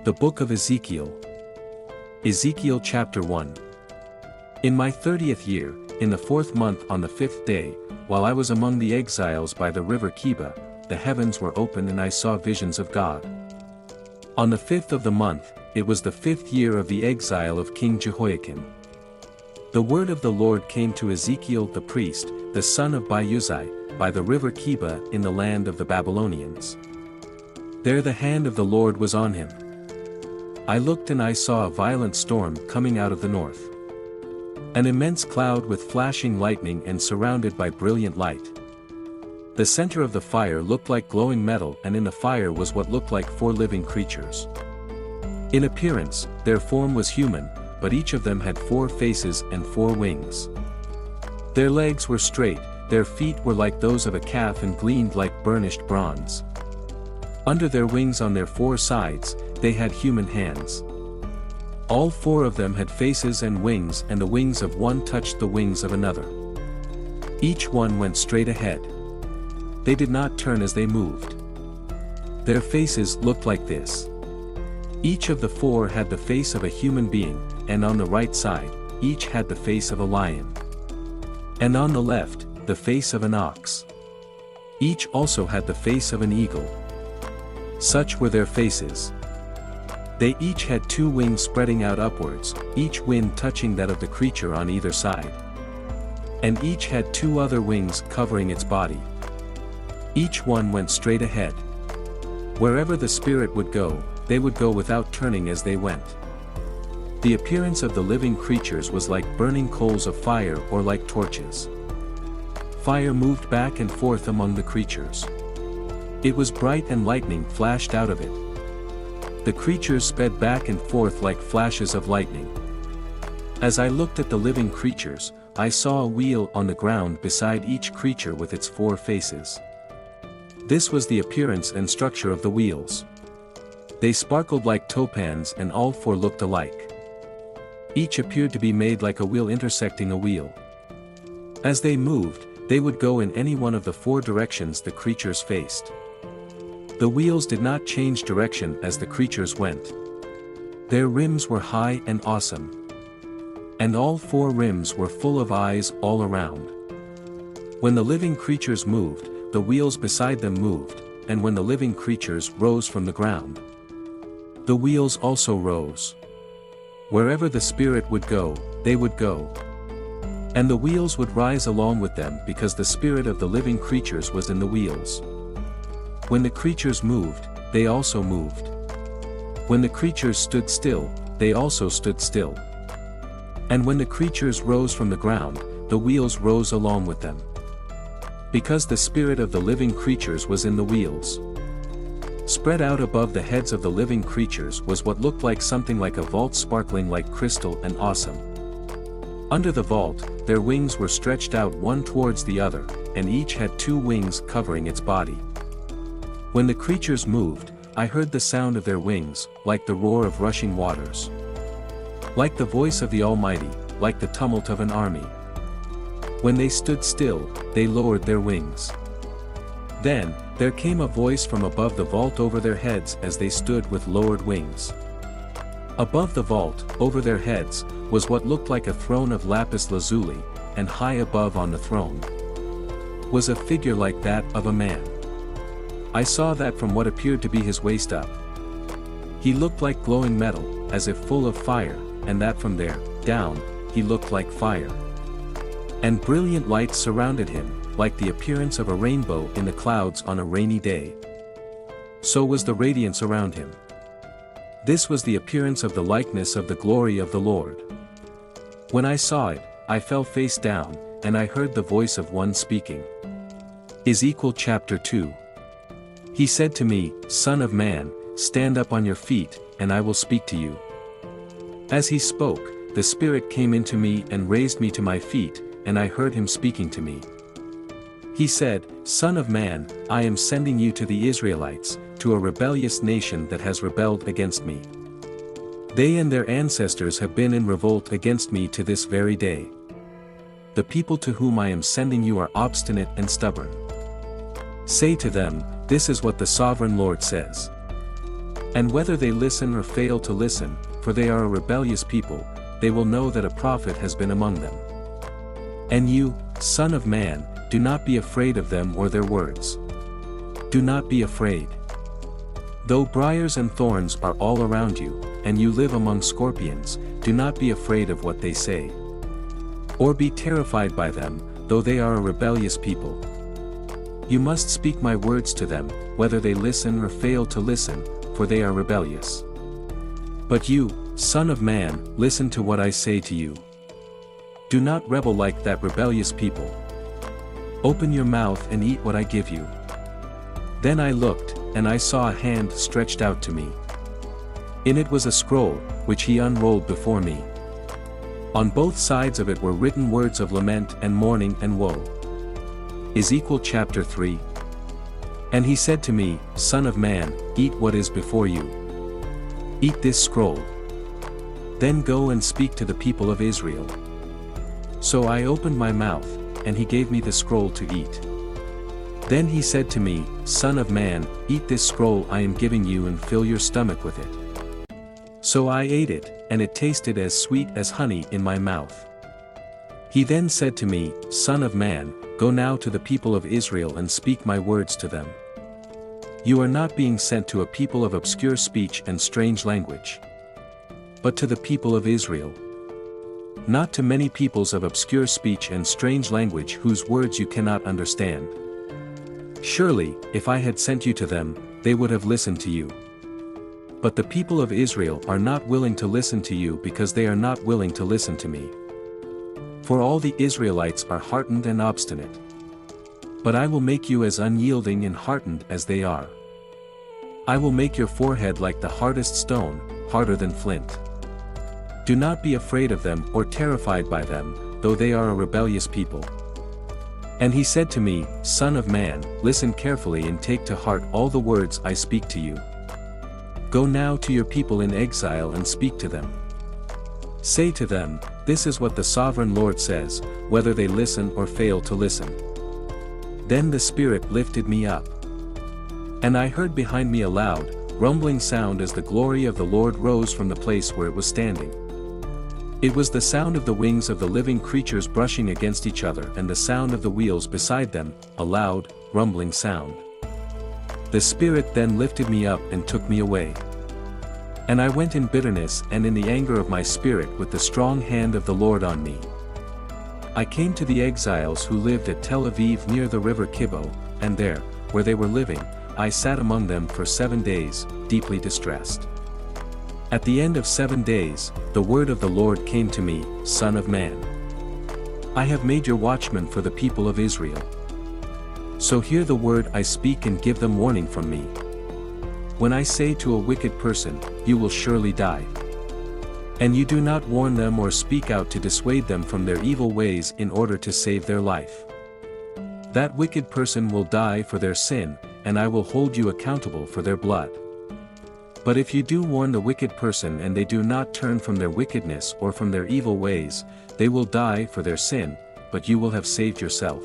The Book of Ezekiel. Ezekiel chapter 1. In my 30th year, in the 4th month on the 5th day, while I was among the exiles by the river Keba, the heavens were opened and I saw visions of God. On the 5th of the month, it was the 5th year of the exile of King Jehoiakim. The word of the Lord came to Ezekiel the priest, the son of Uzai, by the river Keba in the land of the Babylonians. There the hand of the Lord was on him. I looked and I saw a violent storm coming out of the north. An immense cloud with flashing lightning and surrounded by brilliant light. The center of the fire looked like glowing metal, and in the fire was what looked like 4 living creatures. In appearance, their form was human, but each of them had 4 faces and 4 wings. Their legs were straight, their feet were like those of a calf and gleamed like burnished bronze. Under their wings on their 4 sides, they had human hands. All 4 of them had faces and wings, and the wings of one touched the wings of another. Each one went straight ahead. They did not turn as they moved. Their faces looked like this. Each of the 4 had the face of a human being, and on the right side, each had the face of a lion. And on the left, the face of an ox. Each also had the face of an eagle. Such were their faces. They each had 2 wings spreading out upwards, each wing touching that of the creature on either side. And each had 2 other wings covering its body. Each one went straight ahead. Wherever the Spirit would go, they would go without turning as they went. The appearance of the living creatures was like burning coals of fire or like torches. Fire moved back and forth among the creatures. It was bright and lightning flashed out of it. The creatures sped back and forth like flashes of lightning. As I looked at the living creatures, I saw a wheel on the ground beside each creature with its 4 faces. This was the appearance and structure of the wheels. They sparkled like topaz, and all 4 looked alike. Each appeared to be made like a wheel intersecting a wheel. As they moved, they would go in any one of the 4 directions the creatures faced. The wheels did not change direction as the creatures went. Their rims were high and awesome. And all 4 rims were full of eyes all around. When the living creatures moved, the wheels beside them moved, and when the living creatures rose from the ground, the wheels also rose. Wherever the Spirit would go, they would go. And the wheels would rise along with them because the spirit of the living creatures was in the wheels. When the creatures moved, they also moved. When the creatures stood still, they also stood still. And when the creatures rose from the ground, the wheels rose along with them. Because the spirit of the living creatures was in the wheels. Spread out above the heads of the living creatures was what looked like something like a vault sparkling like crystal and awesome. Under the vault, their wings were stretched out one towards the other, and each had 2 wings covering its body. When the creatures moved, I heard the sound of their wings, like the roar of rushing waters. Like the voice of the Almighty, like the tumult of an army. When they stood still, they lowered their wings. Then, there came a voice from above the vault over their heads as they stood with lowered wings. Above the vault, over their heads, was what looked like a throne of lapis lazuli, and high above on the throne was a figure like that of a man. I saw that from what appeared to be his waist up. He looked like glowing metal, as if full of fire, and that from there, down, he looked like fire. And brilliant lights surrounded him, like the appearance of a rainbow in the clouds on a rainy day. So was the radiance around him. This was the appearance of the likeness of the glory of the Lord. When I saw it, I fell face down, and I heard the voice of one speaking. Ezekiel chapter 2. He said to me, Son of man, stand up on your feet, and I will speak to you. As he spoke, the Spirit came into me and raised me to my feet, and I heard him speaking to me. He said, Son of man, I am sending you to the Israelites, to a rebellious nation that has rebelled against me. They and their ancestors have been in revolt against me to this very day. The people to whom I am sending you are obstinate and stubborn. Say to them, this is what the Sovereign Lord says. And whether they listen or fail to listen, for they are a rebellious people, they will know that a prophet has been among them. And you, son of man, do not be afraid of them or their words. Do not be afraid. Though briars and thorns are all around you, and you live among scorpions, do not be afraid of what they say. Or be terrified by them, though they are a rebellious people. You must speak my words to them, whether they listen or fail to listen, for they are rebellious. But you, son of man, listen to what I say to you. Do not rebel like that rebellious people. Open your mouth and eat what I give you. Then I looked, and I saw a hand stretched out to me. In it was a scroll, which he unrolled before me. On both sides of it were written words of lament and mourning and woe. Ezekiel chapter 3. And he said to me, Son of man, eat what is before you. Eat this scroll. Then go and speak to the people of Israel. So I opened my mouth, and he gave me the scroll to eat. Then he said to me, Son of man, eat this scroll I am giving you and fill your stomach with it. So I ate it, and it tasted as sweet as honey in my mouth. He then said to me, Son of man, go now to the people of Israel and speak my words to them. You are not being sent to a people of obscure speech and strange language, but to the people of Israel. Not to many peoples of obscure speech and strange language whose words you cannot understand. Surely, if I had sent you to them, they would have listened to you. But the people of Israel are not willing to listen to you because they are not willing to listen to me. For all the Israelites are hardened and obstinate. But I will make you as unyielding and hardened as they are. I will make your forehead like the hardest stone, harder than flint. Do not be afraid of them or terrified by them, though they are a rebellious people. And he said to me, Son of man, listen carefully and take to heart all the words I speak to you. Go now to your people in exile and speak to them. Say to them, this is what the sovereign Lord says, whether they listen or fail to listen. Then the Spirit lifted me up. And I heard behind me a loud, rumbling sound as the glory of the Lord rose from the place where it was standing. It was the sound of the wings of the living creatures brushing against each other and the sound of the wheels beside them, a loud, rumbling sound. The Spirit then lifted me up and took me away. And I went in bitterness and in the anger of my spirit with the strong hand of the Lord on me. I came to the exiles who lived at Tel Aviv near the river Kibo, and there, where they were living, I sat among them for 7 days, deeply distressed. At the end of 7 days, the word of the Lord came to me, Son of man. I have made your watchmen for the people of Israel. So hear the word I speak and give them warning from me. When I say to a wicked person, you will surely die. And you do not warn them or speak out to dissuade them from their evil ways in order to save their life. That wicked person will die for their sin, and I will hold you accountable for their blood. But if you do warn the wicked person and they do not turn from their wickedness or from their evil ways, they will die for their sin, but you will have saved yourself.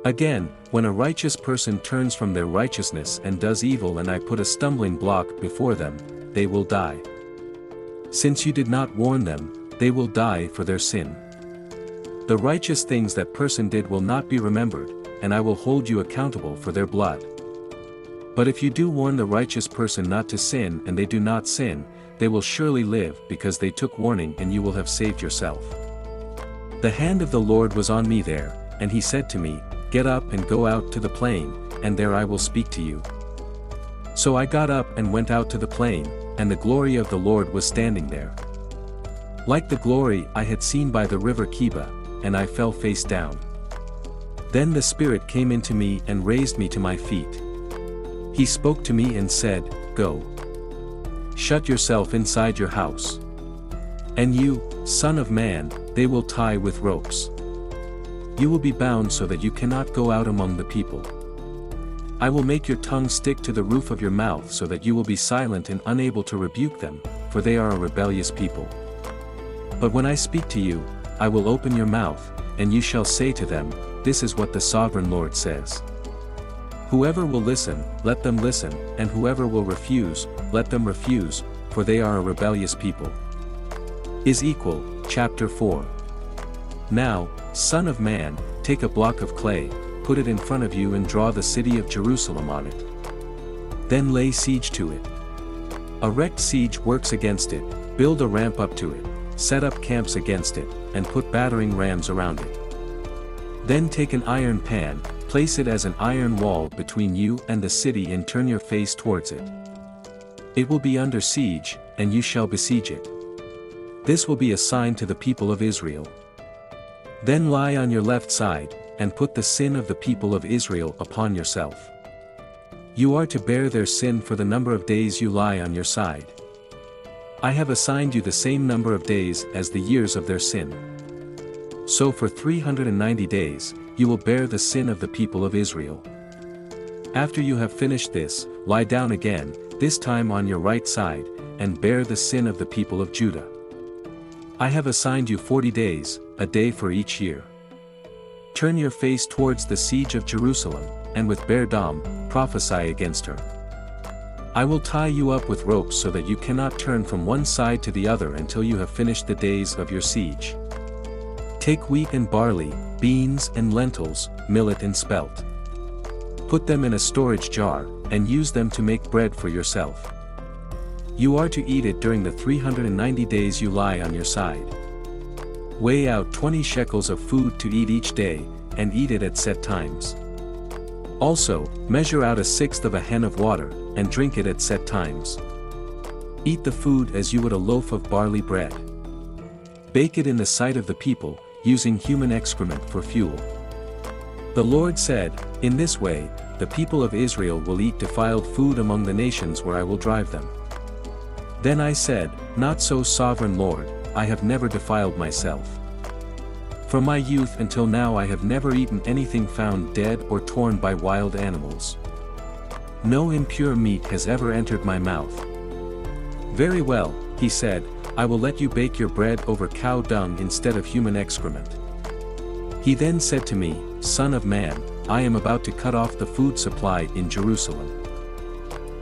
Again, when a righteous person turns from their righteousness and does evil and I put a stumbling block before them, they will die. Since you did not warn them, they will die for their sin. The righteous things that person did will not be remembered, and I will hold you accountable for their blood. But if you do warn the righteous person not to sin and they do not sin, they will surely live because they took warning and you will have saved yourself. The hand of the Lord was on me there, and he said to me, Get up and go out to the plain, and there I will speak to you. So I got up and went out to the plain, and the glory of the Lord was standing there. Like the glory I had seen by the river Kiba, and I fell face down. Then the Spirit came into me and raised me to my feet. He spoke to me and said, Go. Shut yourself inside your house. And you, son of man, they will tie with ropes. You will be bound so that you cannot go out among the people. I will make your tongue stick to the roof of your mouth so that you will be silent and unable to rebuke them, for they are a rebellious people. But when I speak to you, I will open your mouth, and you shall say to them, This is what the sovereign Lord says. Whoever will listen, let them listen, and whoever will refuse, let them refuse, for they are a rebellious people. Ezekiel, chapter 4. Now, son of man, take a block of clay, put it in front of you and draw the city of Jerusalem on it. Then lay siege to it. Erect siege works against it, build a ramp up to it, set up camps against it, and put battering rams around it. Then take an iron pan, place it as an iron wall between you and the city and turn your face towards it. It will be under siege, and you shall besiege it. This will be a sign to the people of Israel. Then lie on your left side, and put the sin of the people of Israel upon yourself. You are to bear their sin for the number of days you lie on your side. I have assigned you the same number of days as the years of their sin. So for 390 days, you will bear the sin of the people of Israel. After you have finished this, lie down again, this time on your right side, and bear the sin of the people of Judah. I have assigned you 40 days, a day for each year. Turn your face towards the siege of Jerusalem, and with bare dam, prophesy against her. I will tie you up with ropes so that you cannot turn from one side to the other until you have finished the days of your siege. Take wheat and barley, beans and lentils, millet and spelt. Put them in a storage jar, and use them to make bread for yourself. You are to eat it during the 390 days you lie on your side. Weigh out 20 shekels of food to eat each day, and eat it at set times. Also, measure out 1/6 of a hin of water, and drink it at set times. Eat the food as you would a loaf of barley bread. Bake it in the sight of the people, using human excrement for fuel. The Lord said, in this way, the people of Israel will eat defiled food among the nations where I will drive them. Then I said, not so, sovereign Lord, I have never defiled myself. From my youth until now I have never eaten anything found dead or torn by wild animals. No impure meat has ever entered my mouth. Very well, he said, I will let you bake your bread over cow dung instead of human excrement. He then said to me, Son of man, I am about to cut off the food supply in Jerusalem.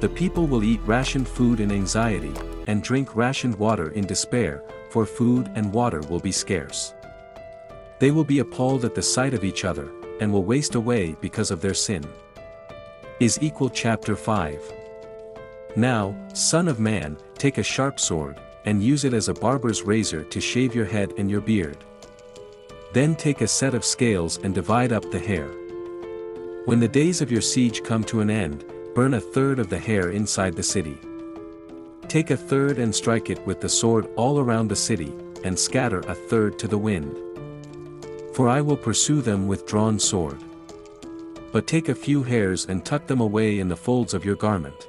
The people will eat rationed food in anxiety, and drink rationed water in despair, for food and water will be scarce. They will be appalled at the sight of each other, and will waste away because of their sin. Ezekiel chapter 5. Now, son of man, take a sharp sword, and use it as a barber's razor to shave your head and your beard. Then take a set of scales and divide up the hair. When the days of your siege come to an end, burn 1/3 of the hair inside the city. Take 1/3 and strike it with the sword all around the city, and scatter 1/3 to the wind. For I will pursue them with drawn sword. But take a few hairs and tuck them away in the folds of your garment.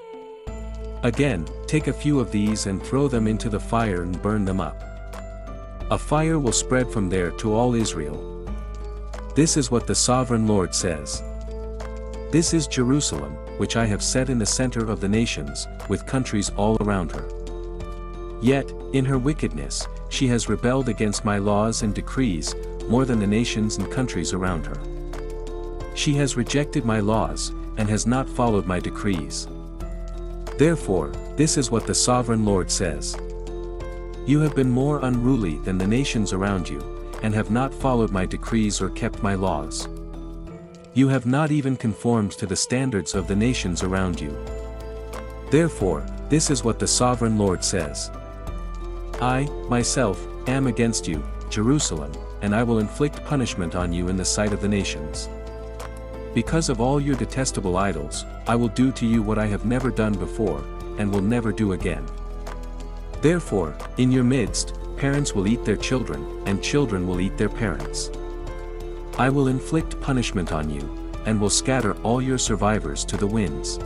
Again, take a few of these and throw them into the fire and burn them up. A fire will spread from there to all Israel. This is what the sovereign Lord says. This is Jerusalem, which I have set in the center of the nations, with countries all around her. Yet, in her wickedness, she has rebelled against my laws and decrees, more than the nations and countries around her. She has rejected my laws, and has not followed my decrees. Therefore, this is what the sovereign Lord says. You have been more unruly than the nations around you, and have not followed my decrees or kept my laws. You have not even conformed to the standards of the nations around you. Therefore, this is what the sovereign Lord says. I, myself, am against you, Jerusalem, and I will inflict punishment on you in the sight of the nations. Because of all your detestable idols, I will do to you what I have never done before, and will never do again. Therefore, in your midst, parents will eat their children, and children will eat their parents. I will inflict punishment on you, and will scatter all your survivors to the winds.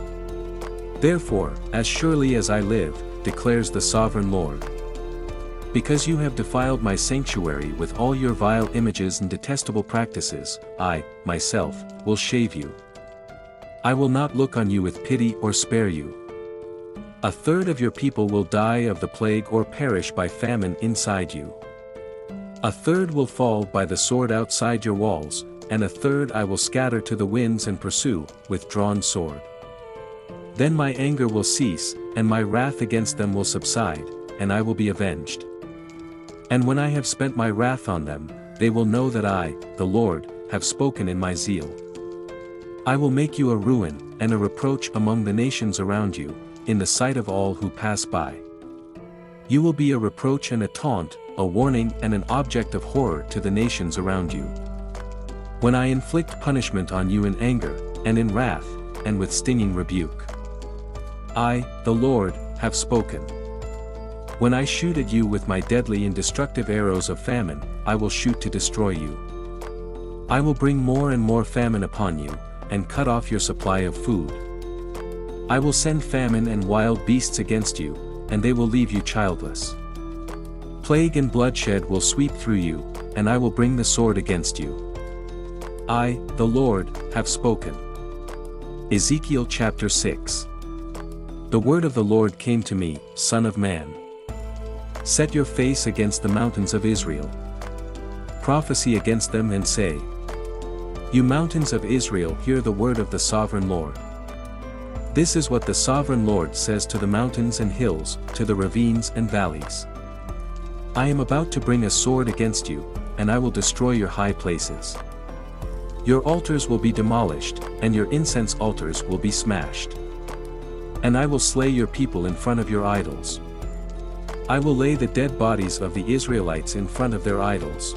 Therefore, as surely as I live, declares the sovereign Lord, because you have defiled my sanctuary with all your vile images and detestable practices, I, myself, will shave you. I will not look on you with pity or spare you. 1/3 of your people will die of the plague or perish by famine inside you. 1/3 will fall by the sword outside your walls, and a third I will scatter to the winds and pursue, with drawn sword. Then my anger will cease, and my wrath against them will subside, and I will be avenged. And when I have spent my wrath on them, they will know that I, the Lord, have spoken in my zeal. I will make you a ruin, and a reproach among the nations around you, in the sight of all who pass by. You will be a reproach and a taunt, a warning and an object of horror to the nations around you. When I inflict punishment on you in anger, and in wrath, and with stinging rebuke. I, the Lord, have spoken. When I shoot at you with my deadly and destructive arrows of famine, I will shoot to destroy you. I will bring more and more famine upon you, and cut off your supply of food. I will send famine and wild beasts against you, and they will leave you childless. Plague and bloodshed will sweep through you, and I will bring the sword against you. I, the Lord, have spoken. Ezekiel chapter 6. The word of the Lord came to me, Son of man. Set your face against the mountains of Israel. Prophesy against them and say, You mountains of Israel, hear the word of the sovereign Lord. This is what the sovereign Lord says to the mountains and hills, to the ravines and valleys. I am about to bring a sword against you, and I will destroy your high places. Your altars will be demolished, and your incense altars will be smashed. And I will slay your people in front of your idols. I will lay the dead bodies of the Israelites in front of their idols.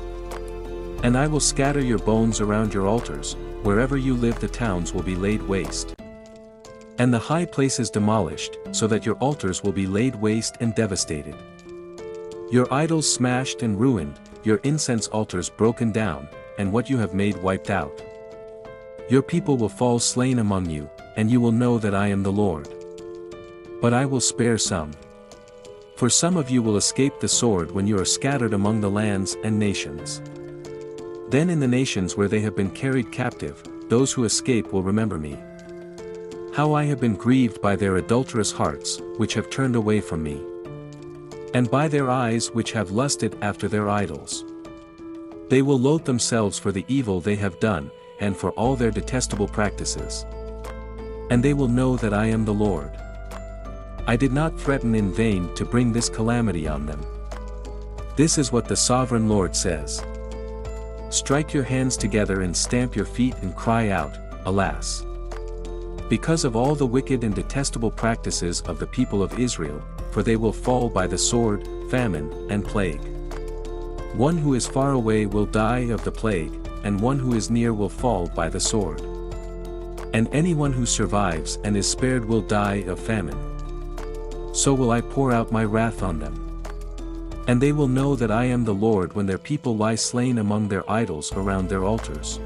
And I will scatter your bones around your altars, wherever you live the towns will be laid waste. And the high places demolished, so that your altars will be laid waste and devastated. Your idols smashed and ruined, your incense altars broken down, and what you have made wiped out. Your people will fall slain among you, and you will know that I am the Lord. But I will spare some. For some of you will escape the sword when you are scattered among the lands and nations. Then in the nations where they have been carried captive, those who escape will remember me. How I have been grieved by their adulterous hearts, which have turned away from me. And by their eyes which have lusted after their idols. They will loathe themselves for the evil they have done, and for all their detestable practices. And they will know that I am the Lord. I did not threaten in vain to bring this calamity on them. This is what the sovereign Lord says. Strike your hands together and stamp your feet and cry out, Alas! Because of all the wicked and detestable practices of the people of Israel, for they will fall by the sword, famine, and plague. One who is far away will die of the plague, and one who is near will fall by the sword. And anyone who survives and is spared will die of famine. So will I pour out my wrath on them. And they will know that I am the Lord when their people lie slain among their idols around their altars.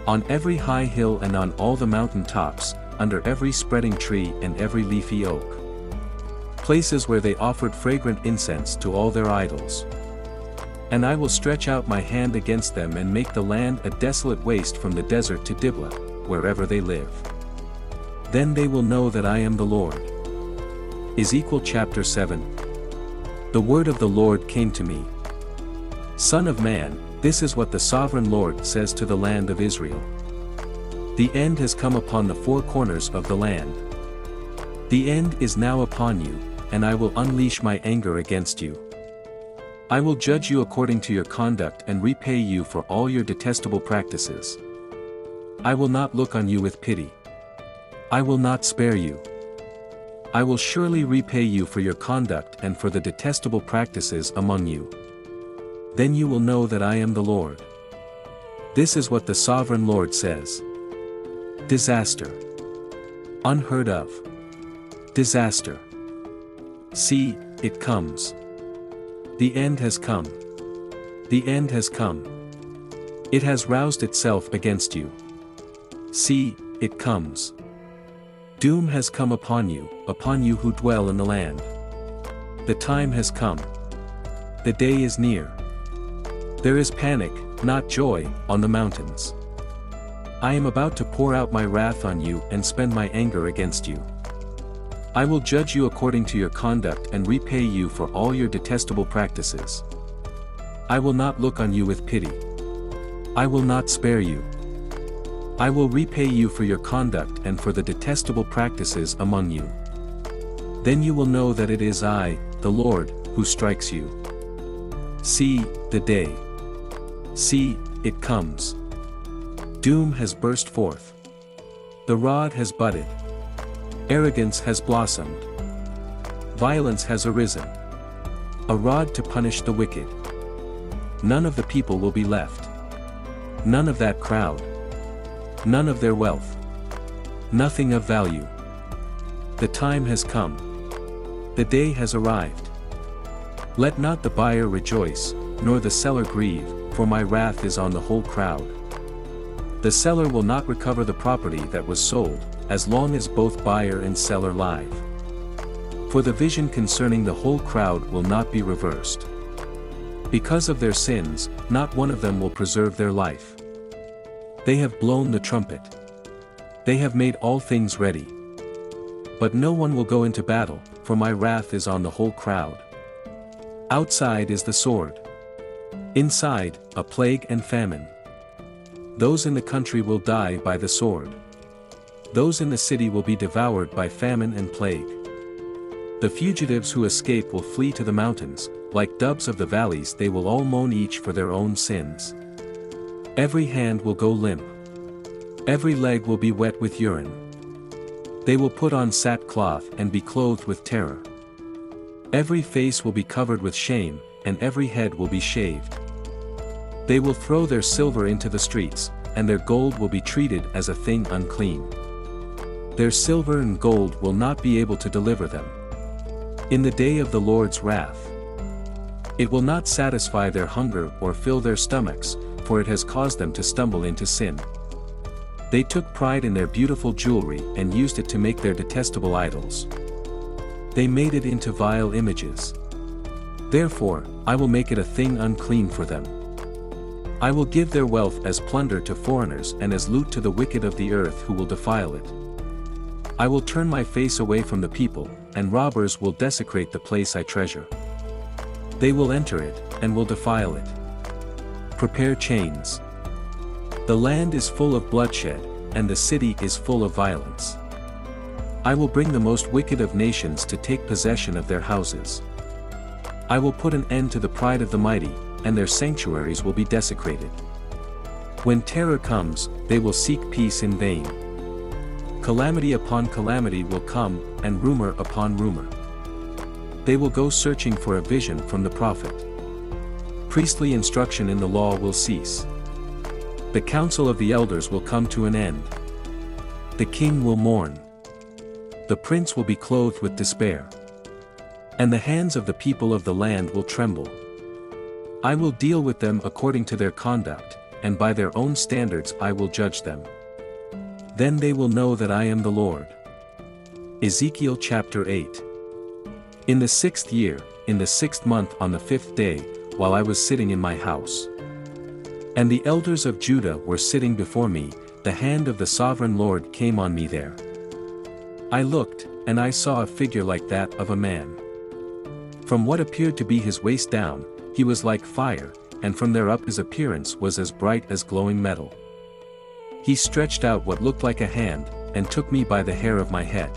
On every high hill and on all the mountain tops, under every spreading tree and every leafy oak. Places where they offered fragrant incense to all their idols. And I will stretch out my hand against them and make the land a desolate waste from the desert to Diblah, wherever they live. Then they will know that I am the Lord. Ezekiel chapter 7. The word of the Lord came to me. Son of man, this is what the sovereign Lord says to the land of Israel. The end has come upon the four corners of the land. The end is now upon you, and I will unleash my anger against you. I will judge you according to your conduct and repay you for all your detestable practices. I will not look on you with pity. I will not spare you. I will surely repay you for your conduct and for the detestable practices among you. Then you will know that I am the Lord. This is what the sovereign Lord says. Disaster. Unheard of. Disaster. See, it comes. The end has come. The end has come. It has roused itself against you. See, it comes. Doom has come upon you who dwell in the land. The time has come. The day is near. There is panic, not joy, on the mountains. I am about to pour out my wrath on you and spend my anger against you. I will judge you according to your conduct and repay you for all your detestable practices. I will not look on you with pity. I will not spare you. I will repay you for your conduct and for the detestable practices among you. Then you will know that it is I, the Lord, who strikes you. See, the day. See, it comes. Doom has burst forth. The rod has budded. Arrogance has blossomed. Violence has arisen. A rod to punish the wicked. None of the people will be left. None of that crowd. None of their wealth. Nothing of value. The time has come. The day has arrived. Let not the buyer rejoice, nor the seller grieve, for my wrath is on the whole crowd. The seller will not recover the property that was sold, as long as both buyer and seller live. For the vision concerning the whole crowd will not be reversed. Because of their sins, not one of them will preserve their life. They have blown the trumpet. They have made all things ready. But no one will go into battle, for my wrath is on the whole crowd. Outside is the sword. Inside, a plague and famine. Those in the country will die by the sword. Those in the city will be devoured by famine and plague. The fugitives who escape will flee to the mountains, like doves of the valleys they will all moan each for their own sins. Every hand will go limp. Every leg will be wet with urine. They will put on sackcloth and be clothed with terror. Every face will be covered with shame, and every head will be shaved. They will throw their silver into the streets, and their gold will be treated as a thing unclean. Their silver and gold will not be able to deliver them. In the day of the Lord's wrath, it will not satisfy their hunger or fill their stomachs, for it has caused them to stumble into sin. They took pride in their beautiful jewelry and used it to make their detestable idols. They made it into vile images. Therefore, I will make it a thing unclean for them. I will give their wealth as plunder to foreigners and as loot to the wicked of the earth who will defile it. I will turn my face away from the people, and robbers will desecrate the place I treasure. They will enter it, and will defile it. Prepare chains. The land is full of bloodshed, and the city is full of violence. I will bring the most wicked of nations to take possession of their houses. I will put an end to the pride of the mighty, and their sanctuaries will be desecrated. When terror comes, they will seek peace in vain. Calamity upon calamity will come, and rumor upon rumor. They will go searching for a vision from the prophet. Priestly instruction in the law will cease. The counsel of the elders will come to an end. The king will mourn. The prince will be clothed with despair. And the hands of the people of the land will tremble. I will deal with them according to their conduct, and by their own standards I will judge them. Then they will know that I am the Lord. Ezekiel chapter 8. In the 6th year, in the 6th month on the 5th day, while I was sitting in my house, and the elders of Judah were sitting before me, the hand of the sovereign Lord came on me there. I looked, and I saw a figure like that of a man. From what appeared to be his waist down, he was like fire, and from there up his appearance was as bright as glowing metal. He stretched out what looked like a hand, and took me by the hair of my head.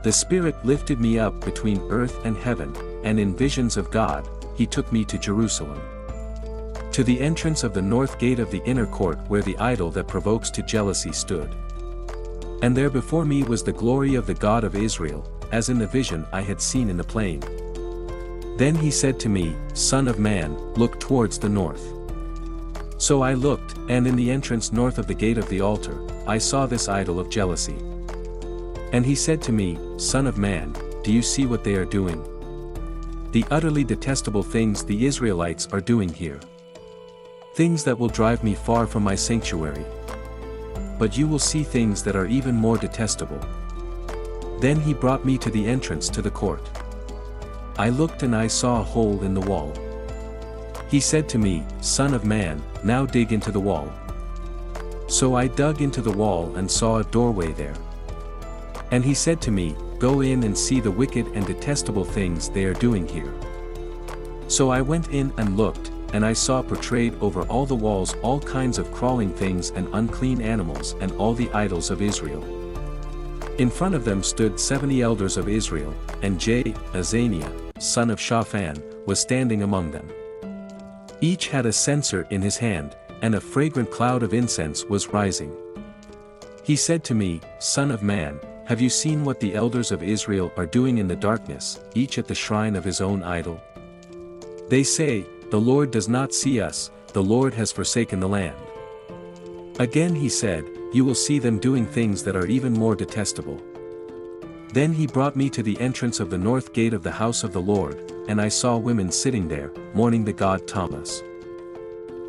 The Spirit lifted me up between earth and heaven, and in visions of God, he took me to Jerusalem, to the entrance of the north gate of the inner court where the idol that provokes to jealousy stood. And there before me was the glory of the God of Israel, as in the vision I had seen in the plain. Then he said to me, Son of man, look towards the north. So I looked, and in the entrance north of the gate of the altar, I saw this idol of jealousy. And he said to me, Son of man, do you see what they are doing? The utterly detestable things the Israelites are doing here. Things that will drive me far from my sanctuary. But you will see things that are even more detestable. Then he brought me to the entrance to the court. I looked and I saw a hole in the wall. He said to me, Son of man, now dig into the wall. So I dug into the wall and saw a doorway there. And he said to me, Go in and see the wicked and detestable things they are doing here. So I went in and looked, and I saw portrayed over all the walls all kinds of crawling things and unclean animals and all the idols of Israel. In front of them stood 70 elders of Israel, and Azaniah, son of Shaphan, was standing among them. Each had a censer in his hand, and a fragrant cloud of incense was rising. He said to me, "Son of man, have you seen what the elders of Israel are doing in the darkness, each at the shrine of his own idol? They say, 'The Lord does not see us, the Lord has forsaken the land.'" Again he said, "You will see them doing things that are even more detestable." Then he brought me to the entrance of the north gate of the house of the Lord, and I saw women sitting there, mourning the god Tammuz.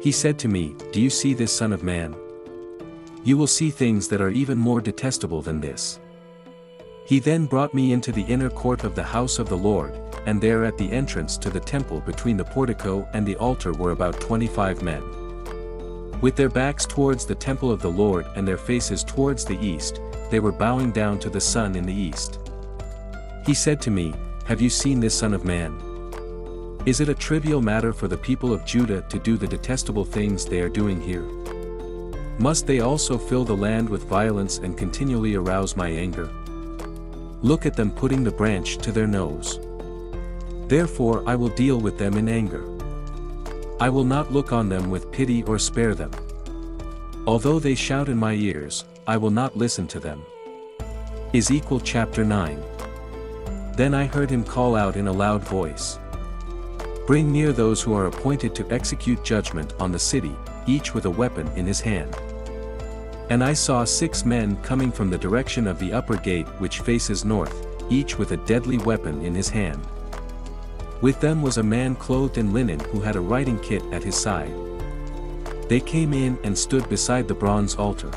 He said to me, "Do you see this, son of man? You will see things that are even more detestable than this." He then brought me into the inner court of the house of the Lord, and there at the entrance to the temple between the portico and the altar were about 25 men. With their backs towards the temple of the Lord and their faces towards the east, they were bowing down to the sun in the east. He said to me, "Have you seen this, son of man? Is it a trivial matter for the people of Judah to do the detestable things they are doing here? Must they also fill the land with violence and continually arouse my anger? Look at them putting the branch to their nose. Therefore I will deal with them in anger. I will not look on them with pity or spare them. Although they shout in my ears, I will not listen to them." Ezekiel chapter 9. Then I heard him call out in a loud voice, "Bring near those who are appointed to execute judgment on the city, each with a weapon in his hand." And I saw 6 men coming from the direction of the upper gate which faces north, each with a deadly weapon in his hand. With them was a man clothed in linen who had a writing kit at his side. They came in and stood beside the bronze altar.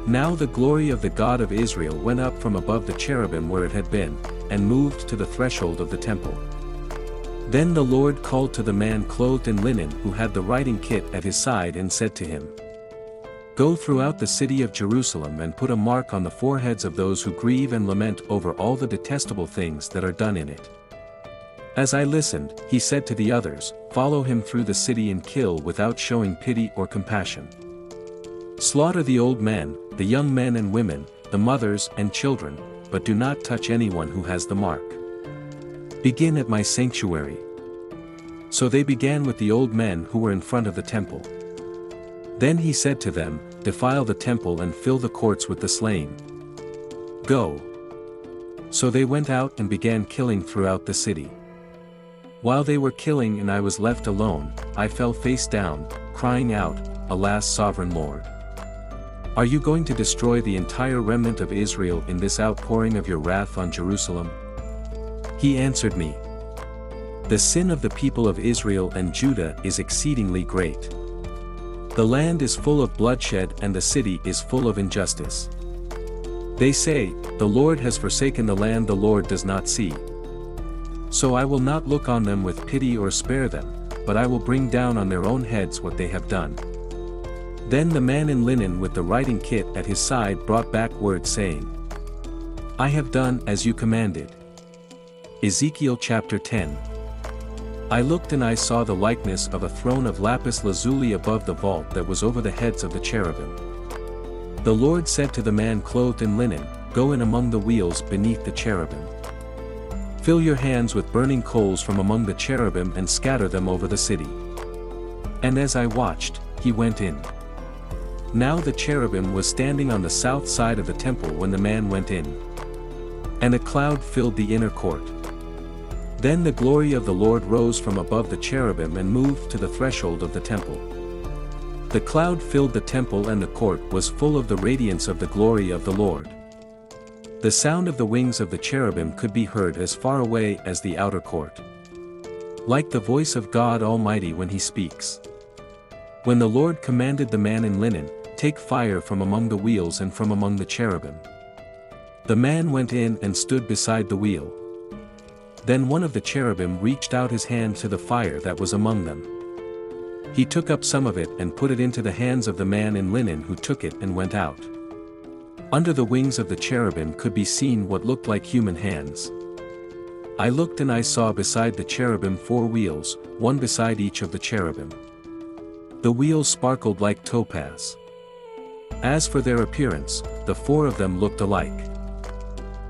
Now the glory of the God of Israel went up from above the cherubim where it had been, and moved to the threshold of the temple. Then the Lord called to the man clothed in linen who had the writing kit at his side and said to him, "Go throughout the city of Jerusalem and put a mark on the foreheads of those who grieve and lament over all the detestable things that are done in it." As I listened, he said to the others, "Follow him through the city and kill without showing pity or compassion. Slaughter the old men, the young men and women, the mothers and children, but do not touch anyone who has the mark. Begin at my sanctuary." So they began with the old men who were in front of the temple. Then he said to them, "Defile the temple and fill the courts with the slain. Go." So they went out and began killing throughout the city. While they were killing and I was left alone, I fell face down, crying out, "Alas, sovereign Lord! Are you going to destroy the entire remnant of Israel in this outpouring of your wrath on Jerusalem?" He answered me, "The sin of the people of Israel and Judah is exceedingly great. The land is full of bloodshed and the city is full of injustice. They say, 'The Lord has forsaken the land, the Lord does not see.' So I will not look on them with pity or spare them, but I will bring down on their own heads what they have done." Then the man in linen with the writing kit at his side brought back word saying, "I have done as you commanded." Ezekiel chapter 10. I looked and I saw the likeness of a throne of lapis lazuli above the vault that was over the heads of the cherubim. The Lord said to the man clothed in linen, "Go in among the wheels beneath the cherubim. Fill your hands with burning coals from among the cherubim and scatter them over the city." And as I watched, he went in. Now the cherubim was standing on the south side of the temple when the man went in. And a cloud filled the inner court. Then the glory of the Lord rose from above the cherubim and moved to the threshold of the temple. The cloud filled the temple and the court was full of the radiance of the glory of the Lord. The sound of the wings of the cherubim could be heard as far away as the outer court. Like the voice of God Almighty when he speaks. When the Lord commanded the man in linen, "Take fire from among the wheels and from among the cherubim." The man went in and stood beside the wheel. Then one of the cherubim reached out his hand to the fire that was among them. He took up some of it and put it into the hands of the man in linen who took it and went out. Under the wings of the cherubim could be seen what looked like human hands. I looked and I saw beside the cherubim 4 wheels, one beside each of the cherubim. The wheels sparkled like topaz. As for their appearance, the 4 of them looked alike.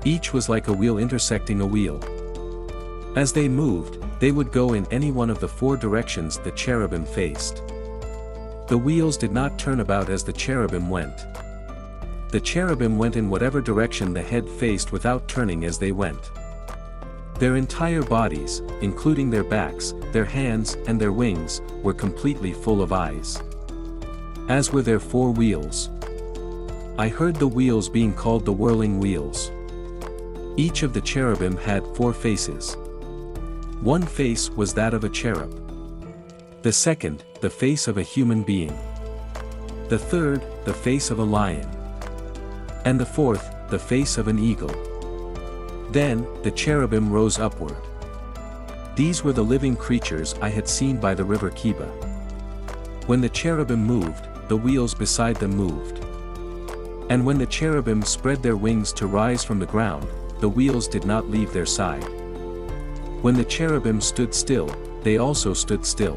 Each was like a wheel intersecting a wheel. As they moved, they would go in any one of the 4 directions the cherubim faced. The wheels did not turn about as the cherubim went. The cherubim went in whatever direction the head faced without turning as they went. Their entire bodies, including their backs, their hands, and their wings, were completely full of eyes. As were their 4 wheels. I heard the wheels being called the whirling wheels. Each of the cherubim had 4 faces. One face was that of a cherub. The second, the face of a human being. The third, the face of a lion. And the fourth, the face of an eagle. Then, the cherubim rose upward. These were the living creatures I had seen by the river Kiba. When the cherubim moved, the wheels beside them moved. And when the cherubim spread their wings to rise from the ground, the wheels did not leave their side. When the cherubim stood still, they also stood still.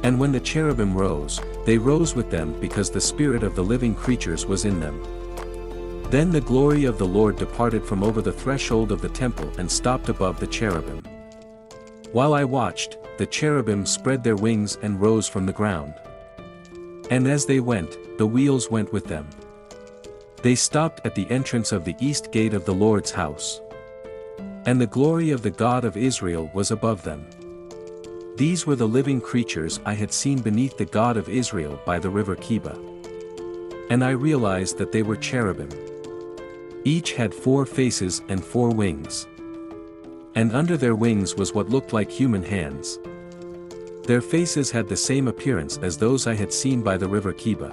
And when the cherubim rose, they rose with them because the spirit of the living creatures was in them. Then the glory of the Lord departed from over the threshold of the temple and stopped above the cherubim. While I watched, the cherubim spread their wings and rose from the ground. And as they went, the wheels went with them. They stopped at the entrance of the east gate of the Lord's house. And the glory of the God of Israel was above them. These were the living creatures I had seen beneath the God of Israel by the river Kiba. And I realized that they were cherubim. Each had 4 faces and 4 wings. And under their wings was what looked like human hands. Their faces had the same appearance as those I had seen by the river Kiba.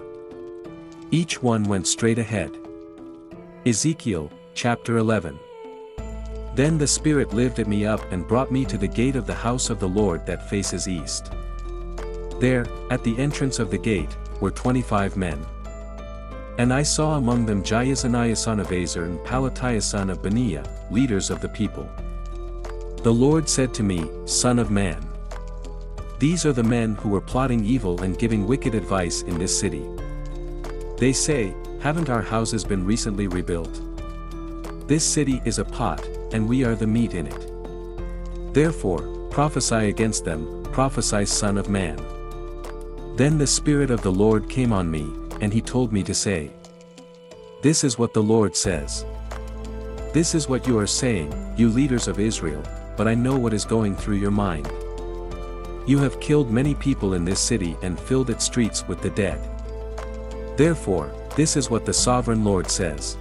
Each one went straight ahead. Ezekiel, chapter 11. Then the Spirit lifted me up and brought me to the gate of the house of the Lord that faces east. There, at the entrance of the gate, were 25 men. And I saw among them Jaazaniah son of Azar and Pelatiah son of Benaiah, leaders of the people. The Lord said to me, Son of man, these are the men who were plotting evil and giving wicked advice in this city. They say, haven't our houses been recently rebuilt? This city is a pot, and we are the meat in it. Therefore, prophesy against them, prophesy Son of man. Then the Spirit of the Lord came on me, and he told me to say, This is what the Lord says. This is what you are saying, you leaders of Israel, but I know what is going through your mind. You have killed many people in this city and filled its streets with the dead. Therefore, this is what the sovereign Lord says.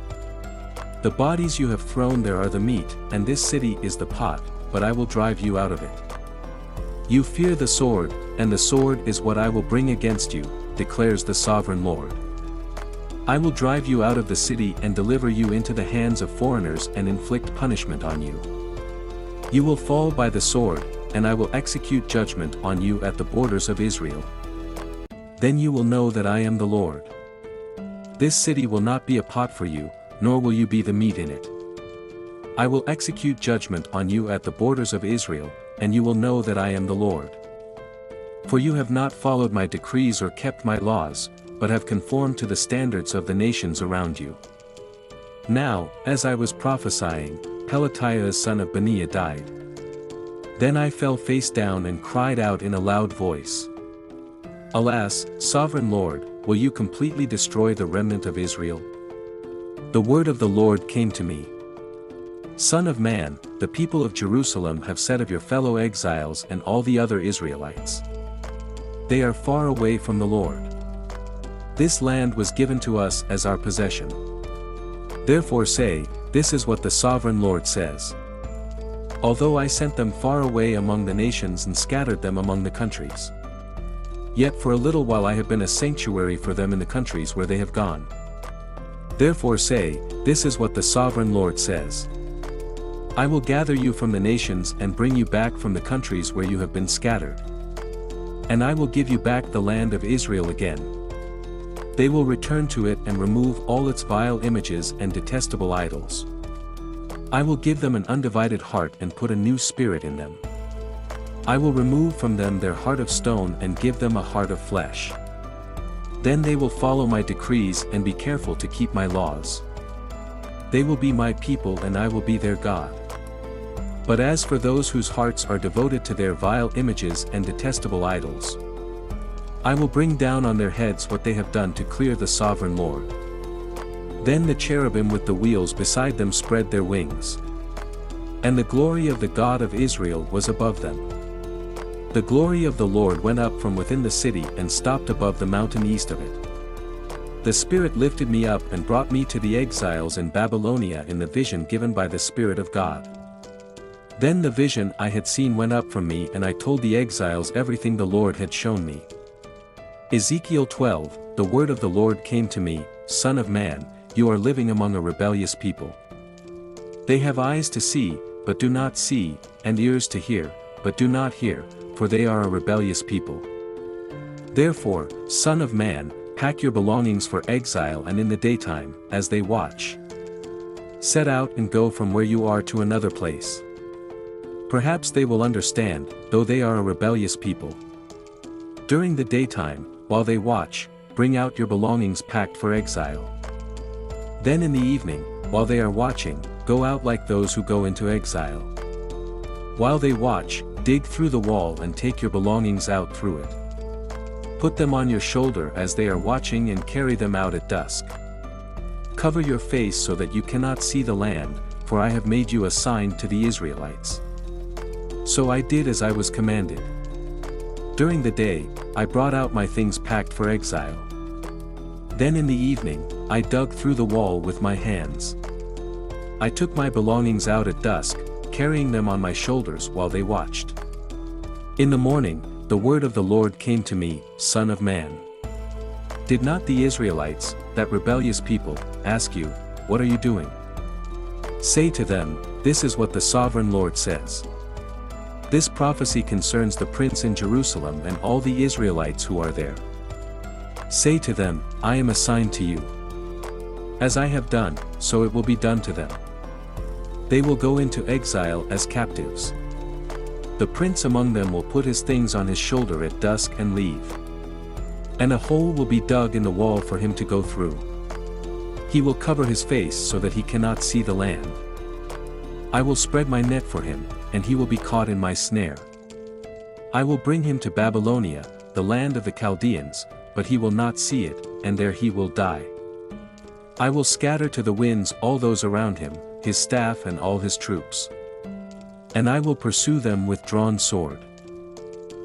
The bodies you have thrown there are the meat, and this city is the pot, but I will drive you out of it. You fear the sword, and the sword is what I will bring against you, declares the sovereign Lord. I will drive you out of the city and deliver you into the hands of foreigners and inflict punishment on you. You will fall by the sword, and I will execute judgment on you at the borders of Israel. Then you will know that I am the Lord. This city will not be a pot for you, nor will you be the meat in it. I will execute judgment on you at the borders of Israel, and you will know that I am the Lord. For you have not followed my decrees or kept my laws, but have conformed to the standards of the nations around you. Now, as I was prophesying, Pelatiah son of Benaiah died. Then I fell face down and cried out in a loud voice. Alas, sovereign Lord, will you completely destroy the remnant of Israel? The word of the Lord came to me. Son of man, the people of Jerusalem have said of your fellow exiles and all the other Israelites. They are far away from the Lord. This land was given to us as our possession. Therefore say, this is what the sovereign Lord says. Although I sent them far away among the nations and scattered them among the countries. Yet for a little while I have been a sanctuary for them in the countries where they have gone. Therefore say, this is what the sovereign Lord says. I will gather you from the nations and bring you back from the countries where you have been scattered. And I will give you back the land of Israel again. They will return to it and remove all its vile images and detestable idols. I will give them an undivided heart and put a new spirit in them. I will remove from them their heart of stone and give them a heart of flesh. Then they will follow my decrees and be careful to keep my laws. They will be my people and I will be their God. But as for those whose hearts are devoted to their vile images and detestable idols, I will bring down on their heads what they have done to clear the sovereign Lord. Then the cherubim with the wheels beside them spread their wings. And the glory of the God of Israel was above them. The glory of the Lord went up from within the city and stopped above the mountain east of it. The Spirit lifted me up and brought me to the exiles in Babylonia in the vision given by the Spirit of God. Then the vision I had seen went up from me and I told the exiles everything the Lord had shown me. Ezekiel 12, the word of the Lord came to me, Son of man, you are living among a rebellious people. They have eyes to see, but do not see, and ears to hear, but do not hear, for they are a rebellious people. Therefore, Son of man, pack your belongings for exile and in the daytime, as they watch, set out and go from where you are to another place. Perhaps they will understand, though they are a rebellious people. During the daytime, while they watch, bring out your belongings packed for exile. Then in the evening, while they are watching, go out like those who go into exile. While they watch, dig through the wall and take your belongings out through it. Put them on your shoulder as they are watching and carry them out at dusk. Cover your face so that you cannot see the land, for I have made you a sign to the Israelites. So I did as I was commanded. During the day, I brought out my things packed for exile. Then in the evening, I dug through the wall with my hands. I took my belongings out at dusk, carrying them on my shoulders while they watched. In the morning, the word of the Lord came to me, Son of man. Did not the Israelites, that rebellious people, ask you, what are you doing? Say to them, this is what the sovereign Lord says. This prophecy concerns the prince in Jerusalem and all the Israelites who are there. Say to them, I am assigned to you. As I have done, so it will be done to them. They will go into exile as captives. The prince among them will put his things on his shoulder at dusk and leave. And a hole will be dug in the wall for him to go through. He will cover his face so that he cannot see the land. I will spread my net for him, and he will be caught in my snare. I will bring him to Babylonia, the land of the Chaldeans, but he will not see it, and there he will die. I will scatter to the winds all those around him, his staff and all his troops. And I will pursue them with drawn sword.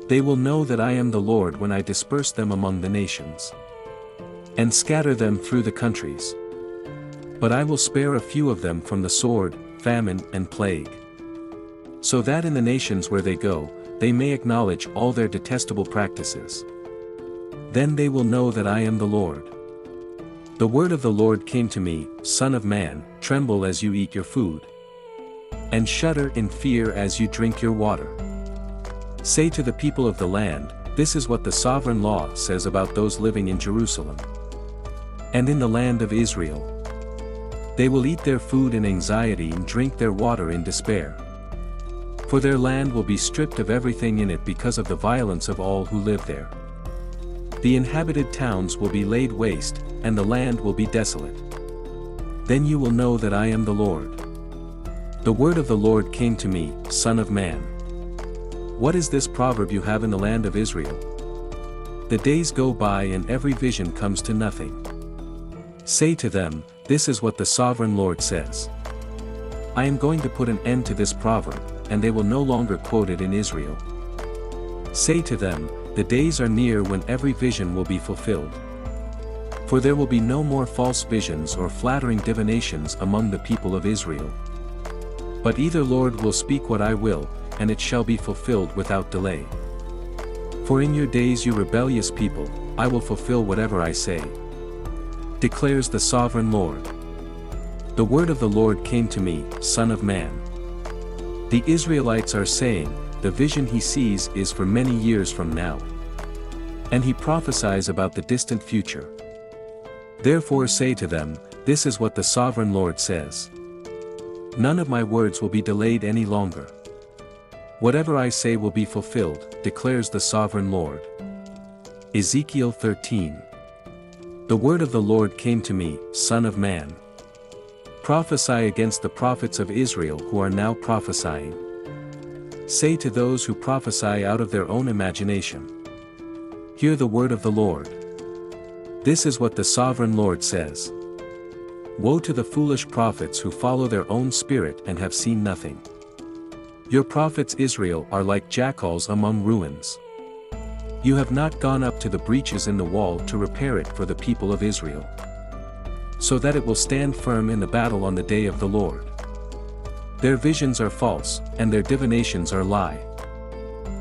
They will know that I am the Lord when I disperse them among the nations, and scatter them through the countries. But I will spare a few of them from the sword, famine and plague, so that in the nations where they go, they may acknowledge all their detestable practices. Then they will know that I am the Lord. The word of the Lord came to me, Son of man, tremble as you eat your food, and shudder in fear as you drink your water. Say to the people of the land, this is what the sovereign law says about those living in Jerusalem and in the land of Israel. They will eat their food in anxiety and drink their water in despair. For their land will be stripped of everything in it because of the violence of all who live there. The inhabited towns will be laid waste, and the land will be desolate. Then you will know that I am the Lord. The word of the Lord came to me, Son of man. What is this proverb you have in the land of Israel? The days go by and every vision comes to nothing. Say to them, this is what the sovereign Lord says. I am going to put an end to this proverb, and they will no longer quote it in Israel. Say to them, the days are near when every vision will be fulfilled. For there will be no more false visions or flattering divinations among the people of Israel. But either Lord will speak what I will, and it shall be fulfilled without delay. For in your days, you rebellious people, I will fulfill whatever I say, declares the sovereign Lord. The word of the Lord came to me, Son of man. The Israelites are saying, the vision he sees is for many years from now, and he prophesies about the distant future. Therefore say to them, this is what the sovereign Lord says. None of my words will be delayed any longer. Whatever I say will be fulfilled, declares the sovereign Lord. Ezekiel 13. The word of the Lord came to me, Son of man. Prophesy against the prophets of Israel who are now prophesying. Say to those who prophesy out of their own imagination. Hear the word of the Lord. This is what the sovereign Lord says. Woe to the foolish prophets who follow their own spirit and have seen nothing. Your prophets Israel are like jackals among ruins. You have not gone up to the breaches in the wall to repair it for the people of Israel, so that it will stand firm in the battle on the day of the Lord. Their visions are false, and their divinations are lie.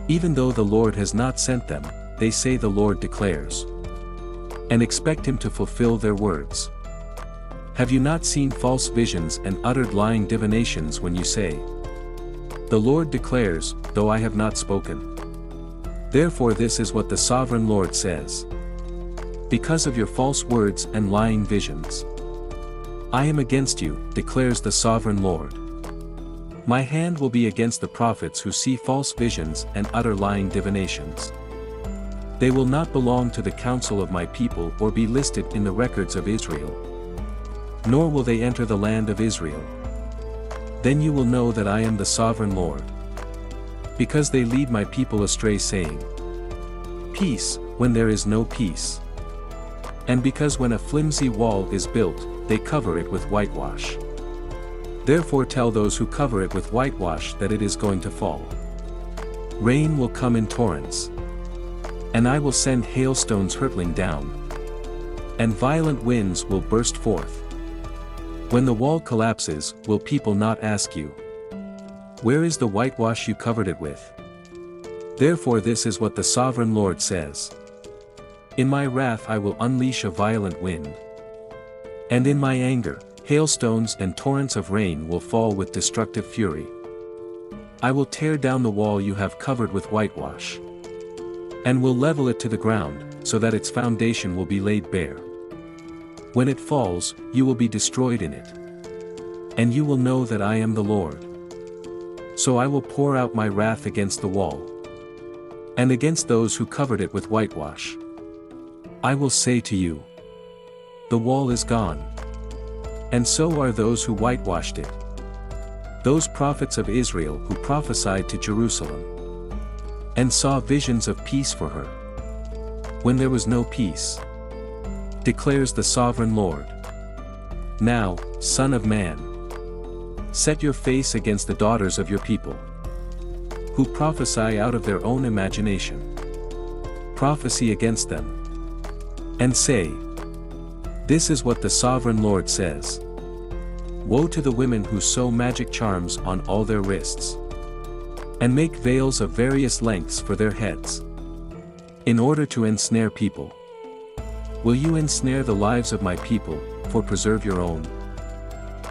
Even though the Lord has not sent them, they say the Lord declares, and expect him to fulfill their words. Have you not seen false visions and uttered lying divinations when you say, the Lord declares, though I have not spoken? Therefore this is what the sovereign Lord says. Because of your false words and lying visions, I am against you, declares the sovereign Lord. My hand will be against the prophets who see false visions and utter lying divinations. They will not belong to the council of my people or be listed in the records of Israel, nor will they enter the land of Israel. Then you will know that I am the sovereign Lord. Because they lead my people astray saying, peace, when there is no peace. And because when a flimsy wall is built, they cover it with whitewash. Therefore tell those who cover it with whitewash that it is going to fall. Rain will come in torrents, and I will send hailstones hurtling down, and violent winds will burst forth. When the wall collapses, will people not ask you, where is the whitewash you covered it with? Therefore this is what the sovereign Lord says. In my wrath I will unleash a violent wind, and in my anger, hailstones and torrents of rain will fall with destructive fury. I will tear down the wall you have covered with whitewash, and will level it to the ground, so that its foundation will be laid bare. When it falls, you will be destroyed in it, and you will know that I am the Lord. So I will pour out my wrath against the wall, and against those who covered it with whitewash. I will say to you, the wall is gone, and so are those who whitewashed it. Those prophets of Israel who prophesied to Jerusalem, and saw visions of peace for her, when there was no peace, declares the sovereign Lord. Now, Son of man, set your face against the daughters of your people, who prophesy out of their own imagination. Prophesy against them, and say, this is what the sovereign Lord says. Woe to the women who sew magic charms on all their wrists, and make veils of various lengths for their heads, in order to ensnare people. Will you ensnare the lives of my people, for preserve your own?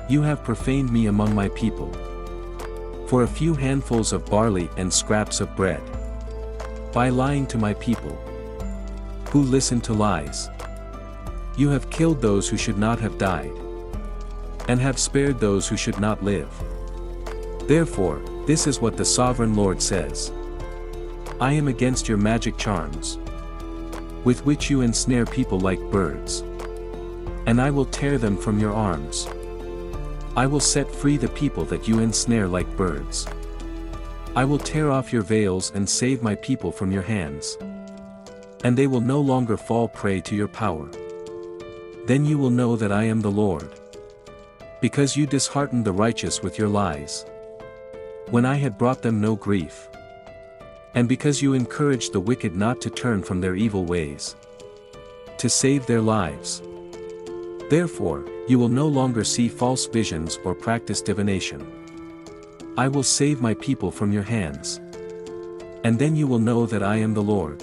You have profaned me among my people. For a few handfuls of barley and scraps of bread. By lying to my people, who listen to lies. You have killed those who should not have died, and have spared those who should not live. Therefore, this is what the sovereign Lord says. I am against your magic charms, with which you ensnare people like birds, and I will tear them from your arms. I will set free the people that you ensnare like birds. I will tear off your veils and save my people from your hands, and they will no longer fall prey to your power. Then you will know that I am the Lord. Because you disheartened the righteous with your lies, when I had brought them no grief, and because you encouraged the wicked not to turn from their evil ways, to save their lives. Therefore, you will no longer see false visions or practice divination. I will save my people from your hands, and then you will know that I am the Lord.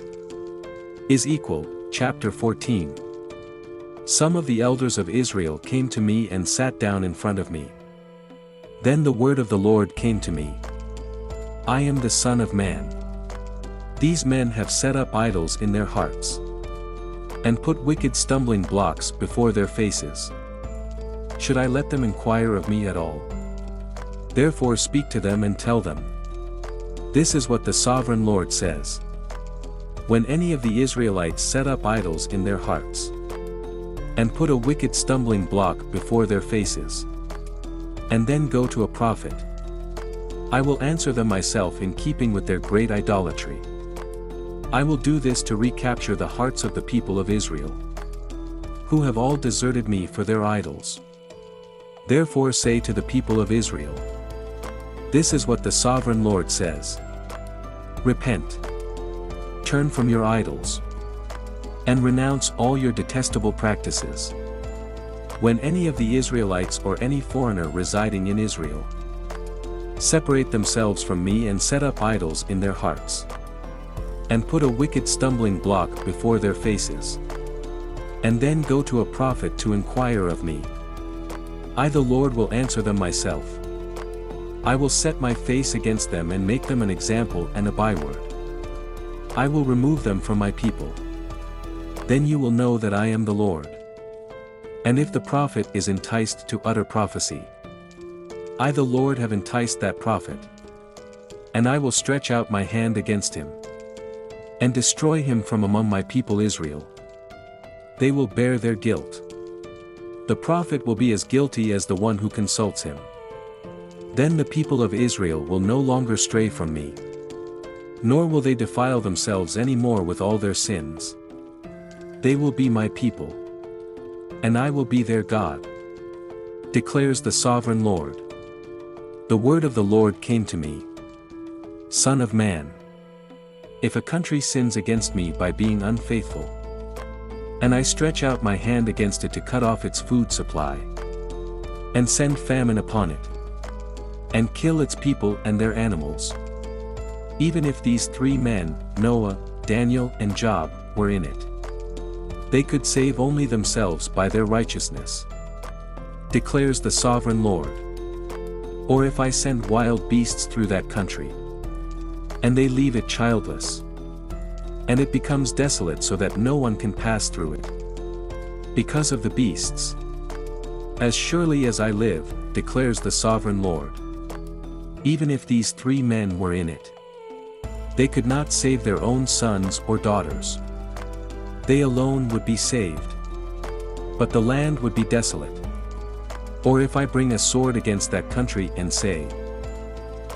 Ezekiel, chapter 14. Some of the elders of Israel came to me and sat down in front of me. Then the word of the Lord came to me. I am the Son of man. These men have set up idols in their hearts, and put wicked stumbling blocks before their faces. Should I let them inquire of me at all? Therefore speak to them and tell them. This is what the sovereign Lord says. When any of the Israelites set up idols in their hearts, and put a wicked stumbling block before their faces, and then go to a prophet, I will answer them myself in keeping with their great idolatry. I will do this to recapture the hearts of the people of Israel, who have all deserted me for their idols. Therefore say to the people of Israel, this is what the sovereign Lord says. Repent. Turn from your idols, and renounce all your detestable practices. When any of the Israelites or any foreigner residing in Israel separate themselves from me and set up idols in their hearts, and put a wicked stumbling block before their faces, and then go to a prophet to inquire of me, I the Lord will answer them myself. I will set my face against them and make them an example and a byword. I will remove them from my people. Then you will know that I am the Lord. And if the prophet is enticed to utter prophecy, I the Lord have enticed that prophet. And I will stretch out my hand against him, and destroy him from among my people Israel. They will bear their guilt. The prophet will be as guilty as the one who consults him. Then the people of Israel will no longer stray from me, nor will they defile themselves any more with all their sins. They will be my people, and I will be their God, declares the sovereign Lord. The word of the Lord came to me. Son of man, if a country sins against me by being unfaithful, and I stretch out my hand against it to cut off its food supply, and send famine upon it, and kill its people and their animals, even if these three men, Noah, Daniel and Job, were in it, they could save only themselves by their righteousness, declares the sovereign Lord. Or if I send wild beasts through that country, and they leave it childless, and it becomes desolate so that no one can pass through it, because of the beasts, as surely as I live, declares the sovereign Lord, even if these three men were in it, they could not save their own sons or daughters. They alone would be saved, but the land would be desolate. Or if I bring a sword against that country and say,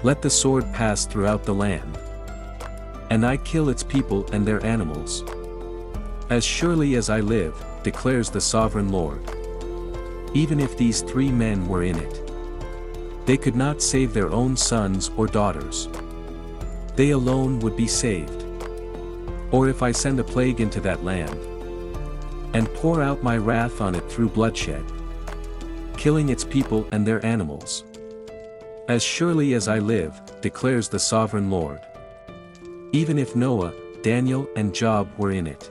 let the sword pass throughout the land, and I kill its people and their animals, as surely as I live, declares the sovereign Lord, even if these three men were in it, they could not save their own sons or daughters. They alone would be saved. Or if I send a plague into that land, and pour out my wrath on it through bloodshed, killing its people and their animals, as surely as I live, declares the sovereign Lord, even if Noah, Daniel and Job were in it,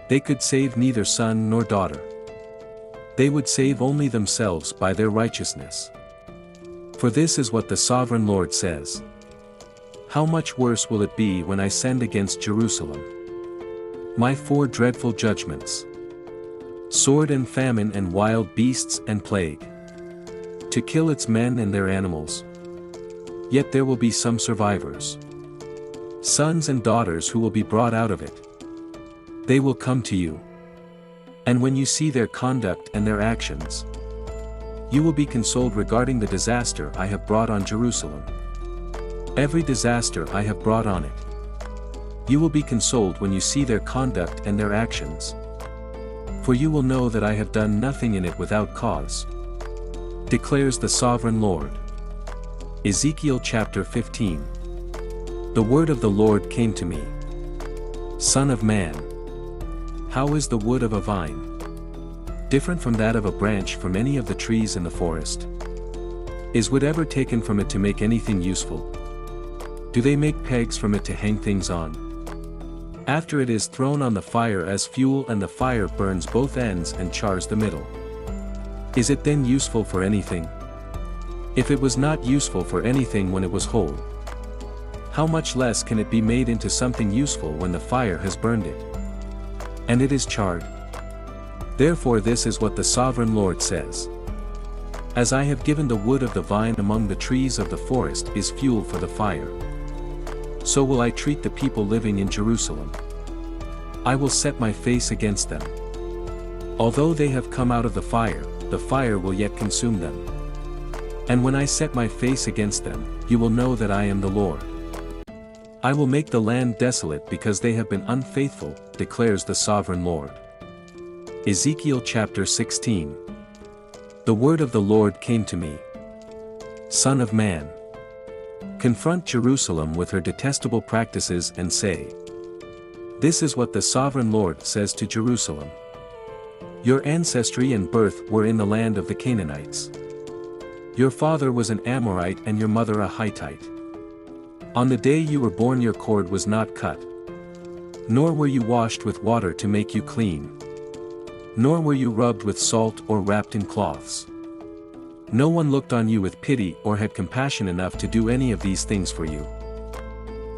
they could save neither son nor daughter. They would save only themselves by their righteousness. For this is what the sovereign Lord says. How much worse will it be when I send against Jerusalem my 4 dreadful judgments, sword and famine and wild beasts and plague, to kill its men and their animals. Yet there will be some survivors, sons and daughters who will be brought out of it. They will come to you, and when you see their conduct and their actions, you will be consoled regarding the disaster I have brought on Jerusalem. Every disaster I have brought on it. You will be consoled when you see their conduct and their actions. For you will know that I have done nothing in it without cause, declares the sovereign Lord. Ezekiel chapter 15. The word of the Lord came to me. Son of man, how is the wood of a vine different from that of a branch from any of the trees in the forest? Is wood ever taken from it to make anything useful? Do they make pegs from it to hang things on? After it is thrown on the fire as fuel and the fire burns both ends and chars the middle, is it then useful for anything? If it was not useful for anything when it was whole, how much less can it be made into something useful when the fire has burned it, and it is charred? Therefore this is what the sovereign Lord says. As I have given the wood of the vine among the trees of the forest is fuel for the fire, so will I treat the people living in Jerusalem. I will set my face against them. Although they have come out of the fire will yet consume them. And when I set my face against them, you will know that I am the Lord. I will make the land desolate because they have been unfaithful, declares the sovereign Lord. Ezekiel chapter 16. The word of the Lord came to me. Son of man, confront Jerusalem with her detestable practices and say, this is what the sovereign Lord says to Jerusalem. Your ancestry and birth were in the land of the Canaanites. Your father was an Amorite and your mother a Hittite. On the day you were born your cord was not cut, nor were you washed with water to make you clean, nor were you rubbed with salt or wrapped in cloths. No one looked on you with pity or had compassion enough to do any of these things for you.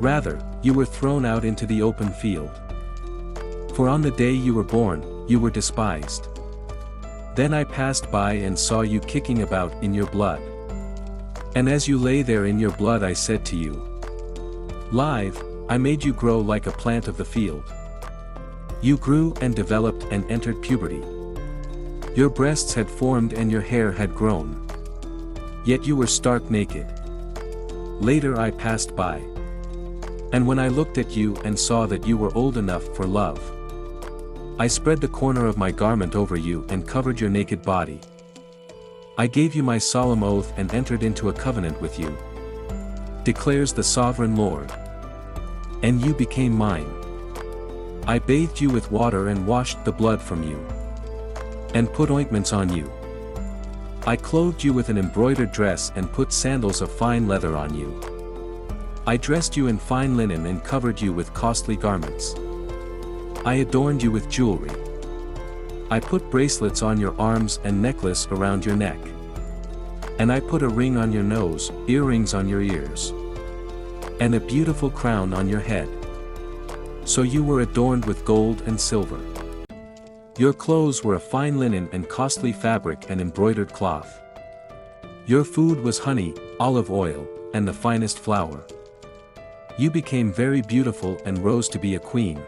Rather, you were thrown out into the open field. For on the day you were born, you were despised. Then I passed by and saw you kicking about in your blood. And as you lay there in your blood I said to you, live, I made you grow like a plant of the field. You grew and developed and entered puberty. Your breasts had formed and your hair had grown. Yet you were stark naked. Later I passed by. And when I looked at you and saw that you were old enough for love, I spread the corner of my garment over you and covered your naked body. I gave you my solemn oath and entered into a covenant with you, declares the sovereign Lord. And you became mine. I bathed you with water and washed the blood from you, and put ointments on you. I clothed you with an embroidered dress and put sandals of fine leather on you. I dressed you in fine linen and covered you with costly garments. I adorned you with jewelry. I put bracelets on your arms and necklace around your neck. And I put a ring on your nose, earrings on your ears, and a beautiful crown on your head. So you were adorned with gold and silver. Your clothes were a fine linen and costly fabric and embroidered cloth. Your food was honey, olive oil, and the finest flour. You became very beautiful and rose to be a queen.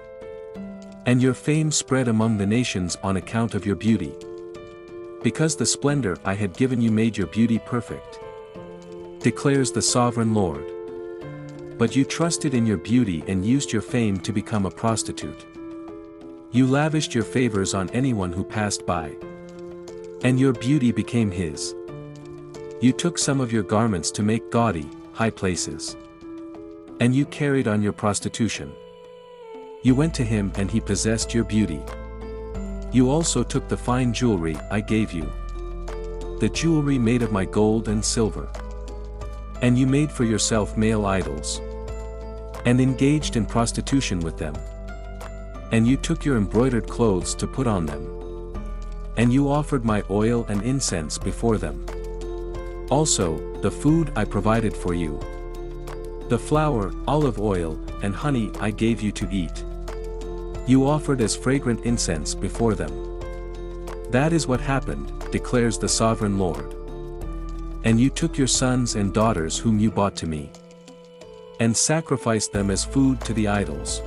And your fame spread among the nations on account of your beauty. Because the splendor I had given you made your beauty perfect, declares the sovereign Lord. But you trusted in your beauty and used your fame to become a prostitute. You lavished your favors on anyone who passed by. And your beauty became his. You took some of your garments to make gaudy, high places. And you carried on your prostitution. You went to him and he possessed your beauty. You also took the fine jewelry I gave you, the jewelry made of my gold and silver. And you made for yourself male idols, and engaged in prostitution with them. And you took your embroidered clothes to put on them. And you offered my oil and incense before them. Also, the food I provided for you, the flour, olive oil, and honey I gave you to eat, you offered as fragrant incense before them. That is what happened, declares the sovereign Lord. And you took your sons and daughters whom you bought to me, and sacrificed them as food to the idols.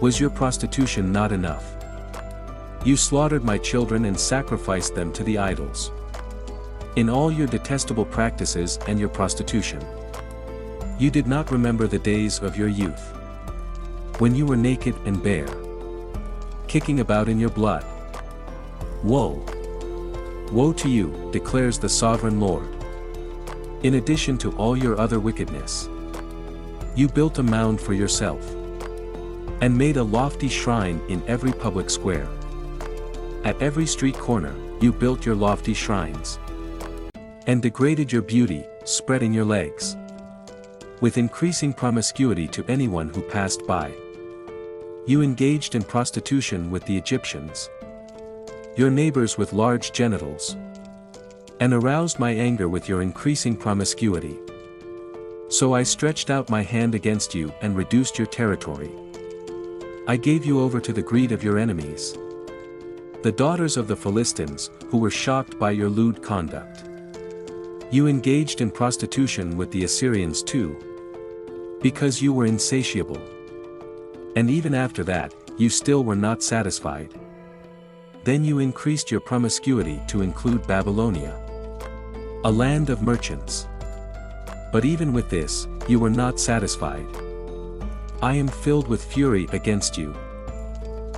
Was your prostitution not enough? You slaughtered my children and sacrificed them to the idols. In all your detestable practices and your prostitution, you did not remember the days of your youth, when you were naked and bare, kicking about in your blood. Woe! Woe to you, declares the sovereign Lord. In addition to all your other wickedness, you built a mound for yourself, and made a lofty shrine in every public square. At every street corner, you built your lofty shrines, and degraded your beauty, spreading your legs, with increasing promiscuity to anyone who passed by. You engaged in prostitution with the Egyptians, your neighbors with large genitals, and aroused my anger with your increasing promiscuity. So I stretched out my hand against you and reduced your territory. I gave you over to the greed of your enemies, the daughters of the Philistines, who were shocked by your lewd conduct. You engaged in prostitution with the Assyrians too, because you were insatiable. And even after that, you still were not satisfied. Then you increased your promiscuity to include Babylonia, a land of merchants. But even with this, you were not satisfied. I am filled with fury against you,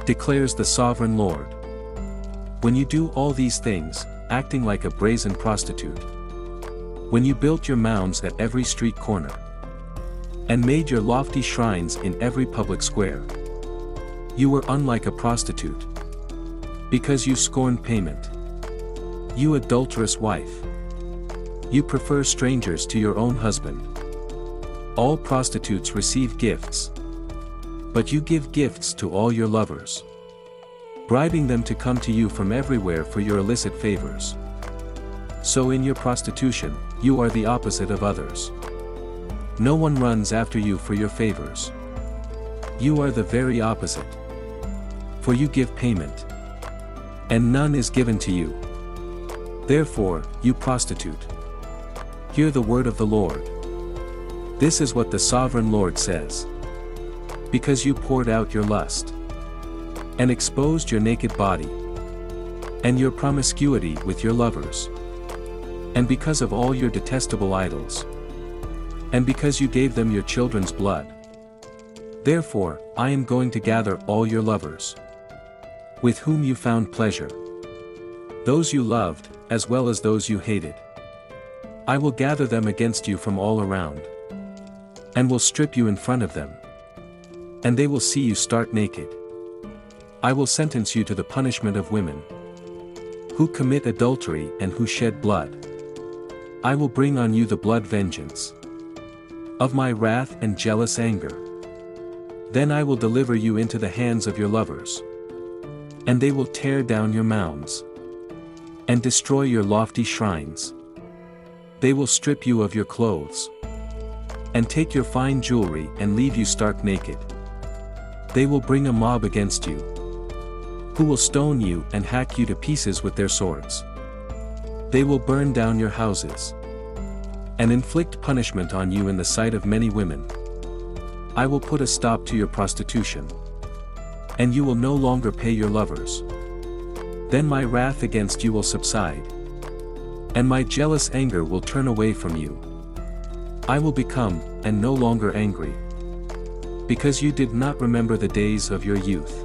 declares the sovereign Lord. When you do all these things, acting like a brazen prostitute, when you built your mounds at every street corner, and made your lofty shrines in every public square, you were unlike a prostitute, because you scorned payment. You adulterous wife! You prefer strangers to your own husband. All prostitutes receive gifts, but you give gifts to all your lovers, bribing them to come to you from everywhere for your illicit favors. So in your prostitution, you are the opposite of others. No one runs after you for your favors. You are the very opposite. For you give payment, and none is given to you. Therefore, you prostitute, hear the word of the Lord. This is what the sovereign Lord says. Because you poured out your lust, and exposed your naked body, and your promiscuity with your lovers, and because of all your detestable idols, and because you gave them your children's blood. Therefore, I am going to gather all your lovers, with whom you found pleasure, those you loved, as well as those you hated. I will gather them against you from all around, and will strip you in front of them, and they will see you stark naked. I will sentence you to the punishment of women who commit adultery and who shed blood. I will bring on you the blood vengeance of my wrath and jealous anger. Then I will deliver you into the hands of your lovers, and they will tear down your mounds, and destroy your lofty shrines. They will strip you of your clothes, and take your fine jewelry and leave you stark naked. They will bring a mob against you, who will stone you and hack you to pieces with their swords. They will burn down your houses, and inflict punishment on you in the sight of many women. I will put a stop to your prostitution, and you will no longer pay your lovers. Then my wrath against you will subside, and my jealous anger will turn away from you. I will become, and no longer angry, because you did not remember the days of your youth,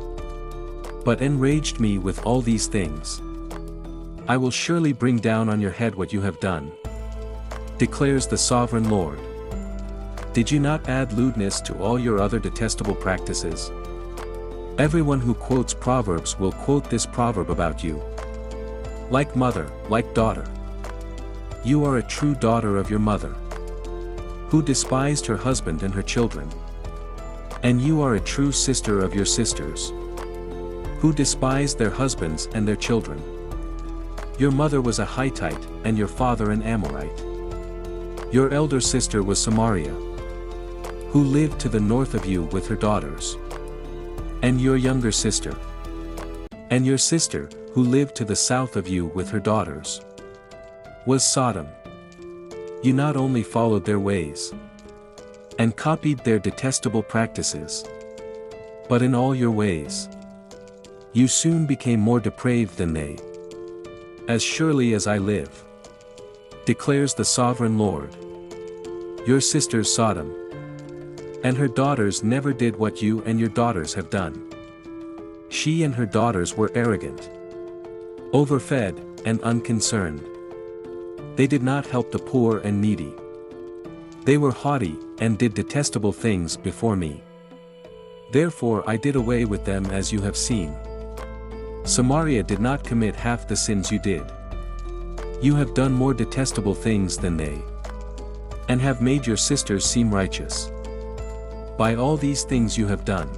but enraged me with all these things. I will surely bring down on your head what you have done, declares the sovereign Lord. Did you not add lewdness to all your other detestable practices? Everyone who quotes Proverbs will quote this proverb about you. Like mother, like daughter. You are a true daughter of your mother, who despised her husband and her children. And you are a true sister of your sisters, who despised their husbands and their children. Your mother was a Hittite, and your father an Amorite. Your elder sister was Samaria, who lived to the north of you with her daughters. And your younger sister, and your sister, who lived to the south of you with her daughters, was Sodom. You not only followed their ways, and copied their detestable practices, but in all your ways, you soon became more depraved than they. As surely as I live, declares the sovereign Lord, your sister Sodom and her daughters never did what you and your daughters have done. She and her daughters were arrogant, overfed, and unconcerned. They did not help the poor and needy. They were haughty, and did detestable things before me. Therefore I did away with them as you have seen. Samaria did not commit half the sins you did. You have done more detestable things than they, and have made your sisters seem righteous. By all these things you have done,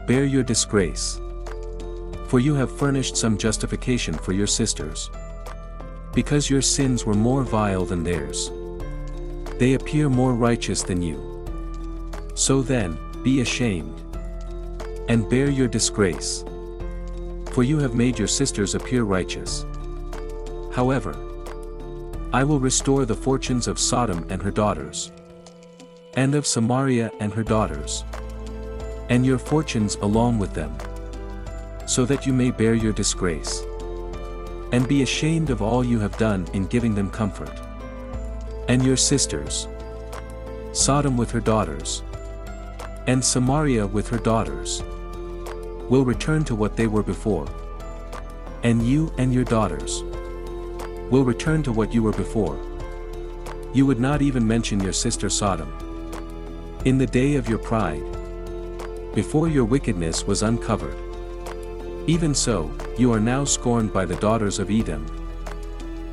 bear your disgrace. For you have furnished some justification for your sisters, because your sins were more vile than theirs. They appear more righteous than you. So then, be ashamed, and bear your disgrace. For you have made your sisters appear righteous. However, I will restore the fortunes of Sodom and her daughters, and of Samaria and her daughters, and your fortunes along with them, so that you may bear your disgrace, and be ashamed of all you have done in giving them comfort. And your sisters, Sodom with her daughters, and Samaria with her daughters, will return to what they were before. And you and your daughters will return to what you were before. You would not even mention your sister Sodom in the day of your pride, before your wickedness was uncovered. Even so, you are now scorned by the daughters of Edom,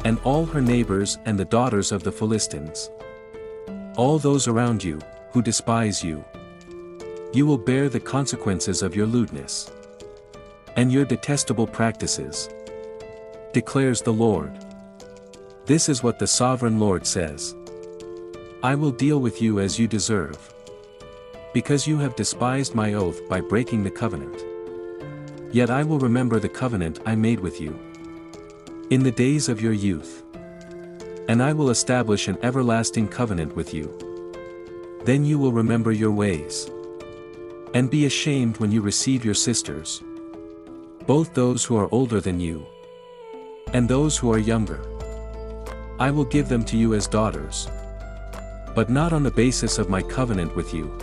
and all her neighbors and the daughters of the Philistines. All those around you, who despise you. You will bear the consequences of your lewdness and your detestable practices, declares the Lord. This is what the sovereign Lord says. I will deal with you as you deserve, because you have despised my oath by breaking the covenant. Yet I will remember the covenant I made with you in the days of your youth, and I will establish an everlasting covenant with you. Then you will remember your ways, and be ashamed when you receive your sisters, both those who are older than you, and those who are younger. I will give them to you as daughters, but not on the basis of my covenant with you.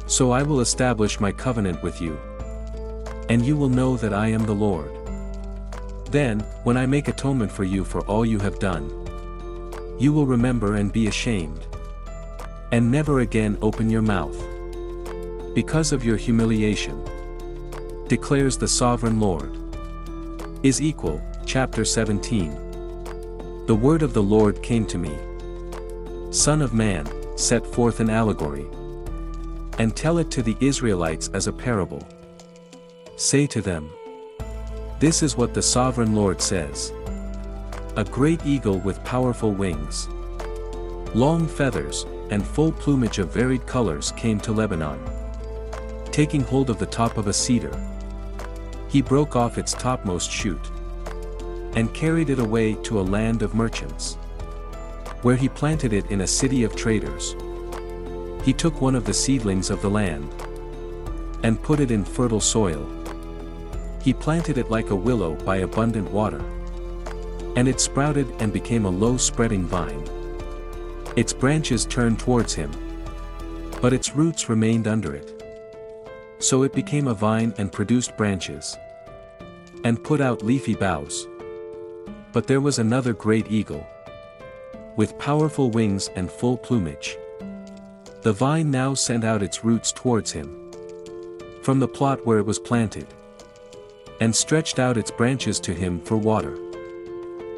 So I will establish my covenant with you, and you will know that I am the Lord. Then, when I make atonement for you for all you have done, you will remember and be ashamed, and never again open your mouth, because of your humiliation, declares the sovereign Lord. Ezekiel, chapter 17. The word of the Lord came to me. Son of man, set forth an allegory, and tell it to the Israelites as a parable. Say to them, this is what the sovereign Lord says. A great eagle with powerful wings, long feathers, and full plumage of varied colors came to Lebanon. Taking hold of the top of a cedar, he broke off its topmost shoot, and carried it away to a land of merchants, where he planted it in a city of traders. He took one of the seedlings of the land, and put it in fertile soil. He planted it like a willow by abundant water, and it sprouted and became a low-spreading vine. Its branches turned towards him, but its roots remained under it. So it became a vine and produced branches, and put out leafy boughs. But there was another great eagle, with powerful wings and full plumage. The vine now sent out its roots towards him, from the plot where it was planted, and stretched out its branches to him for water.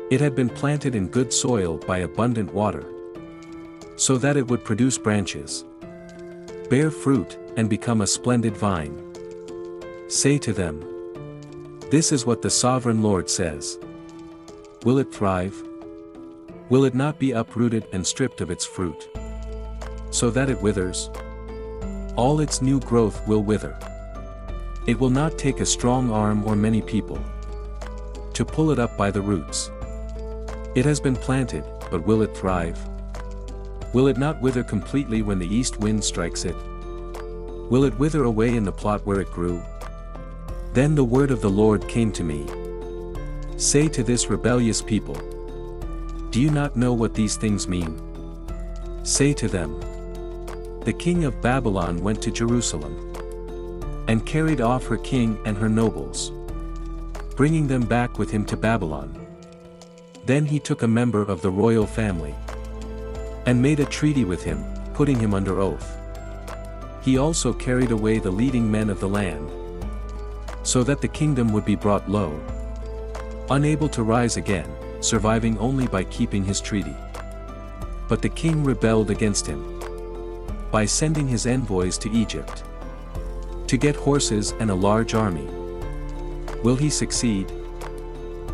It had been planted in good soil by abundant water, so that it would produce branches, bear fruit, and become a splendid vine. Say to them, this is what the sovereign Lord says. Will it thrive? Will it not be uprooted and stripped of its fruit, so that it withers? All its new growth will wither. It will not take a strong arm or many people to pull it up by the roots. It has been planted, but will it thrive? Will it not wither completely when the east wind strikes it? Will it wither away in the plot where it grew? Then the word of the Lord came to me. Say to this rebellious people, do you not know what these things mean? Say to them, the king of Babylon went to Jerusalem, and carried off her king and her nobles, bringing them back with him to Babylon. Then he took a member of the royal family, and made a treaty with him, putting him under oath. He also carried away the leading men of the land, so that the kingdom would be brought low, unable to rise again, surviving only by keeping his treaty. But the king rebelled against him, by sending his envoys to Egypt, to get horses and a large army. Will he succeed?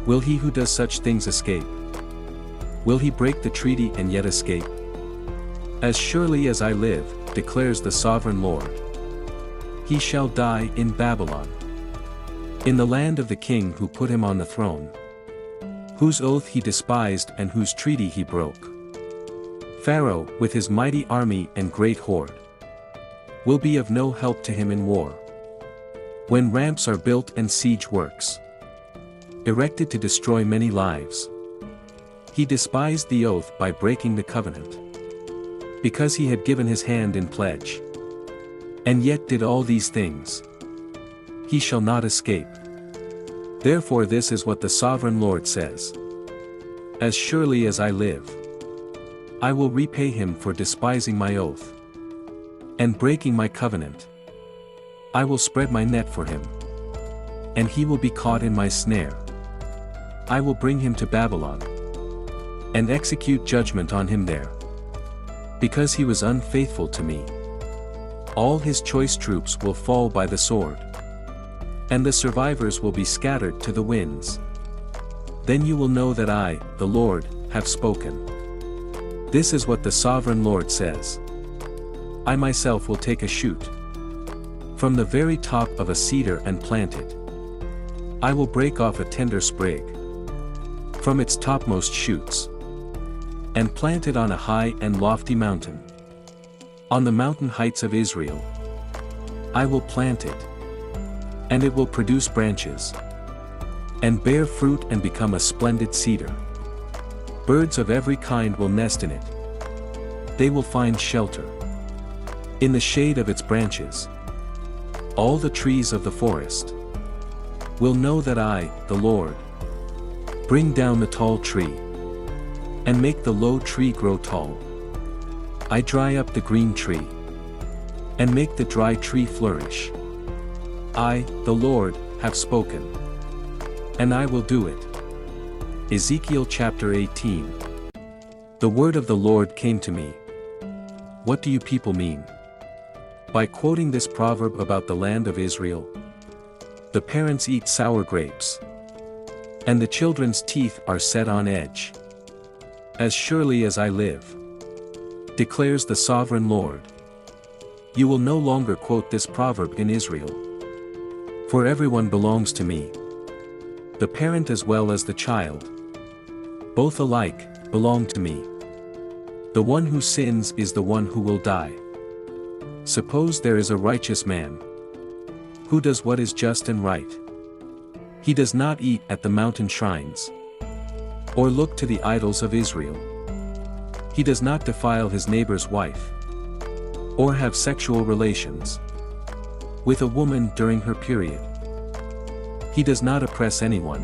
Will he who does such things escape? Will he break the treaty and yet escape? As surely as I live, declares the sovereign Lord, he shall die in Babylon, in the land of the king who put him on the throne, whose oath he despised and whose treaty he broke. Pharaoh, with his mighty army and great horde, will be of no help to him in war. When ramps are built and siege works erected to destroy many lives, he despised the oath by breaking the covenant, because he had given his hand in pledge, and yet did all these things. He shall not escape. Therefore this is what the sovereign Lord says: As surely as I live, I will repay him for despising my oath and breaking my covenant. I will spread my net for him, and he will be caught in my snare. I will bring him to Babylon and execute judgment on him there, because he was unfaithful to me. All his choice troops will fall by the sword, and the survivors will be scattered to the winds. Then you will know that I, the Lord, have spoken. This is what the sovereign Lord says: I myself will take a shoot from the very top of a cedar and plant it. I will break off a tender sprig from its topmost shoots, and plant it on a high and lofty mountain. On the mountain heights of Israel I will plant it, and it will produce branches, and bear fruit and become a splendid cedar. Birds of every kind will nest in it. They will find shelter in the shade of its branches. All the trees of the forest will know that I, the Lord, bring down the tall tree, and make the low tree grow tall. I dry up the green tree, and make the dry tree flourish. I, the Lord, have spoken, and I will do it. Ezekiel chapter 18. The word of the Lord came to me. What do you people mean by quoting this proverb about the land of Israel? The parents eat sour grapes, and the children's teeth are set on edge. As surely as I live, declares the sovereign Lord, you will no longer quote this proverb in Israel. For everyone belongs to me, the parent as well as the child. Both alike belong to me. The one who sins is the one who will die. Suppose there is a righteous man who does what is just and right. He does not eat at the mountain shrines, or look to the idols of Israel. He does not defile his neighbor's wife, or have sexual relations with a woman during her period. He does not oppress anyone,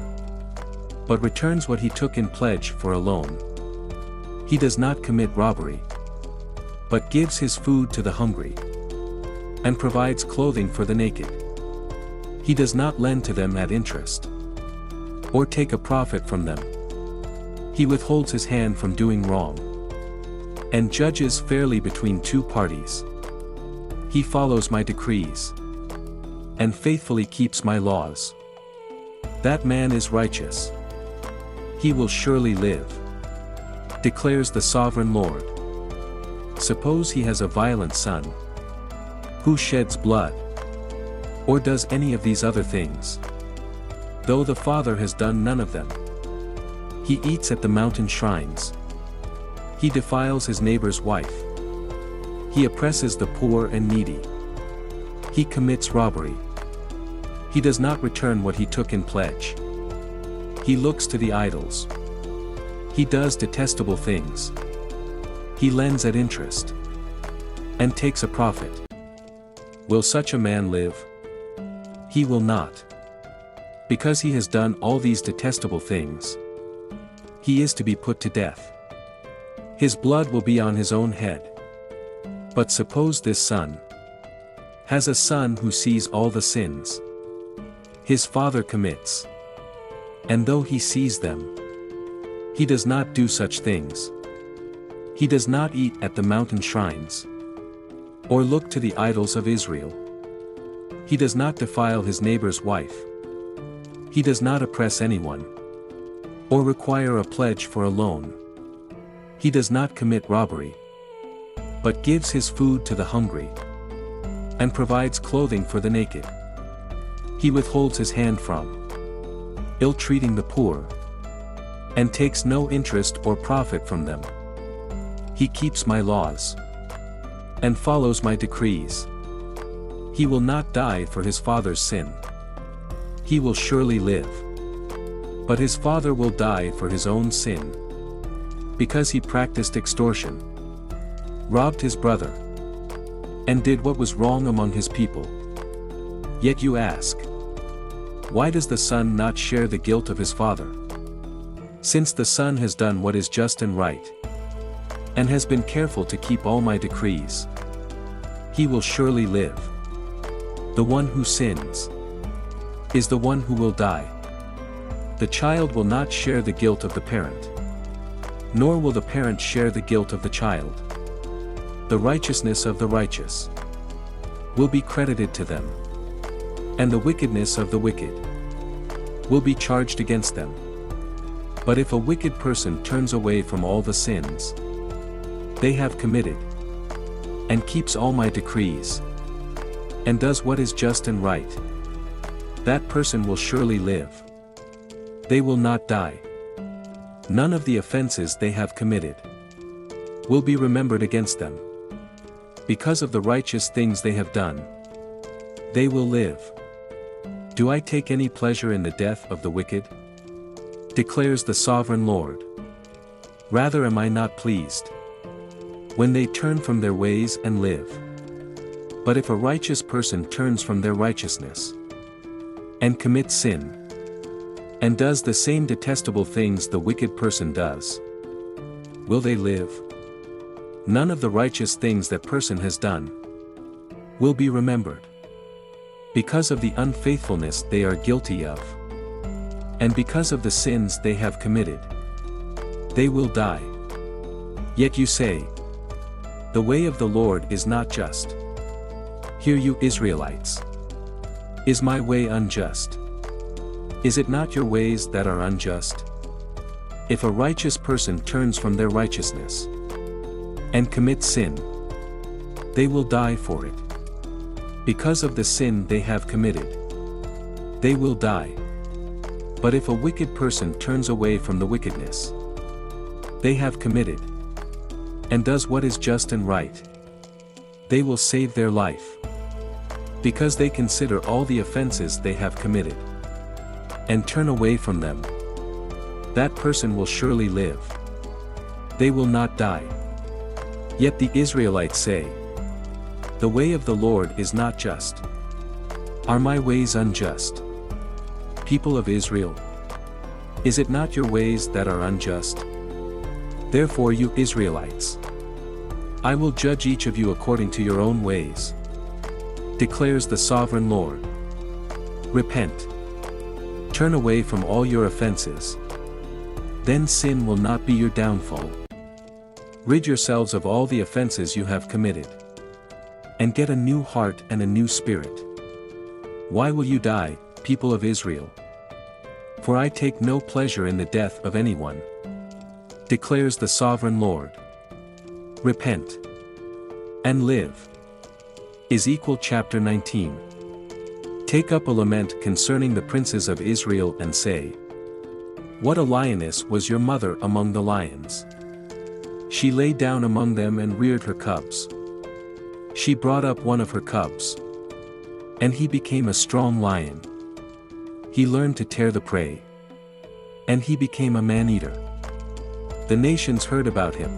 but returns what he took in pledge for a loan. He does not commit robbery, but gives his food to the hungry, and provides clothing for the naked. He does not lend to them at interest, or take a profit from them. He withholds his hand from doing wrong, and judges fairly between two parties. He follows my decrees, and faithfully keeps my laws. That man is righteous. He will surely live, declares the sovereign Lord. Suppose he has a violent son, who sheds blood, or does any of these other things. Though the father has done none of them. He eats at the mountain shrines. He defiles his neighbor's wife. He oppresses the poor and needy. He commits robbery. He does not return what he took in pledge. He looks to the idols. He does detestable things. He lends at interest, and takes a profit. Will such a man live? He will not. Because he has done all these detestable things, he is to be put to death. His blood will be on his own head. But suppose this son has a son who sees all the sins his father commits, and though he sees them, he does not do such things. He does not eat at the mountain shrines, or look to the idols of Israel. He does not defile his neighbor's wife. He does not oppress anyone, or require a pledge for a loan. He does not commit robbery, but gives his food to the hungry, and provides clothing for the naked. He withholds his hand from ill-treating the poor, and takes no interest or profit from them. He keeps my laws and follows my decrees. He will not die for his father's sin. He will surely live. But his father will die for his own sin, because he practiced extortion, robbed his brother, and did what was wrong among his people. Yet you ask, why does the son not share the guilt of his father? Since the son has done what is just and right, and has been careful to keep all my decrees, he will surely live. The one who sins is the one who will die. The child will not share the guilt of the parent, nor will the parent share the guilt of the child. The righteousness of the righteous will be credited to them, and the wickedness of the wicked will be charged against them. But if a wicked person turns away from all the sins they have committed, and keeps all my decrees, and does what is just and right, that person will surely live. They will not die. None of the offenses they have committed will be remembered against them. Because of the righteous things they have done, they will live. Do I take any pleasure in the death of the wicked? Declares the sovereign Lord. Rather am I not pleased when they turn from their ways and live. But if a righteous person turns from their righteousness and commits sin, and does the same detestable things the wicked person does, will they live? None of the righteous things that person has done will be remembered. Because of the unfaithfulness they are guilty of, and because of the sins they have committed, they will die. Yet you say, the way of the Lord is not just. Hear you Israelites. Is my way unjust? Is it not your ways that are unjust? If a righteous person turns from their righteousness and commits sin, they will die for it. Because of the sin they have committed, they will die. But if a wicked person turns away from the wickedness they have committed, and does what is just and right, they will save their life. Because they consider all the offenses they have committed, and turn away from them, that person will surely live. They will not die. Yet the Israelites say, the way of the Lord is not just. Are my ways unjust? People of Israel, is it not your ways that are unjust? Therefore you Israelites, I will judge each of you according to your own ways, declares the sovereign Lord. Repent. Turn away from all your offenses. Then sin will not be your downfall. Rid yourselves of all the offenses you have committed, and get a new heart and a new spirit. Why will you die, people of Israel? For I take no pleasure in the death of anyone, declares the sovereign Lord. Repent and live. Ezekiel chapter 19. Take up a lament concerning the princes of Israel and say, what a lioness was your mother among the lions! She lay down among them and reared her cubs. She brought up one of her cubs, and he became a strong lion. He learned to tear the prey, and he became a man-eater. The nations heard about him,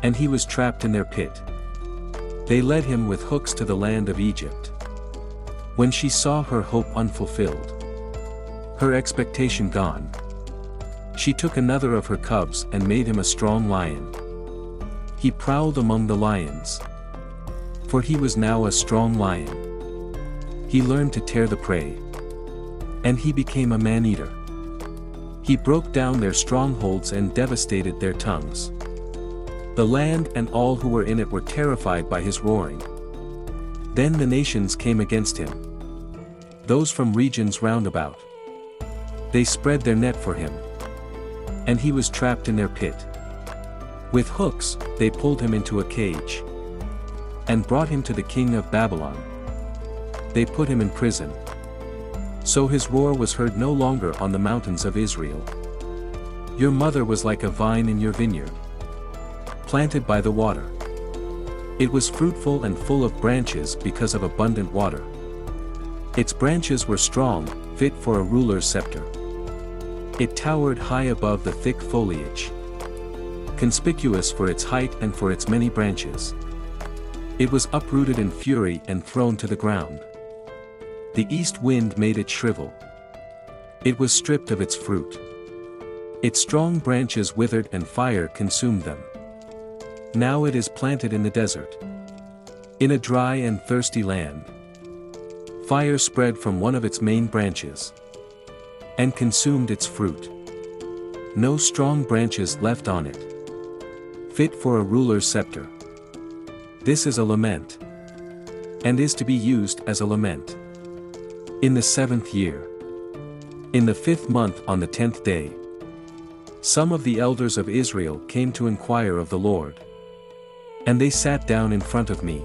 and he was trapped in their pit. They led him with hooks to the land of Egypt. When she saw her hope unfulfilled, her expectation gone, she took another of her cubs and made him a strong lion. He prowled among the lions, for he was now a strong lion. He learned to tear the prey, and he became a man-eater. He broke down their strongholds and devastated their tongues. The land and all who were in it were terrified by his roaring. Then the nations came against him, those from regions round about. They spread their net for him, and he was trapped in their pit. With hooks, they pulled him into a cage, and brought him to the king of Babylon. They put him in prison. So his roar was heard no longer on the mountains of Israel. Your mother was like a vine in your vineyard, planted by the water. It was fruitful and full of branches because of abundant water. Its branches were strong, fit for a ruler's scepter. It towered high above the thick foliage, conspicuous for its height and for its many branches. It was uprooted in fury and thrown to the ground. The east wind made it shrivel. It was stripped of its fruit. Its strong branches withered and fire consumed them. Now it is planted in the desert, in a dry and thirsty land. Fire spread from one of its main branches, and consumed its fruit. No strong branches left on it, fit for a ruler's scepter. This is a lament, and is to be used as a lament. In the 7th year, in the 5th month on the 10th day, some of the elders of Israel came to inquire of the Lord. And they sat down in front of me.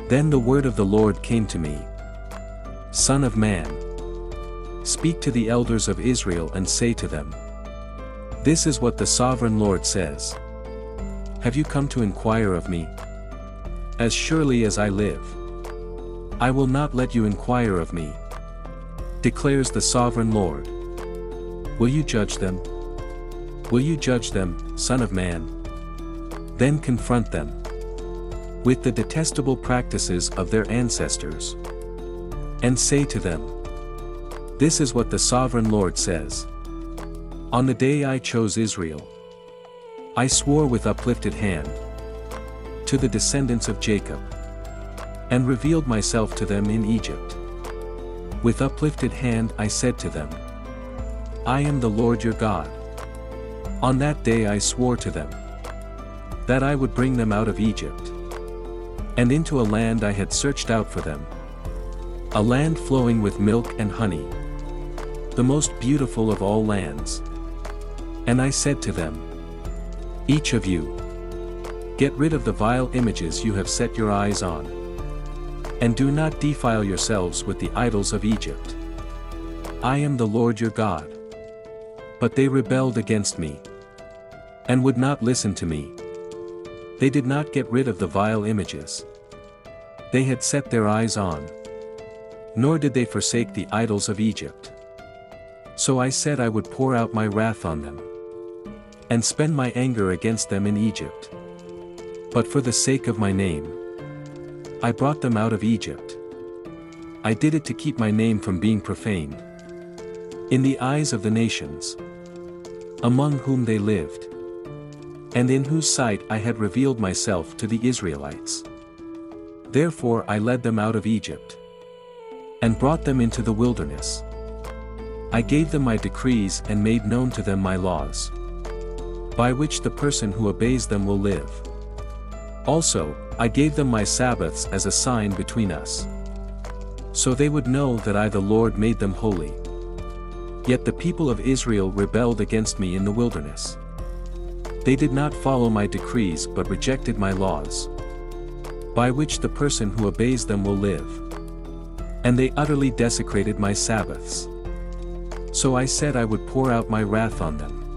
Then the word of the Lord came to me. Son of man, speak to the elders of Israel and say to them, this is what the sovereign Lord says. Have you come to inquire of me? As surely as I live, I will not let you inquire of me, declares the sovereign Lord. Will you judge them? Will you judge them, Son of man? Then confront them with the detestable practices of their ancestors, and say to them, this is what the sovereign Lord says. On the day I chose Israel, I swore with uplifted hand to the descendants of Jacob, and revealed myself to them in Egypt. With uplifted hand I said to them, I am the Lord your God. On that day I swore to them that I would bring them out of Egypt, and into a land I had searched out for them, a land flowing with milk and honey, the most beautiful of all lands. And I said to them, each of you, get rid of the vile images you have set your eyes on, and do not defile yourselves with the idols of Egypt. I am the Lord your God. But they rebelled against me, and would not listen to me. They did not get rid of the vile images they had set their eyes on, nor did they forsake the idols of Egypt. So I said I would pour out my wrath on them, and spend my anger against them in Egypt. But for the sake of my name, I brought them out of Egypt. I did it to keep my name from being profaned in the eyes of the nations, among whom they lived, and in whose sight I had revealed myself to the Israelites. Therefore I led them out of Egypt, and brought them into the wilderness. I gave them my decrees and made known to them my laws, by which the person who obeys them will live. Also, I gave them my Sabbaths as a sign between us, so they would know that I the Lord made them holy. Yet the people of Israel rebelled against me in the wilderness. They did not follow my decrees but rejected my laws, by which the person who obeys them will live. And they utterly desecrated my Sabbaths. So I said I would pour out my wrath on them,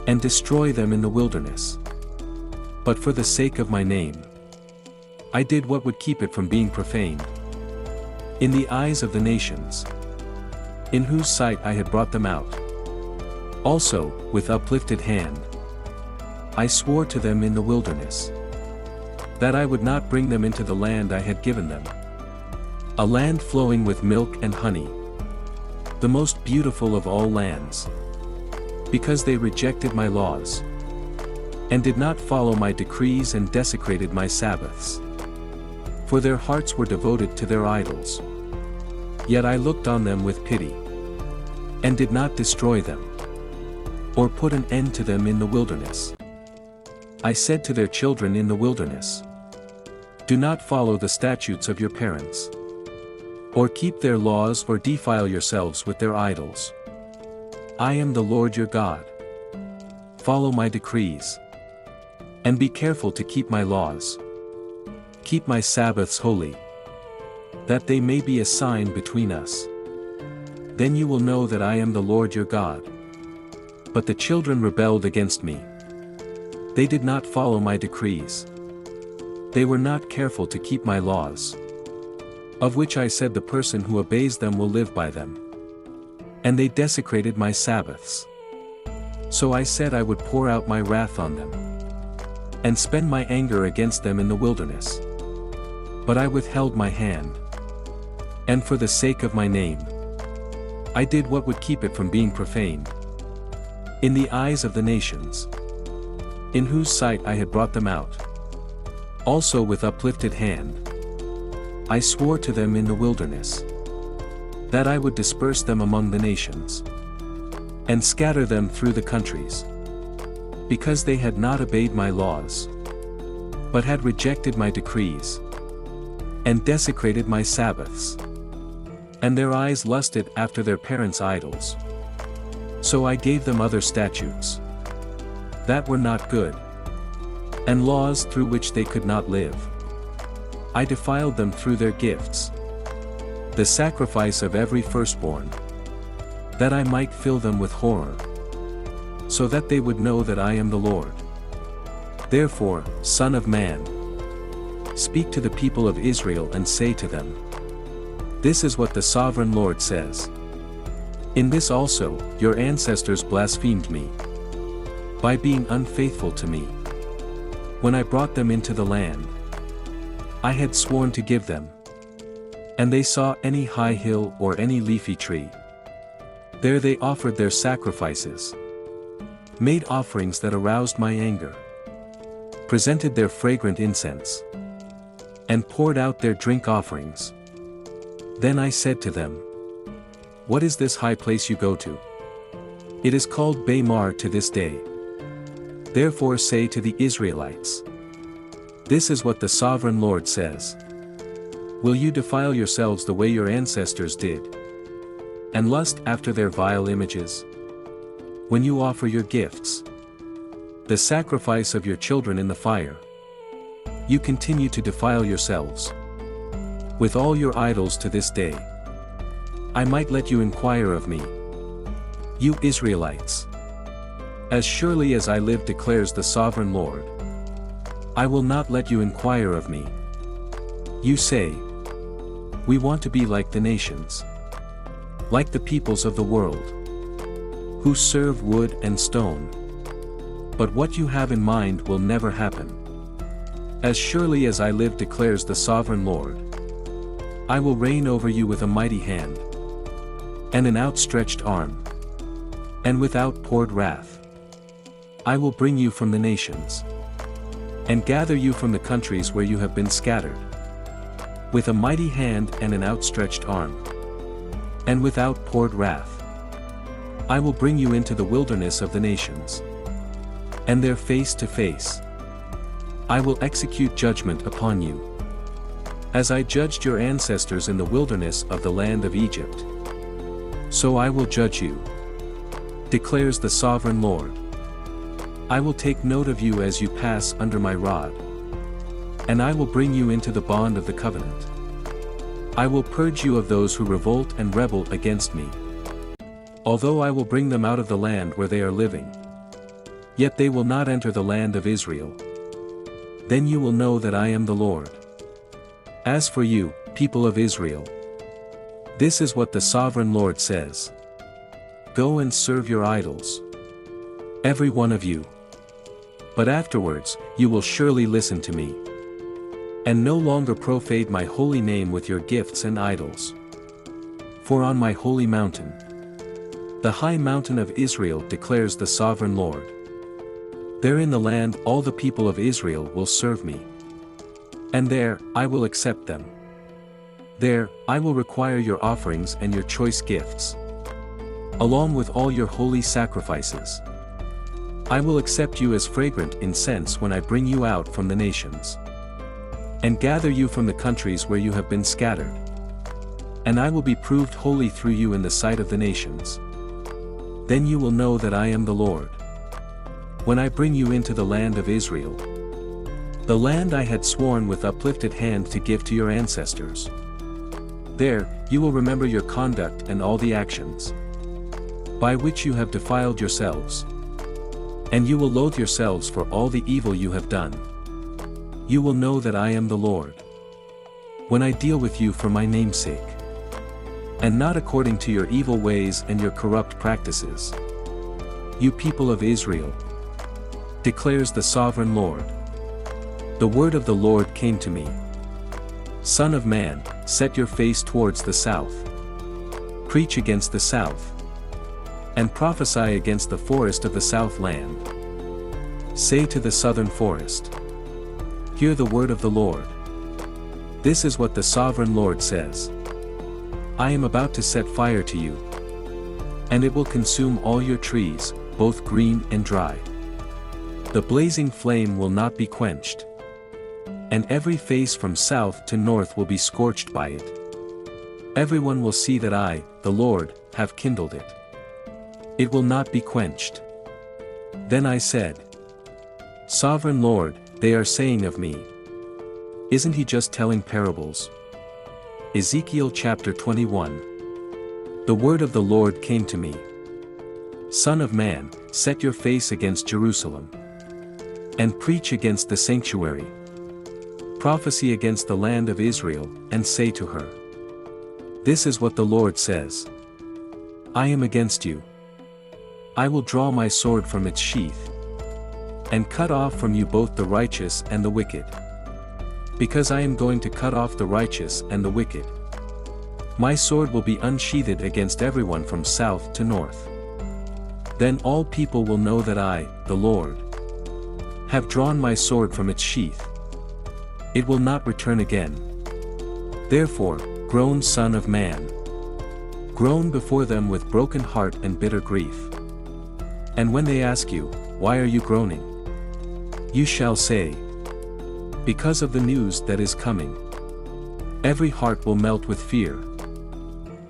and destroy them in the wilderness. But for the sake of my name, I did what would keep it from being profaned in the eyes of the nations, in whose sight I had brought them out. Also, with uplifted hand, I swore to them in the wilderness, that I would not bring them into the land I had given them, a land flowing with milk and honey, the most beautiful of all lands, because they rejected my laws, and did not follow my decrees and desecrated my Sabbaths. For their hearts were devoted to their idols. Yet I looked on them with pity, and did not destroy them, or put an end to them in the wilderness. I said to their children in the wilderness, do not follow the statutes of your parents, or keep their laws or defile yourselves with their idols. I am the Lord your God. Follow my decrees, and be careful to keep my laws. Keep my Sabbaths holy, that they may be a sign between us. Then you will know that I am the Lord your God. But the children rebelled against me. They did not follow my decrees. They were not careful to keep my laws, of which I said the person who obeys them will live by them. And they desecrated my Sabbaths. So I said I would pour out my wrath on them, and spend my anger against them in the wilderness. But I withheld my hand. And for the sake of my name, I did what would keep it from being profaned in the eyes of the nations, in whose sight I had brought them out. Also with uplifted hand, I swore to them in the wilderness, that I would disperse them among the nations, and scatter them through the countries, because they had not obeyed my laws, but had rejected my decrees, and desecrated my Sabbaths. And their eyes lusted after their parents' idols. So I gave them other statutes that were not good, and laws through which they could not live. I defiled them through their gifts, the sacrifice of every firstborn, that I might fill them with horror, so that they would know that I am the Lord. Therefore, Son of man, speak to the people of Israel and say to them, this is what the sovereign Lord says. In this also, your ancestors blasphemed me, by being unfaithful to me. When I brought them into the land I had sworn to give them, and they saw any high hill or any leafy tree, there they offered their sacrifices, made offerings that aroused my anger, presented their fragrant incense, and poured out their drink offerings. Then I said to them, what is this high place you go to? It is called Bamar to this day. Therefore say to the Israelites, this is what the sovereign Lord says. Will you defile yourselves the way your ancestors did, and lust after their vile images? When you offer your gifts, the sacrifice of your children in the fire, you continue to defile yourselves with all your idols to this day. I might let you inquire of me, you Israelites. As surely as I live, declares the sovereign Lord, I will not let you inquire of me. You say, we want to be like the nations, like the peoples of the world, who serve wood and stone. But what you have in mind will never happen. As surely as I live, declares the sovereign Lord, I will reign over you with a mighty hand, and an outstretched arm, and with outpoured wrath. I will bring you from the nations, and gather you from the countries where you have been scattered, with a mighty hand and an outstretched arm, and with outpoured wrath. I will bring you into the wilderness of the nations, and there face to face I will execute judgment upon you, as I judged your ancestors in the wilderness of the land of Egypt. So I will judge you, declares the sovereign Lord. I will take note of you as you pass under my rod, and I will bring you into the bond of the covenant. I will purge you of those who revolt and rebel against me. Although I will bring them out of the land where they are living, yet they will not enter the land of Israel. Then you will know that I am the Lord. As for you, people of Israel, this is what the sovereign Lord says. Go and serve your idols, every one of you. But afterwards, you will surely listen to me, and no longer profane my holy name with your gifts and idols. For on my holy mountain, the high mountain of Israel, declares the sovereign Lord, there in the land all the people of Israel will serve me, and there I will accept them. There I will require your offerings and your choice gifts, along with all your holy sacrifices. I will accept you as fragrant incense when I bring you out from the nations, and gather you from the countries where you have been scattered. And I will be proved holy through you in the sight of the nations. Then you will know that I am the Lord, when I bring you into the land of Israel, the land I had sworn with uplifted hand to give to your ancestors. There, you will remember your conduct and all the actions by which you have defiled yourselves. And you will loathe yourselves for all the evil you have done. You will know that I am the Lord, when I deal with you for my name's sake, and not according to your evil ways and your corrupt practices. You people of Israel, declares the sovereign Lord. The word of the Lord came to me. Son of man, set your face towards the south. Preach against the south, and prophesy against the forest of the south land. Say to the southern forest, hear the word of the Lord. This is what the sovereign Lord says. I am about to set fire to you, and it will consume all your trees, both green and dry. The blazing flame will not be quenched, and every face from south to north will be scorched by it. Everyone will see that I, the Lord, have kindled it. It will not be quenched. Then I said, Sovereign Lord, they are saying of me, isn't he just telling parables? Ezekiel chapter 21. The word of the Lord came to me. Son of man, set your face against Jerusalem, and preach against the sanctuary. Prophesy against the land of Israel, and say to her, this is what the Lord says. I am against you. I will draw my sword from its sheath, and cut off from you both the righteous and the wicked. Because I am going to cut off the righteous and the wicked. My sword will be unsheathed against everyone from south to north. Then all people will know that I, the Lord, have drawn my sword from its sheath. It will not return again. Therefore, groan, son of man. Groan before them with broken heart and bitter grief. And when they ask you, why are you groaning? You shall say, because of the news that is coming. Every heart will melt with fear,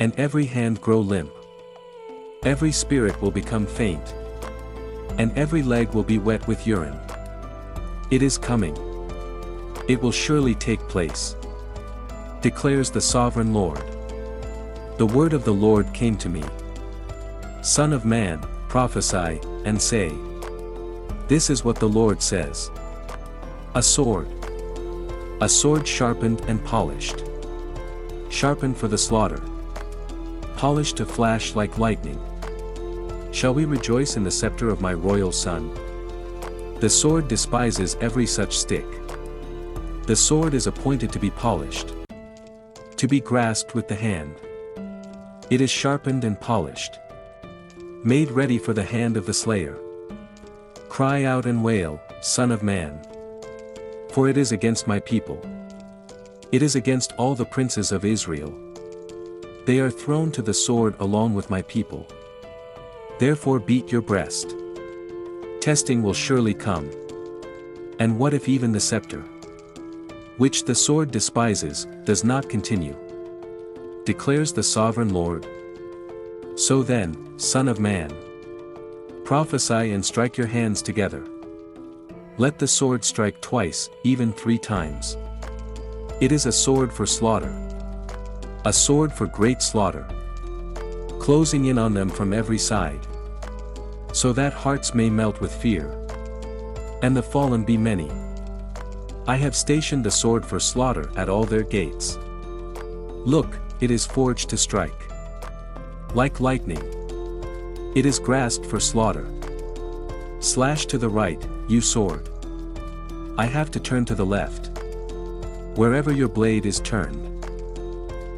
and every hand grow limp. Every spirit will become faint, and every leg will be wet with urine. It is coming. It will surely take place, declares the sovereign Lord. The word of the Lord came to me. Son of man, prophesy, and say, this is what the Lord says. A sword sharpened and polished. Sharpened for the slaughter. Polished to flash like lightning. Shall we rejoice in the scepter of my royal son? The sword despises every such stick. The sword is appointed to be polished, to be grasped with the hand. It is sharpened and polished, made ready for the hand of the slayer. Cry out and wail, Son of man. For it is against my people. It is against all the princes of Israel. They are thrown to the sword along with my people. Therefore beat your breast. Testing will surely come. And what if even the scepter, which the sword despises, does not continue? Declares the sovereign Lord. So then, Son of man, prophesy and strike your hands together. Let the sword strike twice, even 3 times. It is a sword for slaughter. A sword for great slaughter. Closing in on them from every side. So that hearts may melt with fear. And the fallen be many. I have stationed the sword for slaughter at all their gates. Look, it is forged to strike. Like lightning. It is grasped for slaughter. Slash to the right, you sword. I have to turn to the left. Wherever your blade is turned,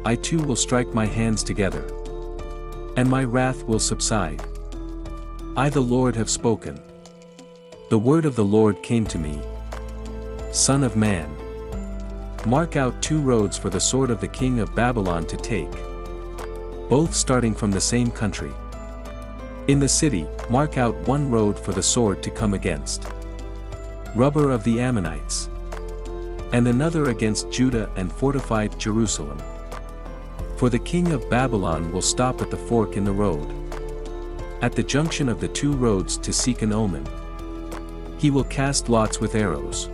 I too will strike my hands together, and my wrath will subside. I the Lord have spoken. The word of the Lord came to me. Son of man, mark out 2 roads for the sword of the king of Babylon to take, both starting from the same country. In the city, mark out 1 road for the sword to come against Rubber of the Ammonites, and another against Judah and fortified Jerusalem. For the king of Babylon will stop at the fork in the road, at the junction of the 2 roads to seek an omen. He will cast lots with arrows.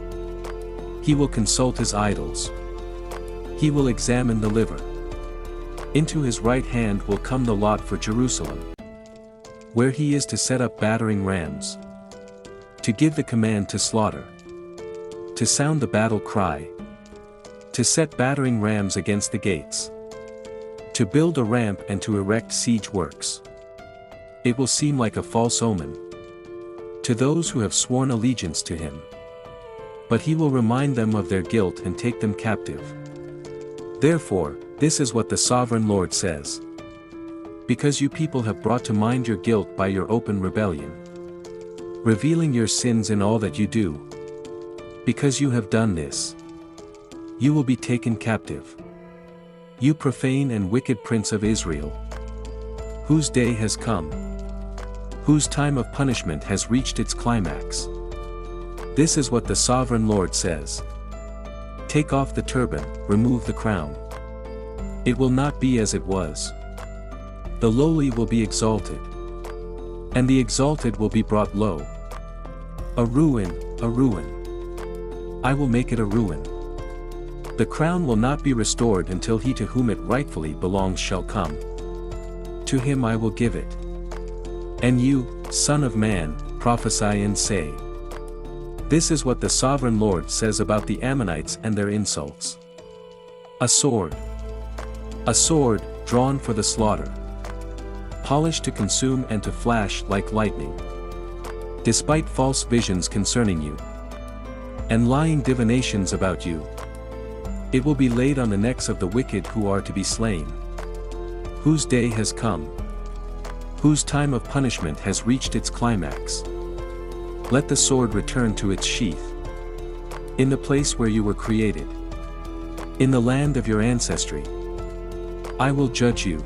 He will consult his idols. He will examine the liver. Into his right hand will come the lot for Jerusalem. where he is to set up battering rams, to give the command to slaughter, to sound the battle cry, to set battering rams against the gates, to build a ramp and to erect siege works. It will seem like a false omen to those who have sworn allegiance to him. But he will remind them of their guilt and take them captive. Therefore, this is what the sovereign Lord says. Because you people have brought to mind your guilt by your open rebellion, revealing your sins in all that you do, because you have done this, you will be taken captive. You profane and wicked prince of Israel, whose day has come, whose time of punishment has reached its climax. This is what the sovereign Lord says. Take off the turban, remove the crown. It will not be as it was. The lowly will be exalted, and the exalted will be brought low. A ruin, a ruin. I will make it a ruin. The crown will not be restored until he to whom it rightfully belongs shall come. To him I will give it. And you, son of man, prophesy and say, this is what the sovereign Lord says about the Ammonites and their insults. A sword, drawn for the slaughter, polished to consume and to flash like lightning. Despite false visions concerning you, and lying divinations about you, it will be laid on the necks of the wicked who are to be slain, whose day has come, whose time of punishment has reached its climax. Let the sword return to its sheath. In the place where you were created, in the land of your ancestry, I will judge you.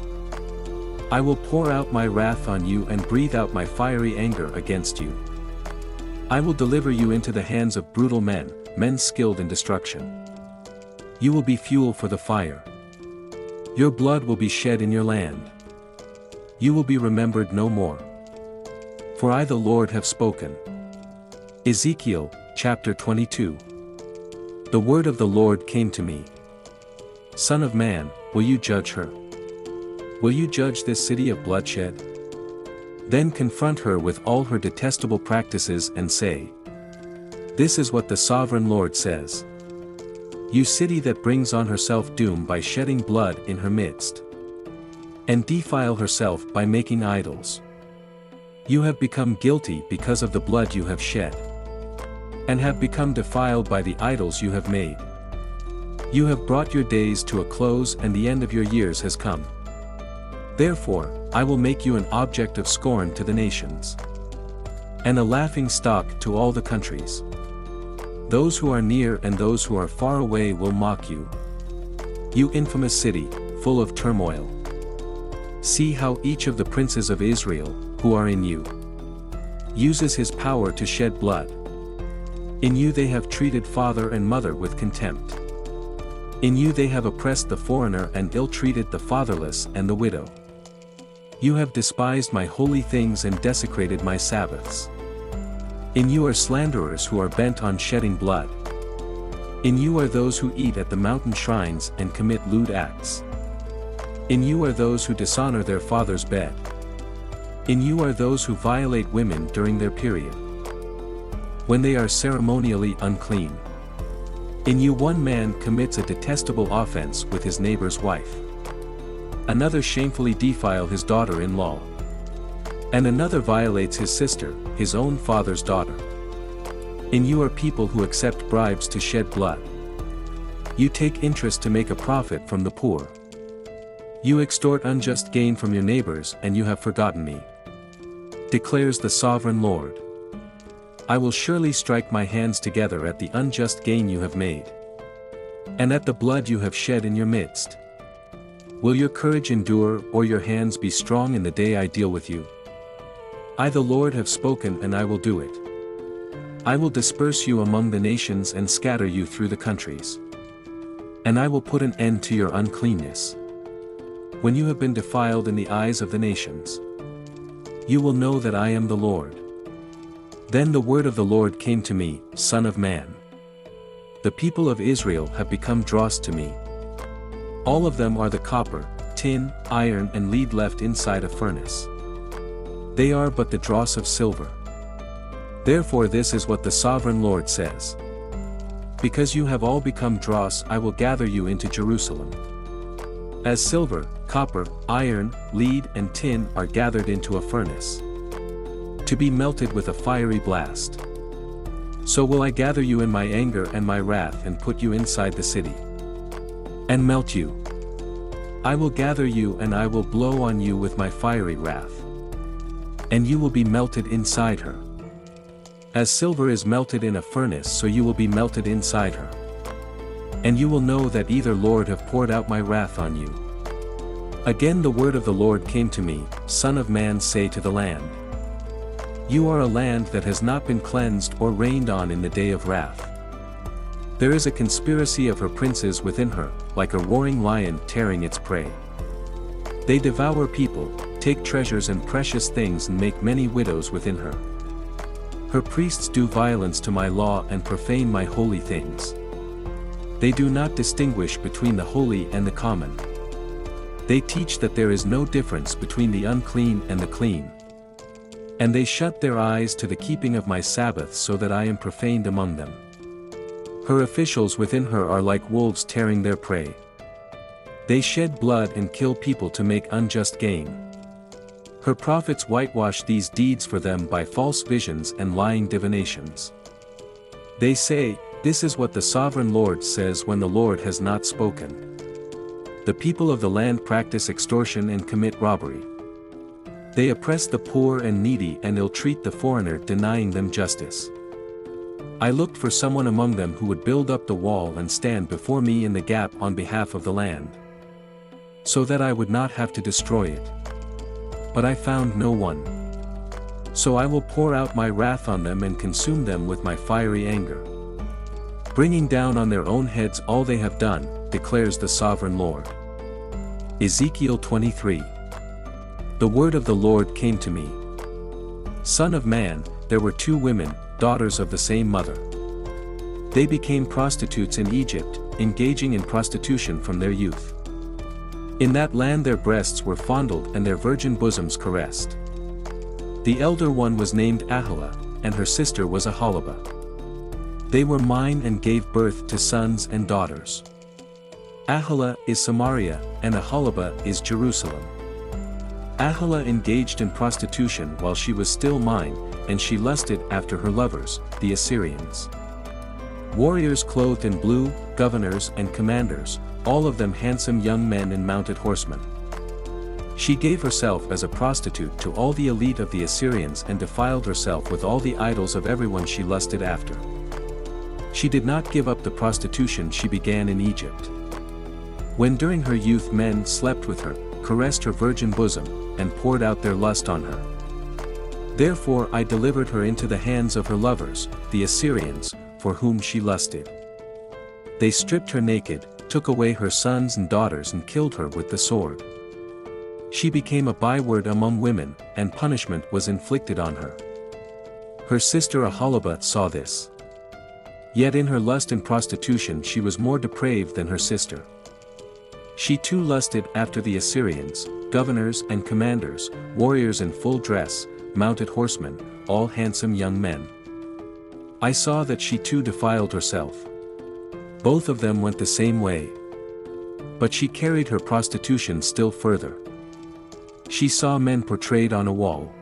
I will pour out my wrath on you and breathe out my fiery anger against you. I will deliver you into the hands of brutal men, men skilled in destruction. You will be fuel for the fire. Your blood will be shed in your land. You will be remembered no more. For I the Lord have spoken. Ezekiel, chapter 22. The word of the Lord came to me. Son of man, will you judge her? Will you judge this city of bloodshed? Then confront her with all her detestable practices and say, this is what the sovereign Lord says. You city that brings on herself doom by shedding blood in her midst, and defile herself by making idols. You have become guilty because of the blood you have shed, and have become defiled by the idols you have made. You have brought your days to a close and the end of your years has come. Therefore, I will make you an object of scorn to the nations, and a laughing stock to all the countries. Those who are near and those who are far away will mock you. You infamous city, full of turmoil. See how each of the princes of Israel, who are in you, uses his power to shed blood. In you they have treated father and mother with contempt. In you they have oppressed the foreigner and ill-treated the fatherless and the widow. You have despised my holy things and desecrated my Sabbaths. In you are slanderers who are bent on shedding blood. In you are those who eat at the mountain shrines and commit lewd acts. In you are those who dishonor their father's bed. In you are those who violate women during their period, when they are ceremonially unclean. In you one man commits a detestable offense with his neighbor's wife. Another shamefully defile his daughter-in-law. And another violates his sister, his own father's daughter. In you are people who accept bribes to shed blood. You take interest to make a profit from the poor. You extort unjust gain from your neighbors and you have forgotten me, declares the sovereign Lord. I will surely strike my hands together at the unjust gain you have made, and at the blood you have shed in your midst. Will your courage endure or your hands be strong in the day I deal with you? I the Lord have spoken and I will do it. I will disperse you among the nations and scatter you through the countries. And I will put an end to your uncleanness. When you have been defiled in the eyes of the nations, you will know that I am the Lord. Then the word of the Lord came to me, Son of man. The people of Israel have become dross to me. All of them are the copper, tin, iron and lead left inside a furnace. They are but the dross of silver. Therefore this is what the sovereign Lord says. Because you have all become dross, I will gather you into Jerusalem. As silver, copper, iron, lead and tin are gathered into a furnace, to be melted with a fiery blast. So will I gather you in my anger and my wrath and put you inside the city, and melt you. I will gather you and I will blow on you with my fiery wrath, and you will be melted inside her. As silver is melted in a furnace, so you will be melted inside her. And you will know that either Lord have poured out my wrath on you. Again the word of the Lord came to me, Son of man, say to the land. You are a land that has not been cleansed or rained on in the day of wrath. There is a conspiracy of her princes within her, like a roaring lion tearing its prey. They devour people, take treasures and precious things and make many widows within her. Her priests do violence to my law and profane my holy things. They do not distinguish between the holy and the common. They teach that there is no difference between the unclean and the clean. And they shut their eyes to the keeping of my Sabbaths, so that I am profaned among them. Her officials within her are like wolves tearing their prey. They shed blood and kill people to make unjust gain. Her prophets whitewash these deeds for them by false visions and lying divinations. They say, this is what the sovereign Lord says, when the Lord has not spoken. The people of the land practice extortion and commit robbery. They oppress the poor and needy and ill-treat the foreigner, denying them justice. I looked for someone among them who would build up the wall and stand before me in the gap on behalf of the land, so that I would not have to destroy it. But I found no one. So I will pour out my wrath on them and consume them with my fiery anger, bringing down on their own heads all they have done, declares the sovereign Lord. Ezekiel 23. The word of the Lord came to me. Son of man, there were 2 women, daughters of the same mother. They became prostitutes in Egypt, engaging in prostitution from their youth. In that land their breasts were fondled and their virgin bosoms caressed. The elder one was named Ahilah, and her sister was Aholibah. They were mine and gave birth to sons and daughters. Ahilah is Samaria, and Aholibah is Jerusalem. Ahilah engaged in prostitution while she was still mine, and she lusted after her lovers, the Assyrians. Warriors clothed in blue, governors and commanders, all of them handsome young men and mounted horsemen. She gave herself as a prostitute to all the elite of the Assyrians and defiled herself with all the idols of everyone she lusted after. She did not give up the prostitution she began in Egypt, when during her youth men slept with her, caressed her virgin bosom, and poured out their lust on her. Therefore I delivered her into the hands of her lovers, the Assyrians, for whom she lusted. They stripped her naked, took away her sons and daughters and killed her with the sword. She became a byword among women, and punishment was inflicted on her. Her sister Aholibah saw this. Yet in her lust and prostitution she was more depraved than her sister. She too lusted after the Assyrians, governors and commanders, warriors in full dress, mounted horsemen, all handsome young men. I saw that she too defiled herself. Both of them went the same way. But she carried her prostitution still further. She saw men portrayed on a wall.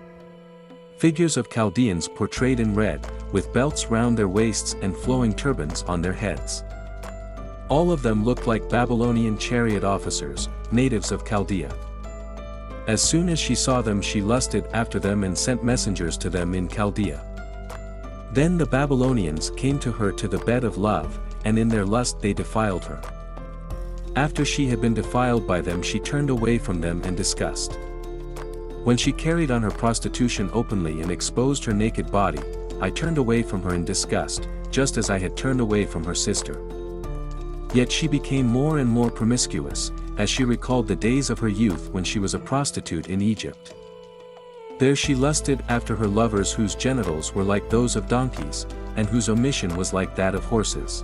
Figures of Chaldeans portrayed in red, with belts round their waists and flowing turbans on their heads. All of them looked like Babylonian chariot officers, natives of Chaldea. As soon as she saw them she lusted after them and sent messengers to them in Chaldea. Then the Babylonians came to her to the bed of love, and in their lust they defiled her. After she had been defiled by them she turned away from them in disgust. When she carried on her prostitution openly and exposed her naked body, I turned away from her in disgust, just as I had turned away from her sister. Yet she became more and more promiscuous, as she recalled the days of her youth when she was a prostitute in Egypt. There she lusted after her lovers whose genitals were like those of donkeys, and whose omission was like that of horses.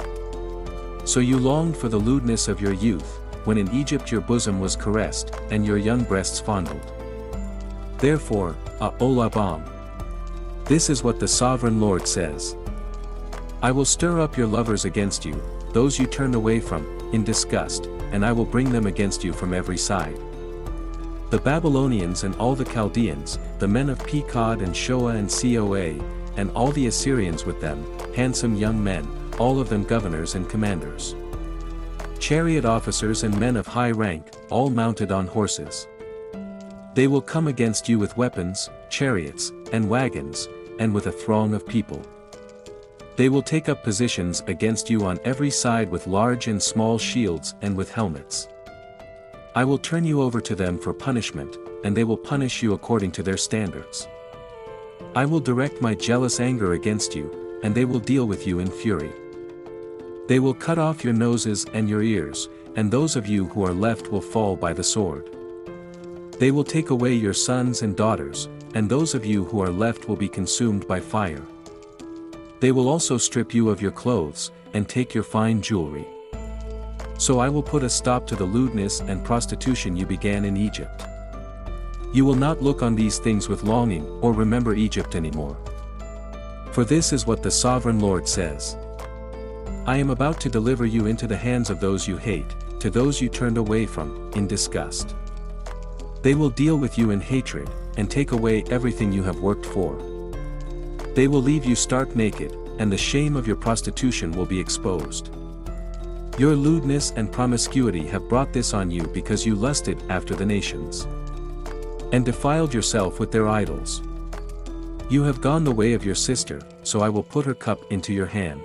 So you longed for the lewdness of your youth, when in Egypt your bosom was caressed, and your young breasts fondled. Therefore, Olabam. This is what the sovereign Lord says. I will stir up your lovers against you, those you turned away from, in disgust, and I will bring them against you from every side. The Babylonians and all the Chaldeans, the men of Pekod and Shoa and Coa, and all the Assyrians with them, handsome young men, all of them governors and commanders. Chariot officers and men of high rank, all mounted on horses. They will come against you with weapons, chariots, and wagons, and with a throng of people. They will take up positions against you on every side with large and small shields and with helmets. I will turn you over to them for punishment, and they will punish you according to their standards. I will direct my jealous anger against you, and they will deal with you in fury. They will cut off your noses and your ears, and those of you who are left will fall by the sword. They will take away your sons and daughters, and those of you who are left will be consumed by fire. They will also strip you of your clothes, and take your fine jewelry. So I will put a stop to the lewdness and prostitution you began in Egypt. You will not look on these things with longing or remember Egypt anymore. For this is what the sovereign Lord says. I am about to deliver you into the hands of those you hate, to those you turned away from, in disgust. They will deal with you in hatred, and take away everything you have worked for. They will leave you stark naked, and the shame of your prostitution will be exposed. Your lewdness and promiscuity have brought this on you because you lusted after the nations, and defiled yourself with their idols. You have gone the way of your sister, so I will put her cup into your hand.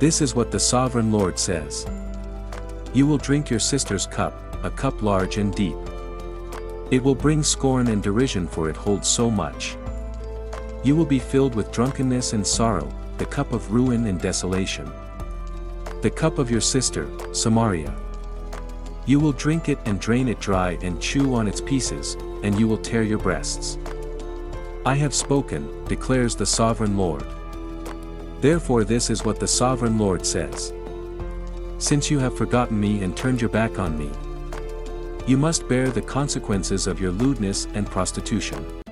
This is what the sovereign Lord says. You will drink your sister's cup, a cup large and deep. It will bring scorn and derision, for it holds so much. You will be filled with drunkenness and sorrow, the cup of ruin and desolation. The cup of your sister, Samaria. You will drink it and drain it dry and chew on its pieces, and you will tear your breasts. I have spoken, declares the sovereign Lord. Therefore this is what the sovereign Lord says. Since you have forgotten me and turned your back on me, you must bear the consequences of your lewdness and prostitution.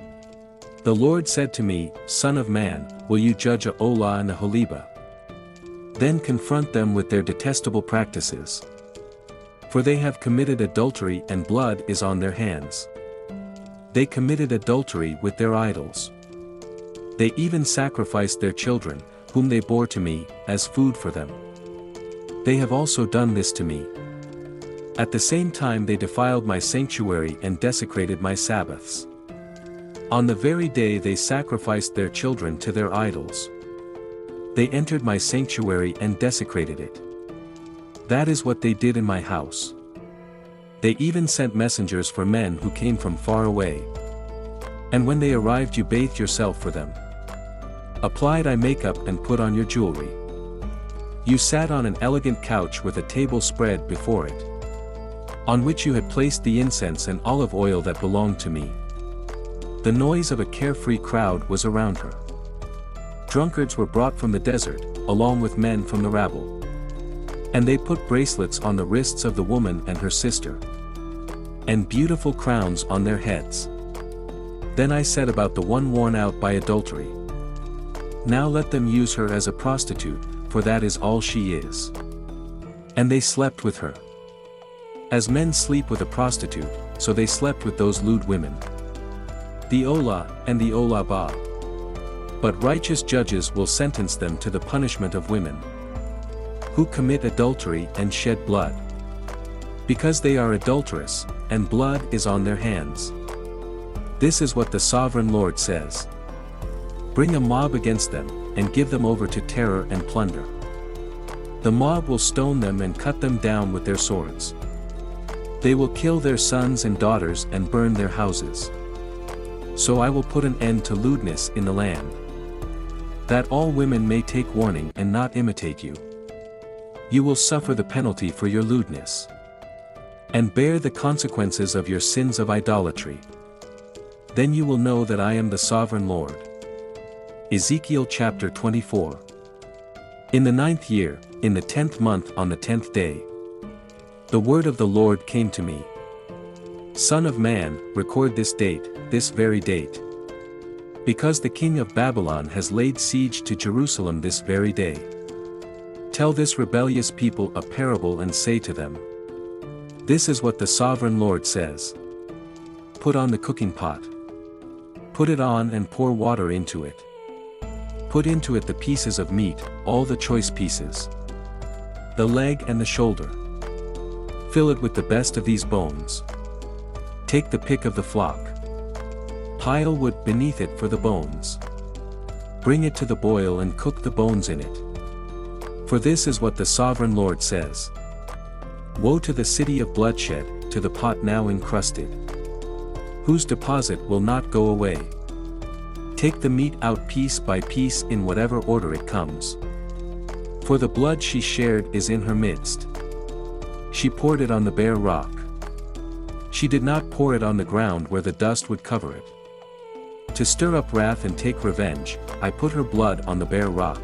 The Lord said to me, Son of man, will you judge Olah and Oholibah? Then confront them with their detestable practices. For they have committed adultery and blood is on their hands. They committed adultery with their idols. They even sacrificed their children, whom they bore to me, as food for them. They have also done this to me. At the same time they defiled my sanctuary and desecrated my Sabbaths. On the very day they sacrificed their children to their idols. They entered my sanctuary and desecrated it. That is what they did in my house. They even sent messengers for men who came from far away. And when they arrived you bathed yourself for them. Applied eye makeup and put on your jewelry. You sat on an elegant couch with a table spread before it, on which you had placed the incense and olive oil that belonged to me. The noise of a carefree crowd was around her. Drunkards were brought from the desert, along with men from the rabble. And they put bracelets on the wrists of the woman and her sister, and beautiful crowns on their heads. Then I said about the one worn out by adultery, now let them use her as a prostitute, for that is all she is. And they slept with her. As men sleep with a prostitute, so they slept with those lewd women. The Olah and the Oholibah. But righteous judges will sentence them to the punishment of women who commit adultery and shed blood. Because they are adulterous, and blood is on their hands. This is what the sovereign Lord says. Bring a mob against them, and give them over to terror and plunder. The mob will stone them and cut them down with their swords. They will kill their sons and daughters and burn their houses. So I will put an end to lewdness in the land, that all women may take warning and not imitate you. You will suffer the penalty for your lewdness, and bear the consequences of your sins of idolatry. Then you will know that I am the sovereign Lord. Ezekiel chapter 24. In the 9th year, in the 10th month on the 10th day, the word of the Lord came to me. Son of man, record this date, this very date. Because the king of Babylon has laid siege to Jerusalem this very day. Tell this rebellious people a parable and say to them, this is what the sovereign Lord says. Put on the cooking pot. Put it on and pour water into it. Put into it the pieces of meat, all the choice pieces. The leg and the shoulder. Fill it with the best of these bones. Take the pick of the flock. Pile wood beneath it for the bones. Bring it to the boil and cook the bones in it. For this is what the sovereign Lord says. Woe to the city of bloodshed, to the pot now encrusted, whose deposit will not go away. Take the meat out piece by piece in whatever order it comes. For the blood she shared is in her midst. She poured it on the bare rock. She did not pour it on the ground where the dust would cover it. To stir up wrath and take revenge, I put her blood on the bare rock,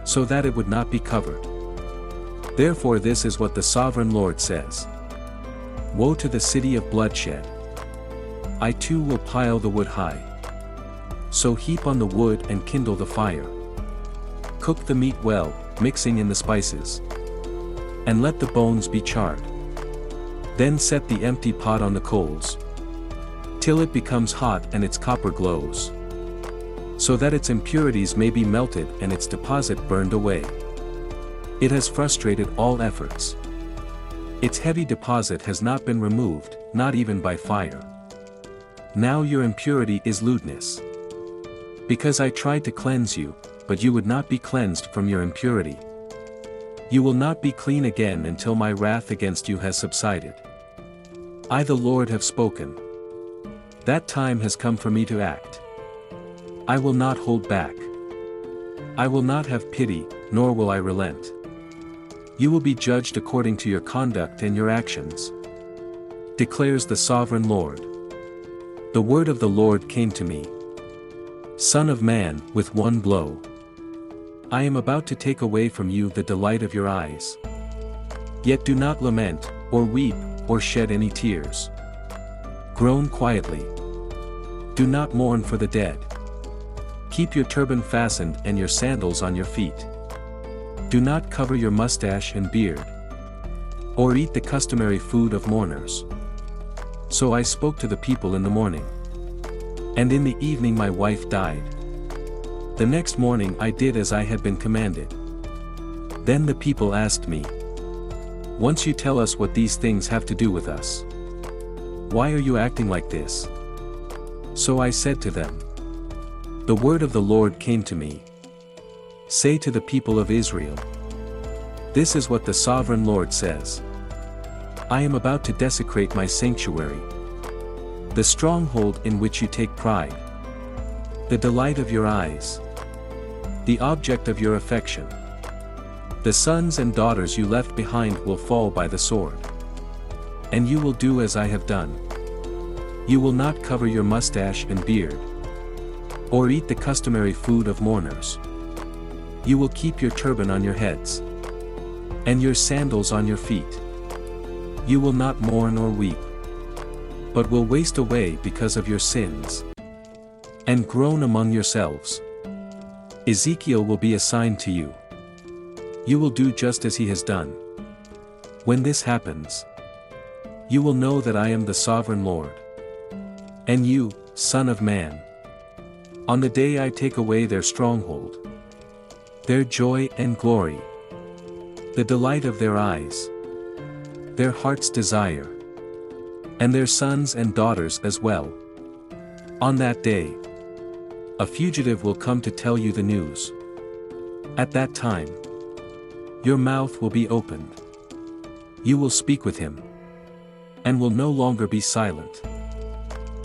so that it would not be covered. Therefore this is what the sovereign Lord says. Woe to the city of bloodshed. I too will pile the wood high. So heap on the wood and kindle the fire. Cook the meat well, mixing in the spices. And let the bones be charred. Then set the empty pot on the coals, till it becomes hot and its copper glows, so that its impurities may be melted and its deposit burned away. It has frustrated all efforts. Its heavy deposit has not been removed, not even by fire. Now your impurity is lewdness. Because I tried to cleanse you, but you would not be cleansed from your impurity. You will not be clean again until my wrath against you has subsided. I the Lord have spoken. That time has come for me to act. I will not hold back. I will not have pity, nor will I relent. You will be judged according to your conduct and your actions, declares the sovereign Lord. The word of the Lord came to me. Son of man, with one blow, I am about to take away from you the delight of your eyes. Yet do not lament, or weep, or shed any tears. Groan quietly. Do not mourn for the dead. Keep your turban fastened and your sandals on your feet. Do not cover your mustache and beard, or eat the customary food of mourners. So I spoke to the people in the morning, and in the evening my wife died. The next morning I did as I had been commanded. Then the people asked me, once you tell us what these things have to do with us, why are you acting like this? So I said to them, the word of the Lord came to me. Say to the people of Israel, this is what the sovereign Lord says. I am about to desecrate my sanctuary, the stronghold in which you take pride, the delight of your eyes, the object of your affection. The sons and daughters you left behind will fall by the sword. And you will do as I have done. You will not cover your mustache and beard, or eat the customary food of mourners. You will keep your turban on your heads, and your sandals on your feet. You will not mourn or weep, but will waste away because of your sins, and groan among yourselves. Ezekiel will be assigned to you. You will do just as he has done. When this happens, you will know that I am the sovereign Lord. And you, son of man, on the day I take away their stronghold, their joy and glory, the delight of their eyes, their heart's desire, and their sons and daughters as well. On that day, a fugitive will come to tell you the news. At that time, your mouth will be opened. You will speak with him, and will no longer be silent.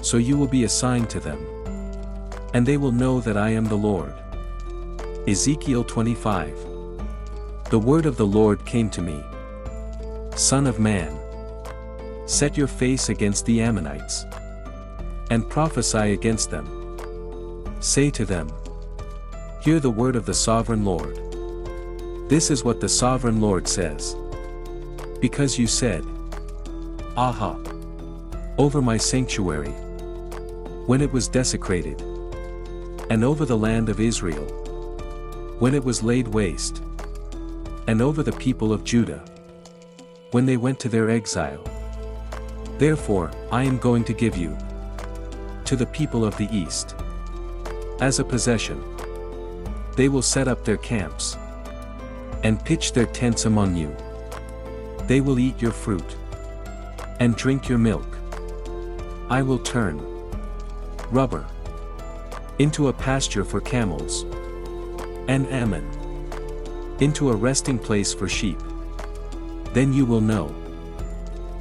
So you will be assigned to them, and they will know that I am the Lord. Ezekiel 25. The word of the Lord came to me. Son of man, set your face against the Ammonites, and prophesy against them. Say to them, hear the word of the sovereign Lord. This is what the sovereign Lord says. Because you said, aha, over my sanctuary, when it was desecrated, and over the land of Israel, when it was laid waste, and over the people of Judah, when they went to their exile. Therefore, I am going to give you to the people of the east as a possession. They will set up their camps and pitch their tents among you. They will eat your fruit and drink your milk. I will turn rubber into a pasture for camels, and Ammon into a resting place for sheep. Then you will know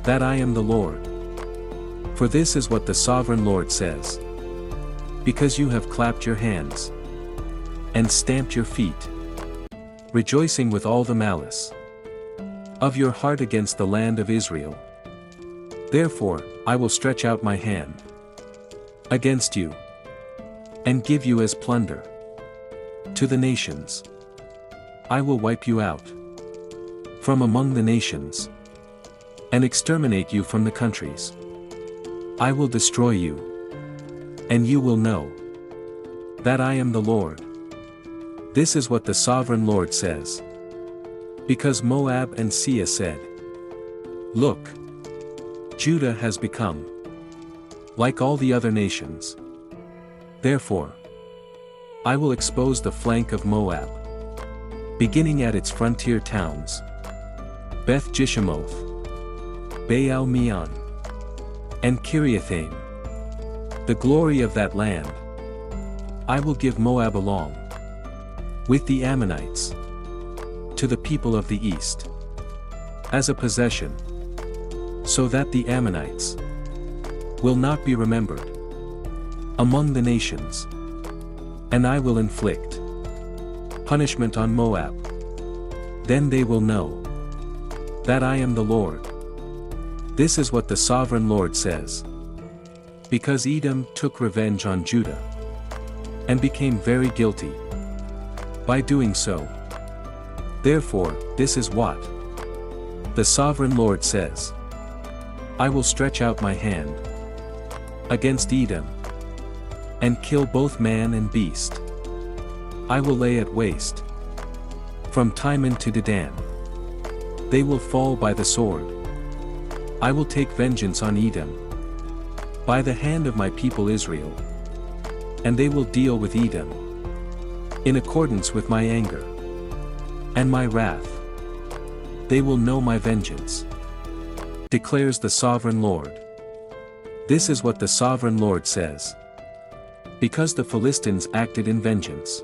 that I am the Lord. For this is what the sovereign Lord says. Because you have clapped your hands and stamped your feet, rejoicing with all the malice of your heart against the land of Israel, therefore I will stretch out my hand against you and give you as plunder to the nations. I will wipe you out from among the nations and exterminate you from the countries. I will destroy you, and you will know that I am the Lord. This is what the sovereign Lord says. Because Moab and Sia said, "Look, Judah has become like all the other nations." Therefore, I will expose the flank of Moab, beginning at its frontier towns, Beth Jeshimoth, Baal Meon, and Kiriathaim, the glory of that land. I will give Moab along with the Ammonites to the people of the east as a possession, so that the Ammonites will not be remembered among the nations. And I will inflict punishment on Moab. Then they will know that I am the Lord. This is what the sovereign Lord says. Because Edom took revenge on Judah and became very guilty by doing so. Therefore, this is what the sovereign Lord says. I will stretch out my hand against Edom and kill both man and beast. I will lay at waste from Timon to Dedan. They will fall by the sword. I will take vengeance on Edom by the hand of my people Israel, and they will deal with Edom in accordance with my anger and my wrath. They will know my vengeance, declares the sovereign Lord. This is what the sovereign Lord says. Because the Philistines acted in vengeance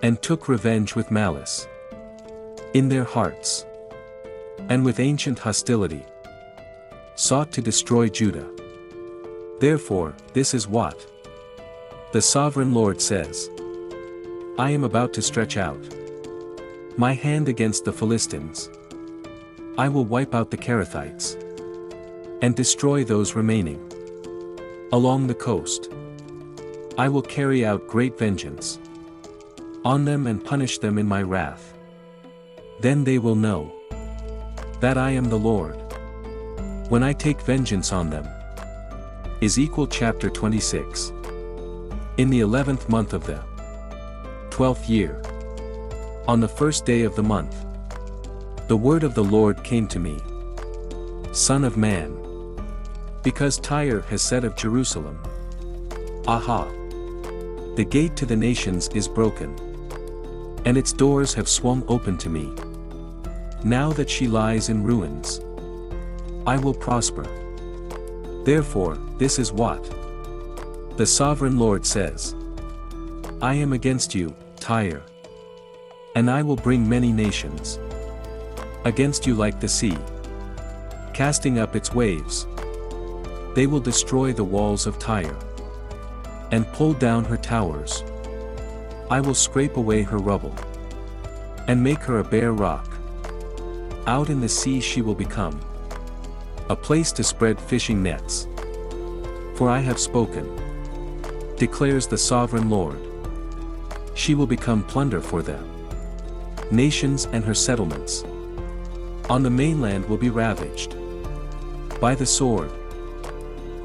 and took revenge with malice in their hearts, and with ancient hostility sought to destroy Judah. Therefore, this is what the sovereign Lord says. I am about to stretch out my hand against the Philistines. I will wipe out the Kerethites and destroy those remaining along the coast. I will carry out great vengeance on them and punish them in my wrath. Then they will know that I am the Lord when I take vengeance on them. Ezekiel chapter 26. In the 11th month of the 12th year, on the first day of the month, the word of the Lord came to me. Son of man, because Tyre has said of Jerusalem, Aha! The gate to the nations is broken, and its doors have swung open to me. Now that she lies in ruins, I will prosper. Therefore, this is what the sovereign Lord says. I am against you, Tyre, and I will bring many nations against you like the sea, casting up its waves. They will destroy the walls of Tyre and pull down her towers. I will scrape away her rubble and make her a bare rock. Out in the sea she will become a place to spread fishing nets. For I have spoken, declares the sovereign Lord. She will become plunder for them. Nations and her settlements on the mainland will be ravaged by the sword.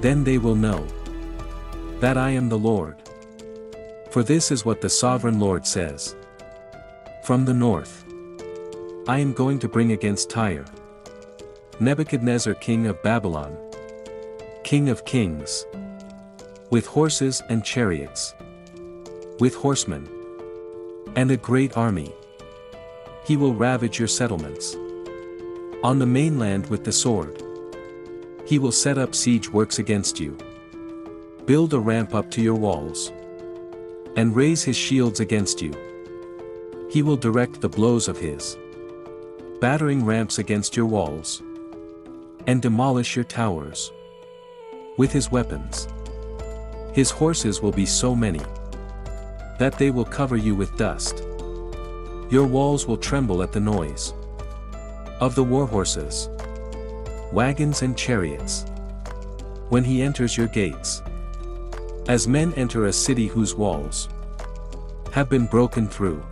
Then they will know that I am the Lord. For this is what the sovereign Lord says. From the north, I am going to bring against Tyre Nebuchadnezzar king of Babylon, king of kings, with horses and chariots, with horsemen, and a great army. He will ravage your settlements on the mainland with the sword. He will set up siege works against you, build a ramp up to your walls, and raise his shields against you. He will direct the blows of his battering ramps against your walls, and demolish your towers with his weapons. His horses will be so many that they will cover you with dust. Your walls will tremble at the noise of the war horses, wagons and chariots, when he enters your gates. As men enter a city whose walls have been broken through,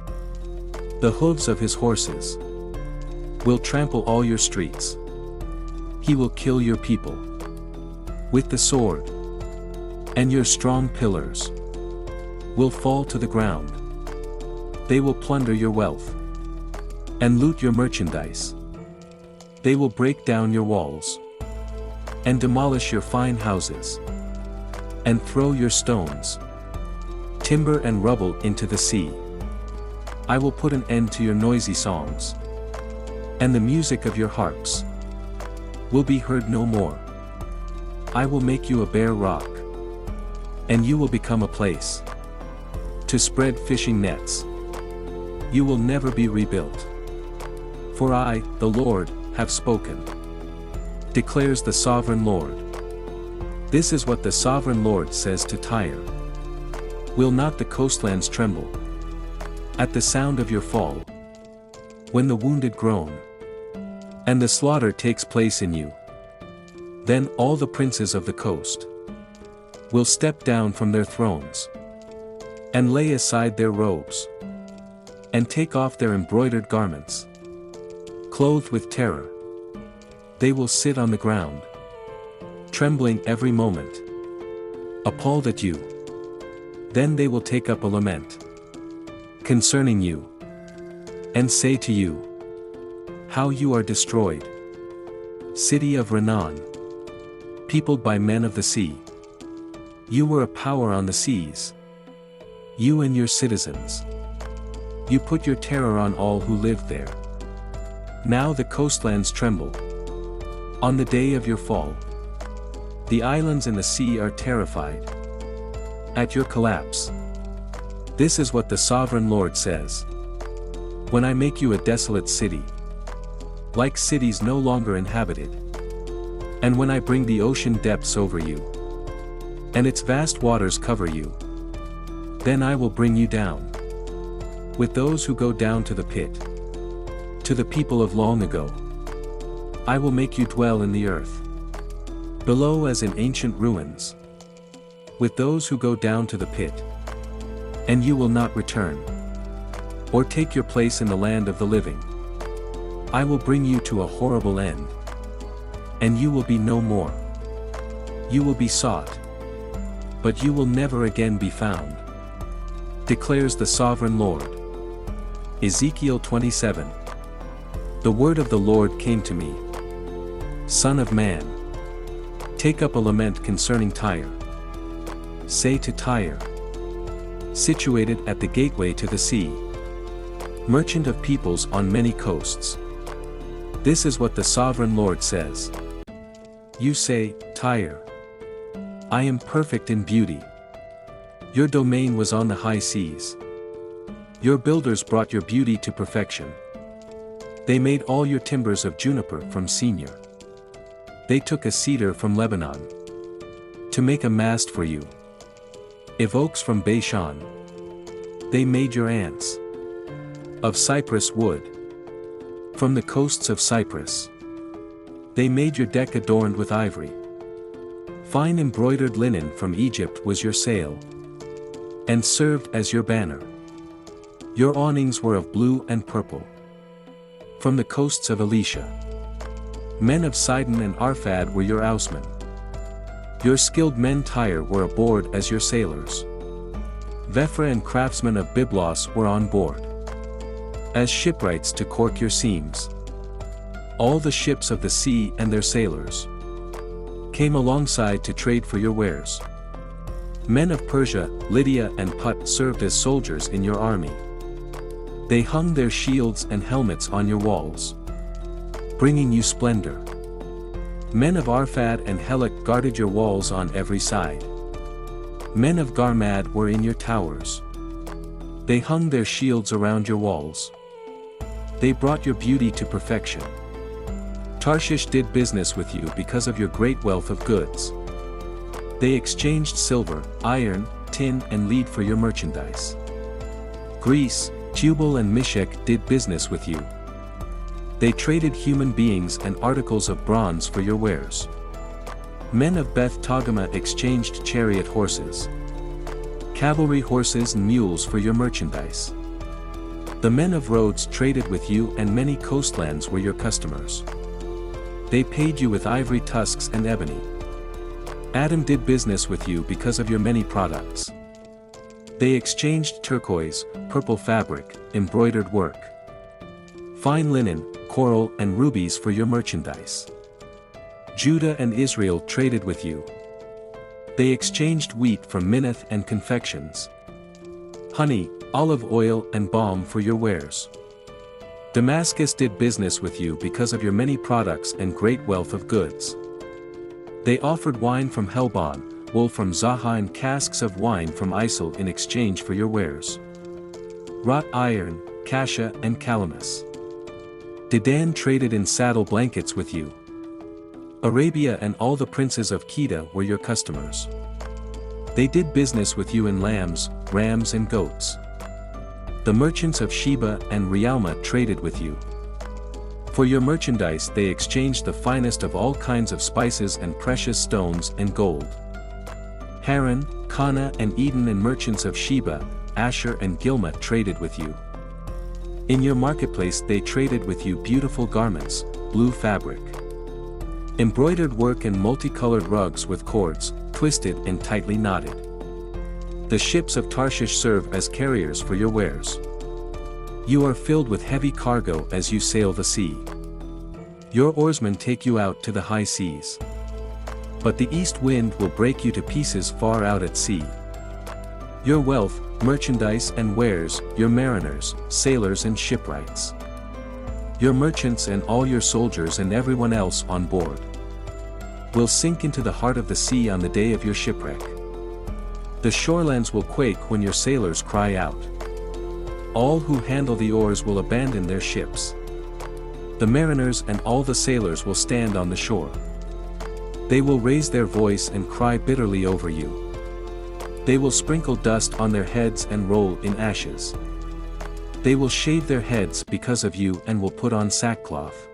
the hooves of his horses will trample all your streets. He will kill your people with the sword, and your strong pillars will fall to the ground. They will plunder your wealth and loot your merchandise. They will break down your walls and demolish your fine houses, and throw your stones, timber and rubble into the sea. I will put an end to your noisy songs, and the music of your harps will be heard no more. I will make you a bare rock, and you will become a place to spread fishing nets. You will never be rebuilt. For I, the Lord, have spoken, declares the sovereign Lord. This is what the sovereign Lord says to Tyre. Will not the coastlands tremble at the sound of your fall, when the wounded groan, and the slaughter takes place in you? Then all the princes of the coast will step down from their thrones, and lay aside their robes, and take off their embroidered garments. Clothed with terror, they will sit on the ground, trembling every moment, appalled at you. Then they will take up a lament concerning you, and say to you, how you are destroyed, city of renown, peopled by men of the sea. You were a power on the seas, you and your citizens. You put your terror on all who lived there. Now the coastlands tremble on the day of your fall. The islands in the sea are terrified at your collapse. This is what the sovereign Lord says. When I make you a desolate city, like cities no longer inhabited, and when I bring the ocean depths over you, and its vast waters cover you, then I will bring you down with those who go down to the pit, to the people of long ago. I will make you dwell in the earth, below as in ancient ruins, with those who go down to the pit, and you will not return, or take your place in the land of the living. I will bring you to a horrible end, and you will be no more. You will be sought, but you will never again be found, declares the sovereign Lord. Ezekiel 27. The word of the Lord came to me. Son of man, take up a lament concerning Tyre. Say to Tyre, situated at the gateway to the sea, merchant of peoples on many coasts. This is what the sovereign Lord says. You say, Tyre, I am perfect in beauty. Your domain was on the high seas. Your builders brought your beauty to perfection. They made all your timbers of juniper from Senior. They took a cedar from Lebanon to make a mast for you. Of oaks from Bashan, they made your ants. Of cypress wood, from the coasts of Cyprus, they made your deck adorned with ivory. Fine embroidered linen from Egypt was your sail, and served as your banner. Your awnings were of blue and purple, from the coasts of Elisha. Men of Sidon and Arphad were your ousmen. Your skilled men Tyre were aboard as your sailors. Vephra and craftsmen of Byblos were on board as shipwrights to cork your seams. All the ships of the sea and their sailors came alongside to trade for your wares. Men of Persia, Lydia and Put served as soldiers in your army. They hung their shields and helmets on your walls, bringing you splendor. Men of Arphad and Helek guarded your walls on every side. Men of Garmad were in your towers. They hung their shields around your walls. They brought your beauty to perfection. Tarshish did business with you because of your great wealth of goods. They exchanged silver, iron, tin and lead for your merchandise. Greece, Tubal and Meshech did business with you. They traded human beings and articles of bronze for your wares. Men of Beth Togarmah exchanged chariot horses, cavalry horses and mules for your merchandise. The men of Rhodes traded with you and many coastlands were your customers. They paid you with ivory tusks and ebony. Adam did business with you because of your many products. They exchanged turquoise, purple fabric, embroidered work, fine linen, coral and rubies for your merchandise. Judah and Israel traded with you. They exchanged wheat from Minnith and confections, honey, olive oil and balm for your wares. Damascus did business with you because of your many products and great wealth of goods. They offered wine from Helbon, wool from Zahah and casks of wine from Isel in exchange for your wares. Wrought iron, cassia and calamus. Dedan traded in saddle blankets with you. Arabia and all the princes of Kedar were your customers. They did business with you in lambs, rams and goats. The merchants of Sheba and Realma traded with you. For your merchandise they exchanged the finest of all kinds of spices and precious stones and gold. Haran, Kana and Eden and merchants of Sheba, Asher and Gilma traded with you. In your marketplace they traded with you beautiful garments, blue fabric, embroidered work and multicolored rugs with cords, twisted and tightly knotted. The ships of Tarshish serve as carriers for your wares. You are filled with heavy cargo as you sail the sea. Your oarsmen take you out to the high seas. But the east wind will break you to pieces far out at sea. Your wealth, merchandise and wares, your mariners, sailors and shipwrights, your merchants and all your soldiers and everyone else on board, will sink into the heart of the sea on the day of your shipwreck. The shorelands will quake when your sailors cry out. All who handle the oars will abandon their ships. The mariners and all the sailors will stand on the shore. They will raise their voice and cry bitterly over you. They will sprinkle dust on their heads and roll in ashes. They will shave their heads because of you and will put on sackcloth.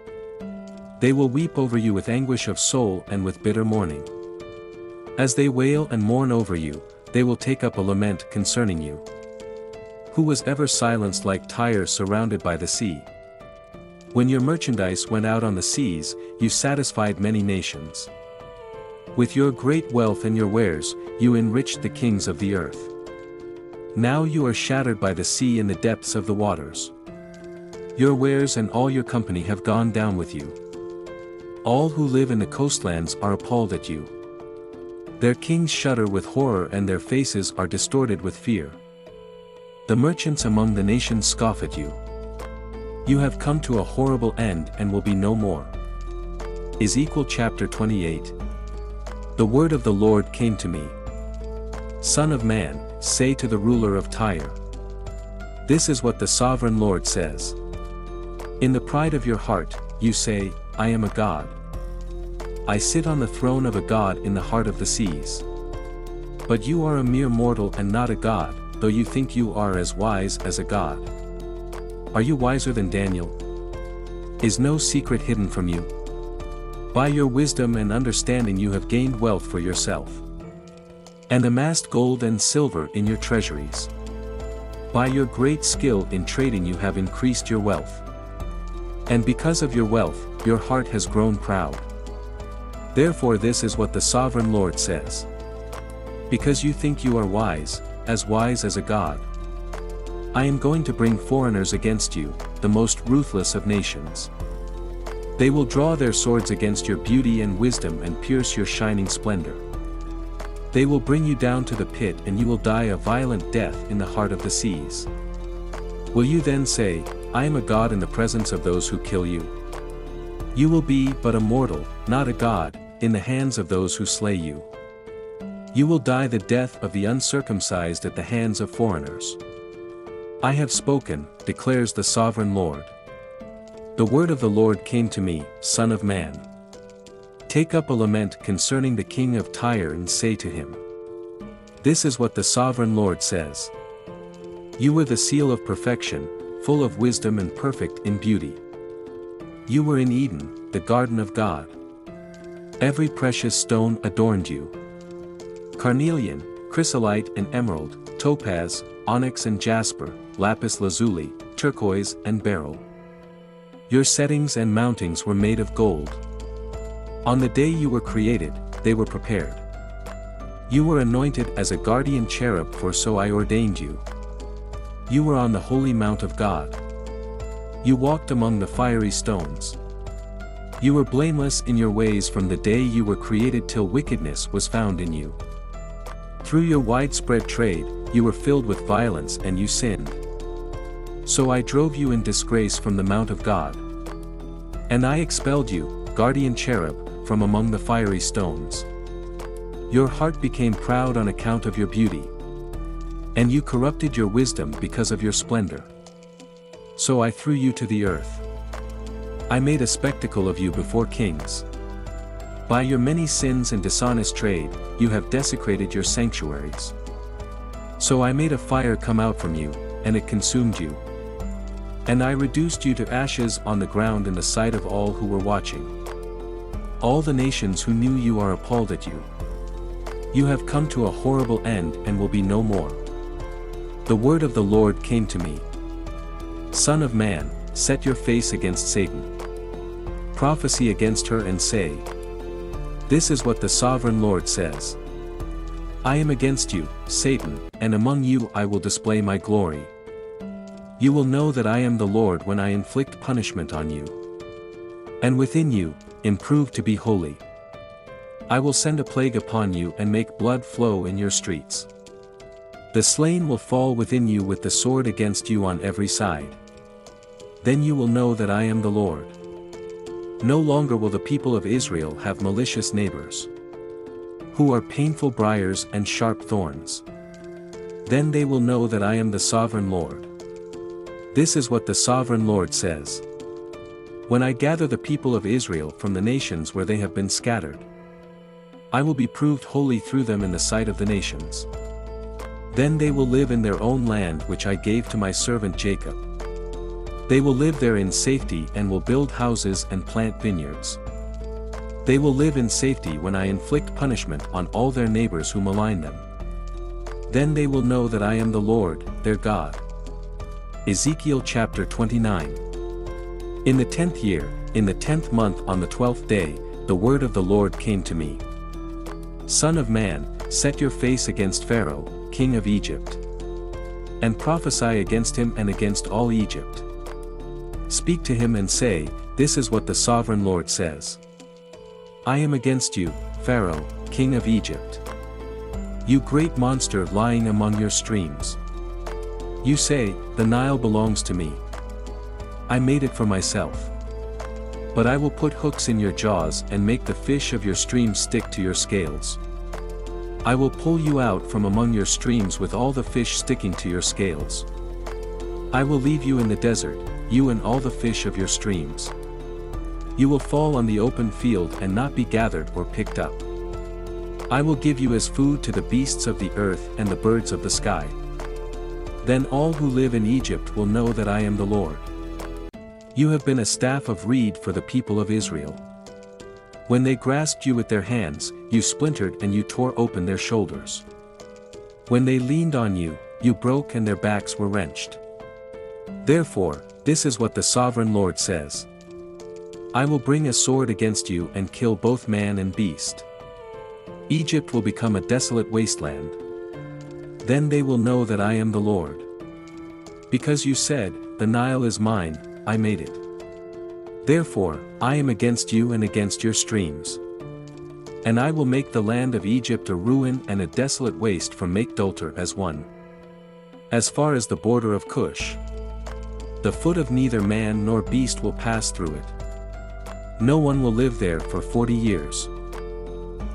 They will weep over you with anguish of soul and with bitter mourning. As they wail and mourn over you, they will take up a lament concerning you. Who was ever silenced like Tyre surrounded by the sea? When your merchandise went out on the seas, you satisfied many nations. With your great wealth and your wares, you enriched the kings of the earth. Now you are shattered by the sea in the depths of the waters. Your wares and all your company have gone down with you. All who live in the coastlands are appalled at you. Their kings shudder with horror and their faces are distorted with fear. The merchants among the nations scoff at you. You have come to a horrible end and will be no more. Ezekiel chapter 28. The word of the Lord came to me. Son of man, say to the ruler of Tyre. This is what the sovereign Lord says. In the pride of your heart, you say, I am a god. I sit on the throne of a god in the heart of the seas. But you are a mere mortal and not a god, though you think you are as wise as a god. Are you wiser than Daniel? Is no secret hidden from you? By your wisdom and understanding you have gained wealth for yourself, and amassed gold and silver in your treasuries. By your great skill in trading you have increased your wealth. And because of your wealth, your heart has grown proud. Therefore this is what the sovereign Lord says. Because you think you are wise as a god, I am going to bring foreigners against you, the most ruthless of nations. They will draw their swords against your beauty and wisdom and pierce your shining splendor. They will bring you down to the pit and you will die a violent death in the heart of the seas. Will you then say, I am a god in the presence of those who kill you? You will be but a mortal, not a god, in the hands of those who slay you. You will die the death of the uncircumcised at the hands of foreigners. I have spoken, declares the sovereign Lord. The word of the Lord came to me, Son of man. Take up a lament concerning the king of Tyre and say to him, this is what the sovereign Lord says. You were the seal of perfection, full of wisdom and perfect in beauty. You were in Eden, the garden of God. Every precious stone adorned you. Carnelian, chrysolite and emerald, topaz, onyx and jasper, lapis lazuli, turquoise and beryl. Your settings and mountings were made of gold. On the day you were created, they were prepared. You were anointed as a guardian cherub, for so I ordained you. You were on the holy mount of God. You walked among the fiery stones. You were blameless in your ways from the day you were created till wickedness was found in you. Through your widespread trade, you were filled with violence and you sinned. So I drove you in disgrace from the mount of God. And I expelled you, guardian cherub, from among the fiery stones. Your heart became proud on account of your beauty. And you corrupted your wisdom because of your splendor. So I threw you to the earth. I made a spectacle of you before kings. By your many sins and dishonest trade, you have desecrated your sanctuaries. So I made a fire come out from you, and it consumed you. And I reduced you to ashes on the ground in the sight of all who were watching. All the nations who knew you are appalled at you. You have come to a horrible end and will be no more. The word of the Lord came to me. Son of man, set your face against Satan. Prophesy against her and say, this is what the sovereign Lord says. I am against you, Satan, and among you I will display my glory. You will know that I am the Lord when I inflict punishment on you. And within you, improve to be holy. I will send a plague upon you and make blood flow in your streets. The slain will fall within you with the sword against you on every side. Then you will know that I am the Lord. No longer will the people of Israel have malicious neighbors, who are painful briars and sharp thorns. Then they will know that I am the sovereign Lord. This is what the sovereign Lord says. When I gather the people of Israel from the nations where they have been scattered, I will be proved holy through them in the sight of the nations. Then they will live in their own land which I gave to my servant Jacob. They will live there in safety and will build houses and plant vineyards. They will live in safety when I inflict punishment on all their neighbors who malign them. Then they will know that I am the Lord, their God. Ezekiel chapter 29. In the 10th year, in the 10th month on the 12th day, the word of the Lord came to me. Son of man, set your face against Pharaoh, king of Egypt, and prophesy against him and against all Egypt. Speak to him and say, this is what the sovereign Lord says. I am against you, Pharaoh, king of Egypt. You great monster lying among your streams. You say, the Nile belongs to me. I made it for myself. But I will put hooks in your jaws and make the fish of your streams stick to your scales. I will pull you out from among your streams with all the fish sticking to your scales. I will leave you in the desert, you and all the fish of your streams. You will fall on the open field and not be gathered or picked up. I will give you as food to the beasts of the earth and the birds of the sky. Then all who live in Egypt will know that I am the Lord. You have been a staff of reed for the people of Israel. When they grasped you with their hands, you splintered and you tore open their shoulders. When they leaned on you, you broke and their backs were wrenched. Therefore, this is what the sovereign Lord says. I will bring a sword against you and kill both man and beast. Egypt will become a desolate wasteland. Then they will know that I am the Lord. Because you said, "The Nile is mine, I made it." Therefore, I am against you and against your streams. And I will make the land of Egypt a ruin and a desolate waste from Makdolter as one. As far as the border of Cush, the foot of neither man nor beast will pass through it. No one will live there for 40 years.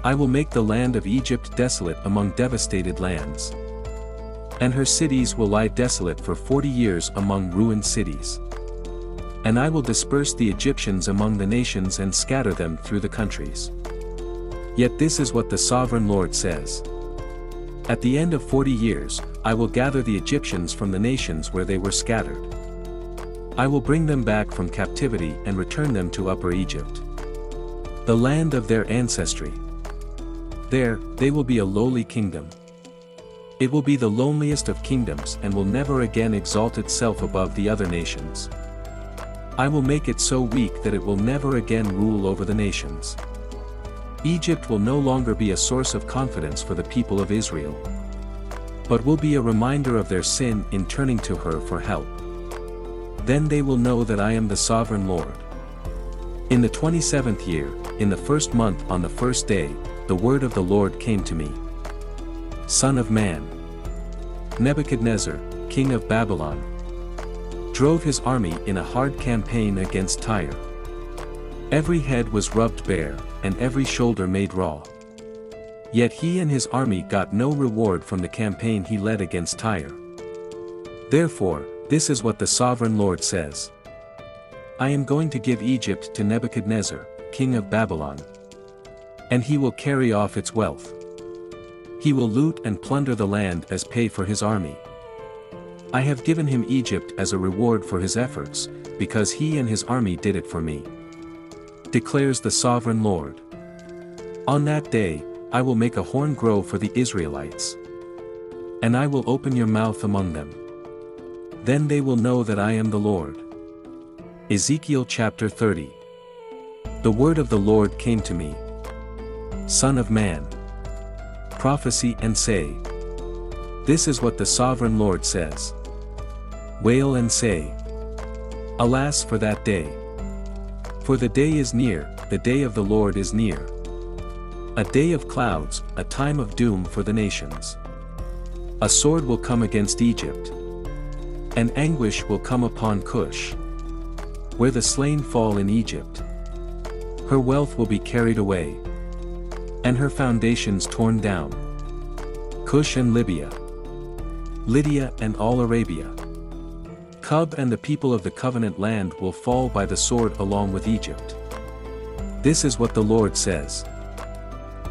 I will make the land of Egypt desolate among devastated lands. And her cities will lie desolate for 40 years among ruined cities. And I will disperse the Egyptians among the nations and scatter them through the countries. Yet this is what the sovereign Lord says. At the end of 40 years, I will gather the Egyptians from the nations where they were scattered. I will bring them back from captivity and return them to Upper Egypt, the land of their ancestry. There, they will be a lowly kingdom. It will be the loneliest of kingdoms and will never again exalt itself above the other nations. I will make it so weak that it will never again rule over the nations. Egypt will no longer be a source of confidence for the people of Israel, but will be a reminder of their sin in turning to her for help. Then they will know that I am the sovereign Lord. In the 27th year, in the first month on the first day, the word of the Lord came to me. Son of man, Nebuchadnezzar, king of Babylon, drove his army in a hard campaign against Tyre. Every head was rubbed bare, and every shoulder made raw. Yet he and his army got no reward from the campaign he led against Tyre. Therefore, this is what the sovereign Lord says. I am going to give Egypt to Nebuchadnezzar, king of Babylon. And he will carry off its wealth. He will loot and plunder the land as pay for his army. I have given him Egypt as a reward for his efforts, because he and his army did it for me, declares the sovereign Lord. On that day, I will make a horn grow for the Israelites. And I will open your mouth among them. Then they will know that I am the Lord. Ezekiel chapter 30. The word of the Lord came to me. Son of man, prophesy and say, this is what the sovereign Lord says. Wail and say, alas for that day! For the day is near, the day of the Lord is near. A day of clouds, a time of doom for the nations. A sword will come against Egypt. And anguish will come upon Cush, where the slain fall in Egypt. Her wealth will be carried away, and her foundations torn down. Cush and Libya, Lydia and all Arabia, Cub and the people of the covenant land will fall by the sword along with Egypt. This is what the Lord says.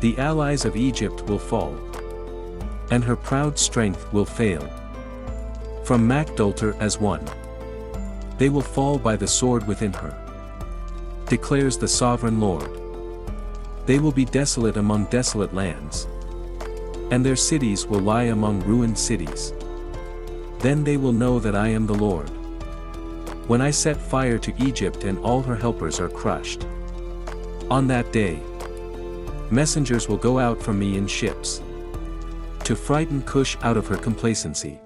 The allies of Egypt will fall, and her proud strength will fail. From Makdolter as one, they will fall by the sword within her, declares the sovereign Lord. They will be desolate among desolate lands, and their cities will lie among ruined cities. Then they will know that I am the Lord. When I set fire to Egypt and all her helpers are crushed. On that day, messengers will go out from me in ships, to frighten Cush out of her complacency.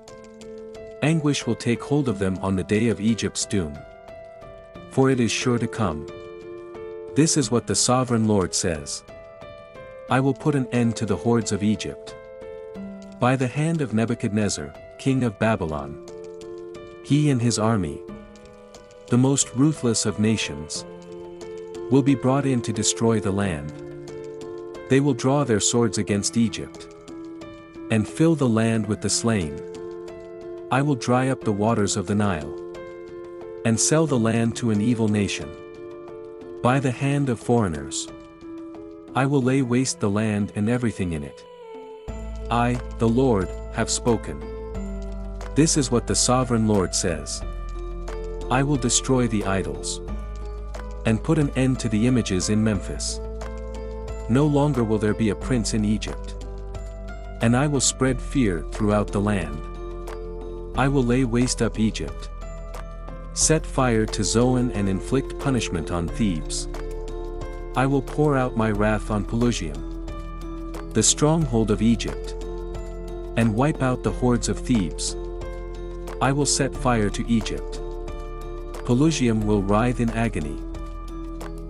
Anguish will take hold of them on the day of Egypt's doom. For it is sure to come. This is what the sovereign Lord says. I will put an end to the hordes of Egypt. By the hand of Nebuchadnezzar, king of Babylon. He and his army, the most ruthless of nations, will be brought in to destroy the land. They will draw their swords against Egypt, and fill the land with the slain. I will dry up the waters of the Nile, and sell the land to an evil nation. By the hand of foreigners, I will lay waste the land and everything in it. I, the Lord, have spoken. This is what the sovereign Lord says. I will destroy the idols, and put an end to the images in Memphis. No longer will there be a prince in Egypt. And I will spread fear throughout the land. I will lay waste up Egypt. Set fire to Zoan and inflict punishment on Thebes. I will pour out my wrath on Pelusium, the stronghold of Egypt, and wipe out the hordes of Thebes. I will set fire to Egypt. Pelusium will writhe in agony.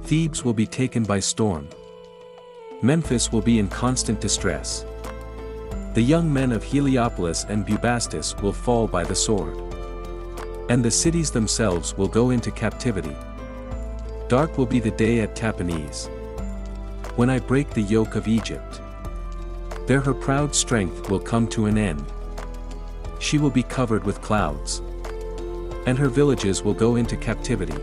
Thebes will be taken by storm. Memphis will be in constant distress. The young men of Heliopolis and Bubastis will fall by the sword. And the cities themselves will go into captivity. Dark will be the day at Tahpanhes, when I break the yoke of Egypt. There her proud strength will come to an end. She will be covered with clouds, and her villages will go into captivity.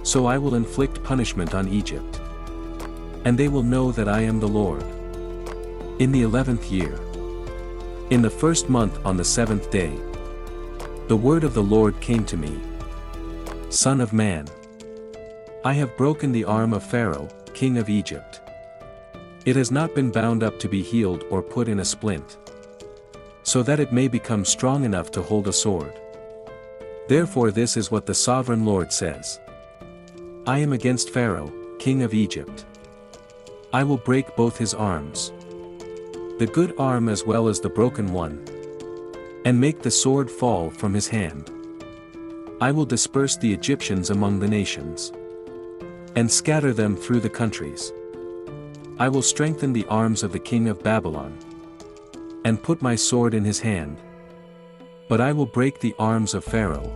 So I will inflict punishment on Egypt, and they will know that I am the Lord. In the 11th year, in the first month on the 7th day, the word of the Lord came to me. Son of man, I have broken the arm of Pharaoh, king of Egypt. It has not been bound up to be healed or put in a splint, so that it may become strong enough to hold a sword. Therefore this is what the sovereign Lord says. I am against Pharaoh, king of Egypt. I will break both his arms, the good arm as well as the broken one, and make the sword fall from his hand. I will disperse the Egyptians among the nations, and scatter them through the countries. I will strengthen the arms of the king of Babylon, and put my sword in his hand. But I will break the arms of Pharaoh,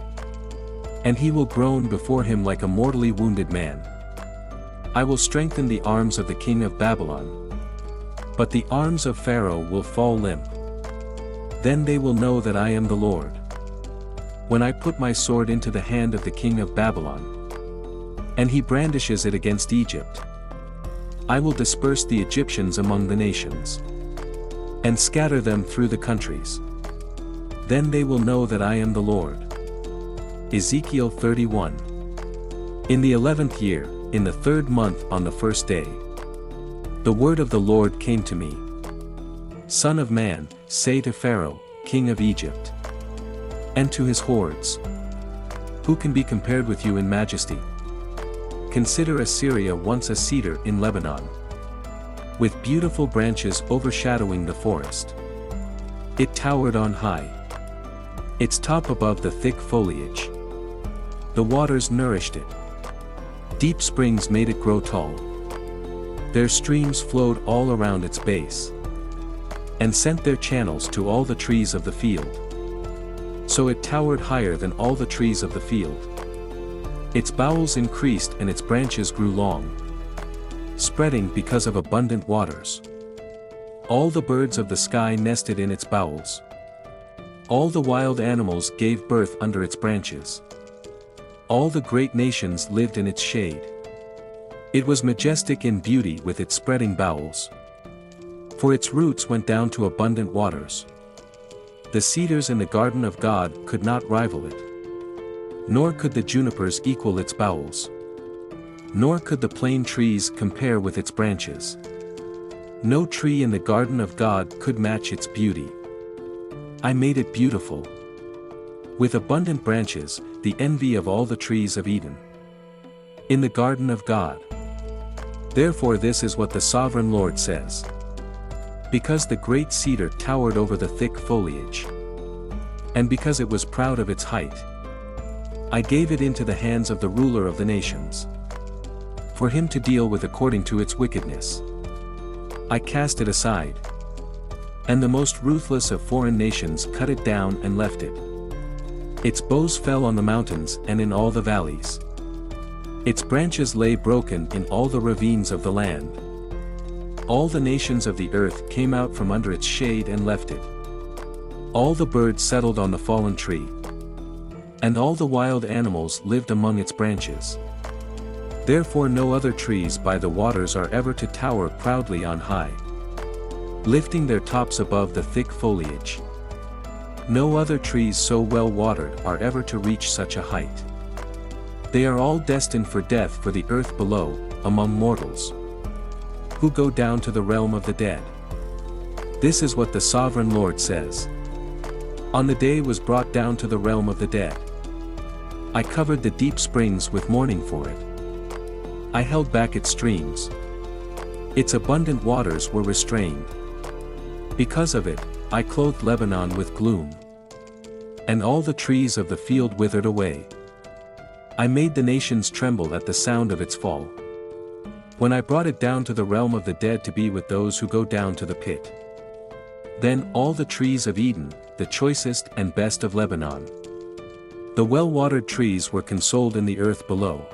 and he will groan before him like a mortally wounded man. I will strengthen the arms of the king of Babylon, but the arms of Pharaoh will fall limp. Then they will know that I am the Lord, when I put my sword into the hand of the king of Babylon, and he brandishes it against Egypt. I will disperse the Egyptians among the nations, and scatter them through the countries. Then they will know that I am the Lord. Ezekiel 31. In the 11th year, in the 3rd month on the 1st day, the word of the Lord came to me. Son of man, say to Pharaoh, king of Egypt, and to his hordes, who can be compared with you in majesty? Consider Assyria once a cedar in Lebanon, with beautiful branches overshadowing the forest. It towered on high, its top above the thick foliage. The waters nourished it. Deep springs made it grow tall. Their streams flowed all around its base, and sent their channels to all the trees of the field. So it towered higher than all the trees of the field. Its bowels increased and its branches grew long, spreading because of abundant waters. All the birds of the sky nested in its bowels. All the wild animals gave birth under its branches. All the great nations lived in its shade. It was majestic in beauty with its spreading bowels, for its roots went down to abundant waters. The cedars in the garden of God could not rival it, nor could the junipers equal its bowels, nor could the plane trees compare with its branches. No tree in the garden of God could match its beauty. I made it beautiful, with abundant branches, the envy of all the trees of Eden, in the garden of God. Therefore this is what the sovereign Lord says. Because the great cedar towered over the thick foliage, and because it was proud of its height, I gave it into the hands of the ruler of the nations, for him to deal with according to its wickedness. I cast it aside, and the most ruthless of foreign nations cut it down and left it. Its boughs fell on the mountains and in all the valleys. Its branches lay broken in all the ravines of the land. All the nations of the earth came out from under its shade and left it. All the birds settled on the fallen tree, and all the wild animals lived among its branches. Therefore no other trees by the waters are ever to tower proudly on high, lifting their tops above the thick foliage. No other trees so well watered are ever to reach such a height. They are all destined for death for the earth below, among mortals, who go down to the realm of the dead. This is what the sovereign Lord says. On the day was brought down to the realm of the dead. I covered the deep springs with mourning for it. I held back its streams. Its abundant waters were restrained. Because of it, I clothed Lebanon with gloom. And all the trees of the field withered away. I made the nations tremble at the sound of its fall. When I brought it down to the realm of the dead to be with those who go down to the pit. Then all the trees of Eden, the choicest and best of Lebanon, the well-watered trees were consoled in the earth below.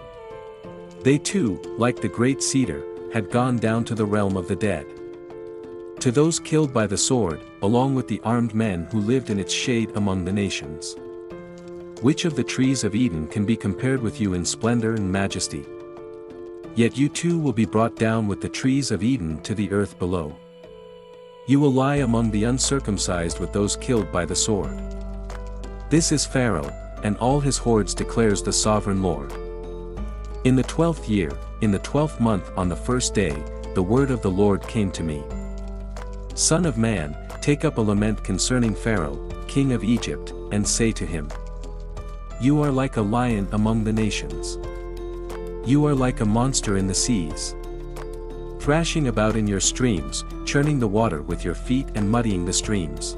They too, like the great cedar, had gone down to the realm of the dead. To those killed by the sword, along with the armed men who lived in its shade among the nations. Which of the trees of Eden can be compared with you in splendor and majesty? Yet you too will be brought down with the trees of Eden to the earth below. You will lie among the uncircumcised with those killed by the sword. This is Pharaoh, and all his hordes, declares the sovereign Lord. In the 12th year, in the 12th month on the first day, the word of the Lord came to me. Son of man, take up a lament concerning Pharaoh, king of Egypt, and say to him, You are like a lion among the nations. You are like a monster in the seas, thrashing about in your streams, churning the water with your feet and muddying the streams.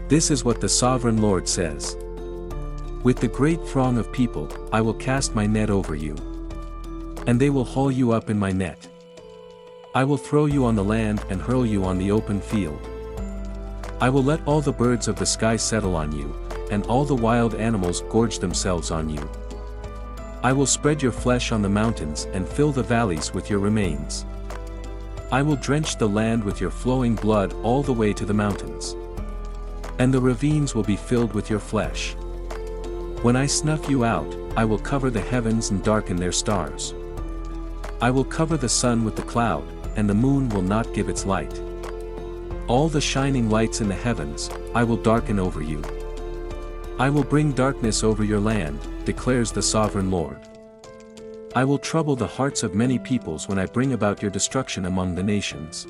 This is what the sovereign Lord says. With the great throng of people, I will cast my net over you. And they will haul you up in my net. I will throw you on the land and hurl you on the open field. I will let all the birds of the sky settle on you, and all the wild animals gorge themselves on you. I will spread your flesh on the mountains and fill the valleys with your remains. I will drench the land with your flowing blood all the way to the mountains. And the ravines will be filled with your flesh. When I snuff you out, I will cover the heavens and darken their stars. I will cover the sun with the cloud, and the moon will not give its light. All the shining lights in the heavens, I will darken over you. I will bring darkness over your land, declares the sovereign Lord. I will trouble the hearts of many peoples when I bring about your destruction among the nations.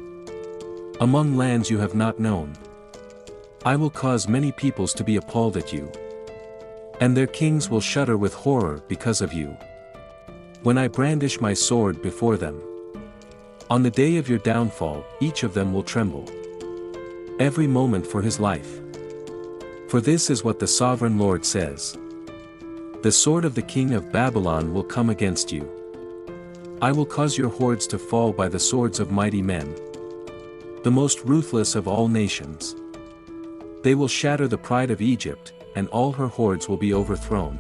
Among lands you have not known. I will cause many peoples to be appalled at you. And their kings will shudder with horror because of you. When I brandish my sword before them. On the day of your downfall, each of them will tremble. Every moment for his life. For this is what the sovereign Lord says. The sword of the king of Babylon will come against you. I will cause your hordes to fall by the swords of mighty men, the most ruthless of all nations. They will shatter the pride of Egypt, and all her hordes will be overthrown.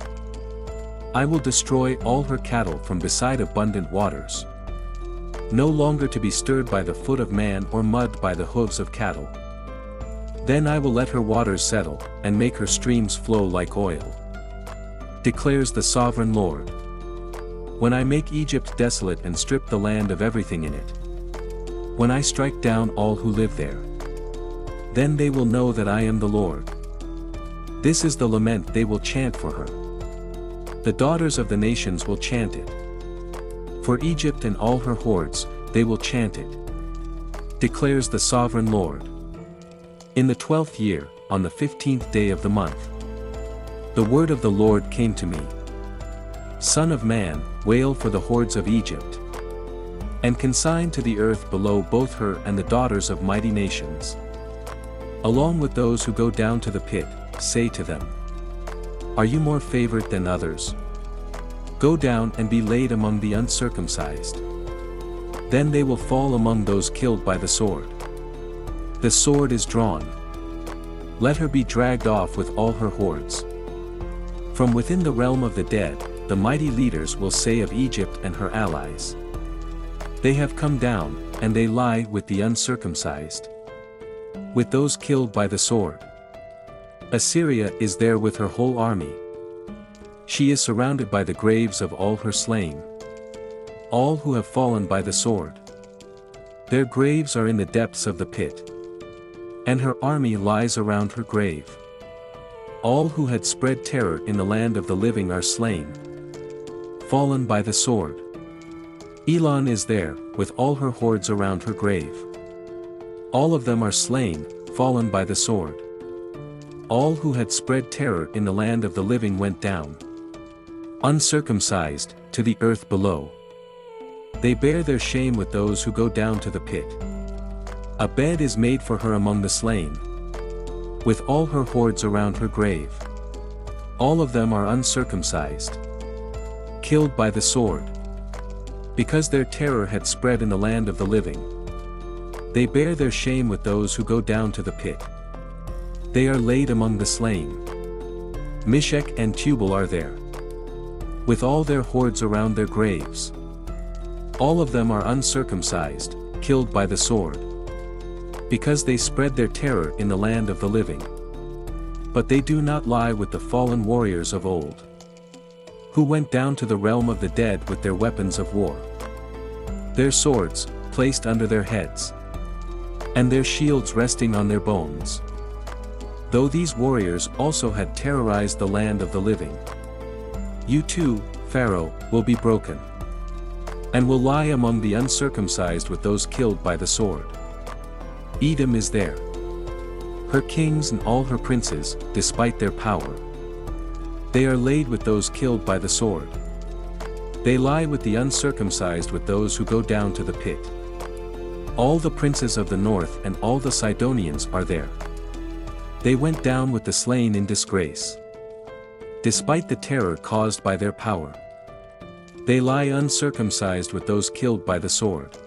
I will destroy all her cattle from beside abundant waters, no longer to be stirred by the foot of man or mud by the hooves of cattle. Then I will let her waters settle, and make her streams flow like oil, declares the sovereign Lord. When I make Egypt desolate and strip the land of everything in it, when I strike down all who live there, then they will know that I am the Lord. This is the lament they will chant for her. The daughters of the nations will chant it. For Egypt and all her hordes, they will chant it, declares the sovereign Lord. In the 12th year, on the 15th day of the month, the word of the Lord came to me. Son of man, wail for the hordes of Egypt, and consign to the earth below both her and the daughters of mighty nations. Along with those who go down to the pit, say to them, Are you more favored than others? Go down and be laid among the uncircumcised. Then they will fall among those killed by the sword. The sword is drawn. Let her be dragged off with all her hordes. From within the realm of the dead, the mighty leaders will say of Egypt and her allies, They have come down, and they lie with the uncircumcised, with those killed by the sword. Assyria is there with her whole army. She is surrounded by the graves of all her slain, all who have fallen by the sword. Their graves are in the depths of the pit, and her army lies around her grave. All who had spread terror in the land of the living are slain, fallen by the sword. Elon is there, with all her hordes around her grave. All of them are slain, fallen by the sword. All who had spread terror in the land of the living went down. uncircumcised, to the earth below. They bear their shame with those who go down to the pit. A bed is made for her among the slain, with all her hordes around her grave. All of them are uncircumcised, killed by the sword, because their terror had spread in the land of the living. They bear their shame with those who go down to the pit. They are laid among the slain. Meshech and Tubal are there, with all their hordes around their graves. All of them are uncircumcised, killed by the sword, because they spread their terror in the land of the living. But they do not lie with the fallen warriors of old, who went down to the realm of the dead with their weapons of war, their swords placed under their heads, and their shields resting on their bones. Though these warriors also had terrorized the land of the living. You too, Pharaoh, will be broken, and will lie among the uncircumcised with those killed by the sword. Edom is there, her kings and all her princes, despite their power. They are laid with those killed by the sword. They lie with the uncircumcised with those who go down to the pit. All the princes of the north and all the Sidonians are there. They went down with the slain in disgrace, despite the terror caused by their power. They lie uncircumcised with those killed by the sword,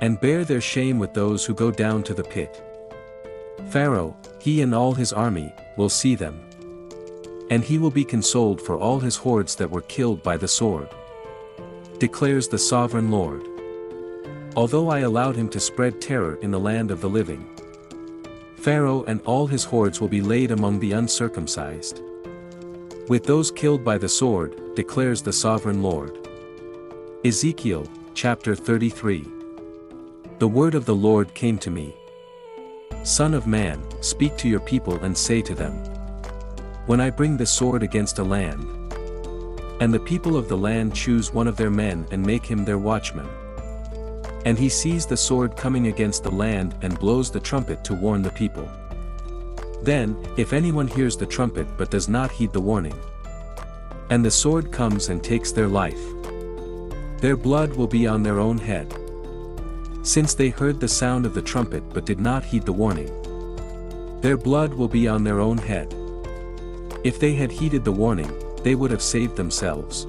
and bear their shame with those who go down to the pit. Pharaoh, he and all his army, will see them, and he will be consoled for all his hordes that were killed by the sword, declares the sovereign Lord. Although I allowed him to spread terror in the land of the living, Pharaoh and all his hordes will be laid among the uncircumcised, with those killed by the sword, declares the sovereign Lord. Ezekiel, chapter 33. The word of the Lord came to me. Son of man, speak to your people and say to them, when I bring the sword against a land, and the people of the land choose one of their men and make him their watchman, and he sees the sword coming against the land and blows the trumpet to warn the people. Then, if anyone hears the trumpet but does not heed the warning, and the sword comes and takes their life, their blood will be on their own head. Since they heard the sound of the trumpet but did not heed the warning, their blood will be on their own head. If they had heeded the warning, they would have saved themselves.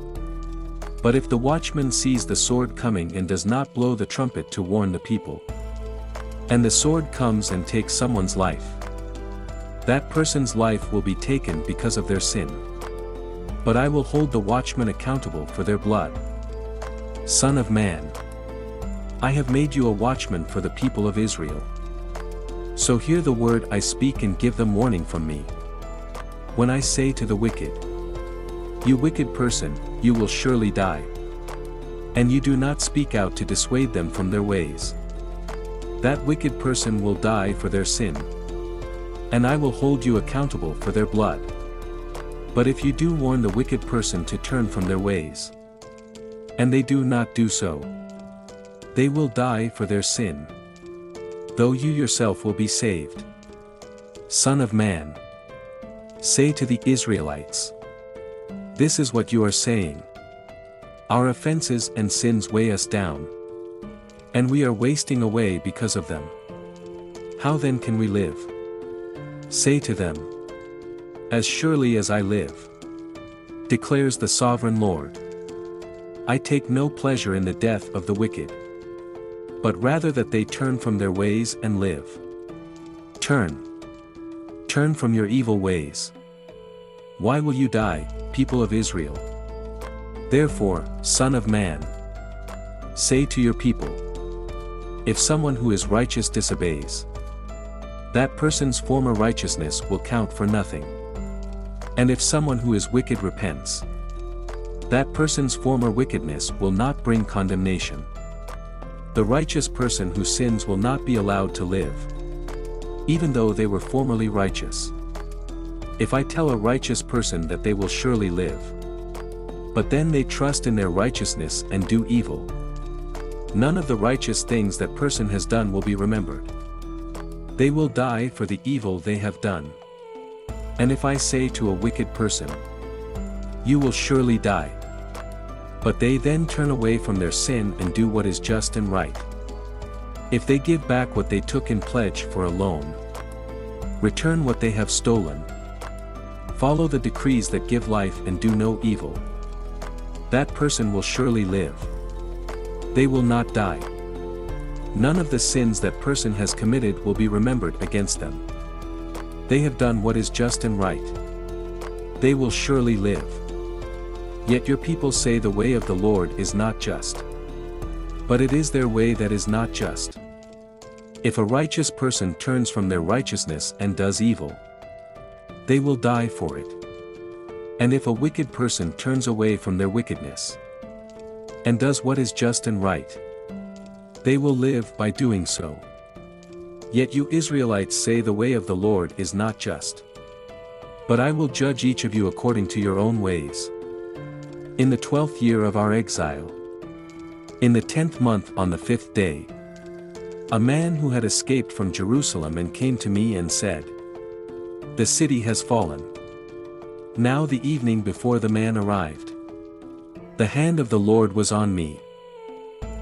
But if the watchman sees the sword coming and does not blow the trumpet to warn the people, and the sword comes and takes someone's life, that person's life will be taken because of their sin. But I will hold the watchman accountable for their blood. Son of man, I have made you a watchman for the people of Israel. So hear the word I speak and give them warning from me. When I say to the wicked, you wicked person, you will surely die, and you do not speak out to dissuade them from their ways, that wicked person will die for their sin, and I will hold you accountable for their blood. But if you do warn the wicked person to turn from their ways, and they do not do so, they will die for their sin, though you yourself will be saved. Son of man, say to the Israelites, this is what you are saying. Our offenses and sins weigh us down, and we are wasting away because of them. How then can we live? Say to them, as surely as I live, declares the sovereign Lord, I take no pleasure in the death of the wicked, but rather that they turn from their ways and live. Turn from your evil ways. Why will you die, people of Israel? Therefore, Son of man, say to your people, if someone who is righteous disobeys, that person's former righteousness will count for nothing. And if someone who is wicked repents, that person's former wickedness will not bring condemnation. The righteous person who sins will not be allowed to live, even though they were formerly righteous. If I tell a righteous person that they will surely live, but then they trust in their righteousness and do evil, none of the righteous things that person has done will be remembered. They will die for the evil they have done. And if I say to a wicked person, You will surely die. But they then turn away from their sin and do what is just and right. If they give back what they took in pledge for a loan, return what they have stolen, follow the decrees that give life and do no evil, that person will surely live. They will not die. None of the sins that person has committed will be remembered against them. They have done what is just and right. They will surely live. Yet your people say the way of the Lord is not just. But it is their way that is not just. If a righteous person turns from their righteousness and does evil, they will die for it. And if a wicked person turns away from their wickedness and does what is just and right, they will live by doing so. Yet you Israelites say the way of the Lord is not just. But I will judge each of you according to your own ways. In the 12th year of our exile, in the 10th month on the 5th day, a man who had escaped from Jerusalem and came to me and said, "The city has fallen." Now the evening before the man arrived, the hand of the Lord was on me,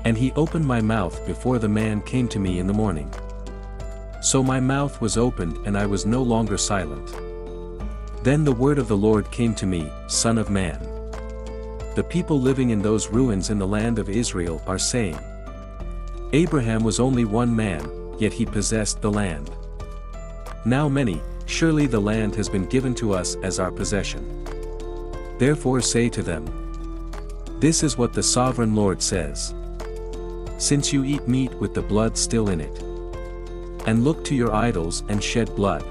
and he opened my mouth before the man came to me in the morning. So my mouth was opened and I was no longer silent. Then the word of the Lord came to me, "Son of man, the people living in those ruins in the land of Israel are saying, Abraham was only one man, yet he possessed the land. Now many, surely the land has been given to us as our possession. Therefore say to them, this is what the sovereign Lord says. Since you eat meat with the blood still in it, and look to your idols and shed blood,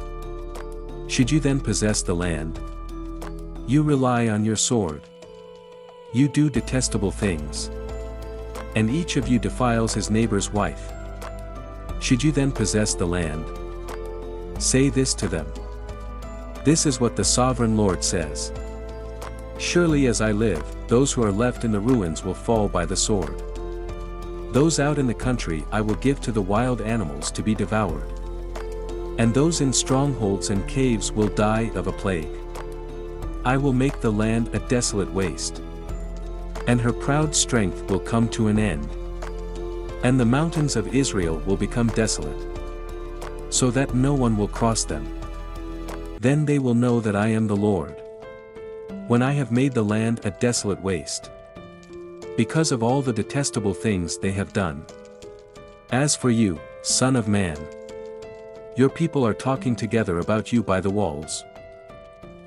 should you then possess the land? You rely on your sword. You do detestable things. And each of you defiles his neighbor's wife. Should you then possess the land? Say this to them. This is what the sovereign Lord says. Surely as I live, those who are left in the ruins will fall by the sword. Those out in the country I will give to the wild animals to be devoured. And those in strongholds and caves will die of a plague. I will make the land a desolate waste. And her proud strength will come to an end. And the mountains of Israel will become desolate, so that no one will cross them. Then they will know that I am the Lord, when I have made the land a desolate waste, because of all the detestable things they have done. As for you, son of man, your people are talking together about you by the walls,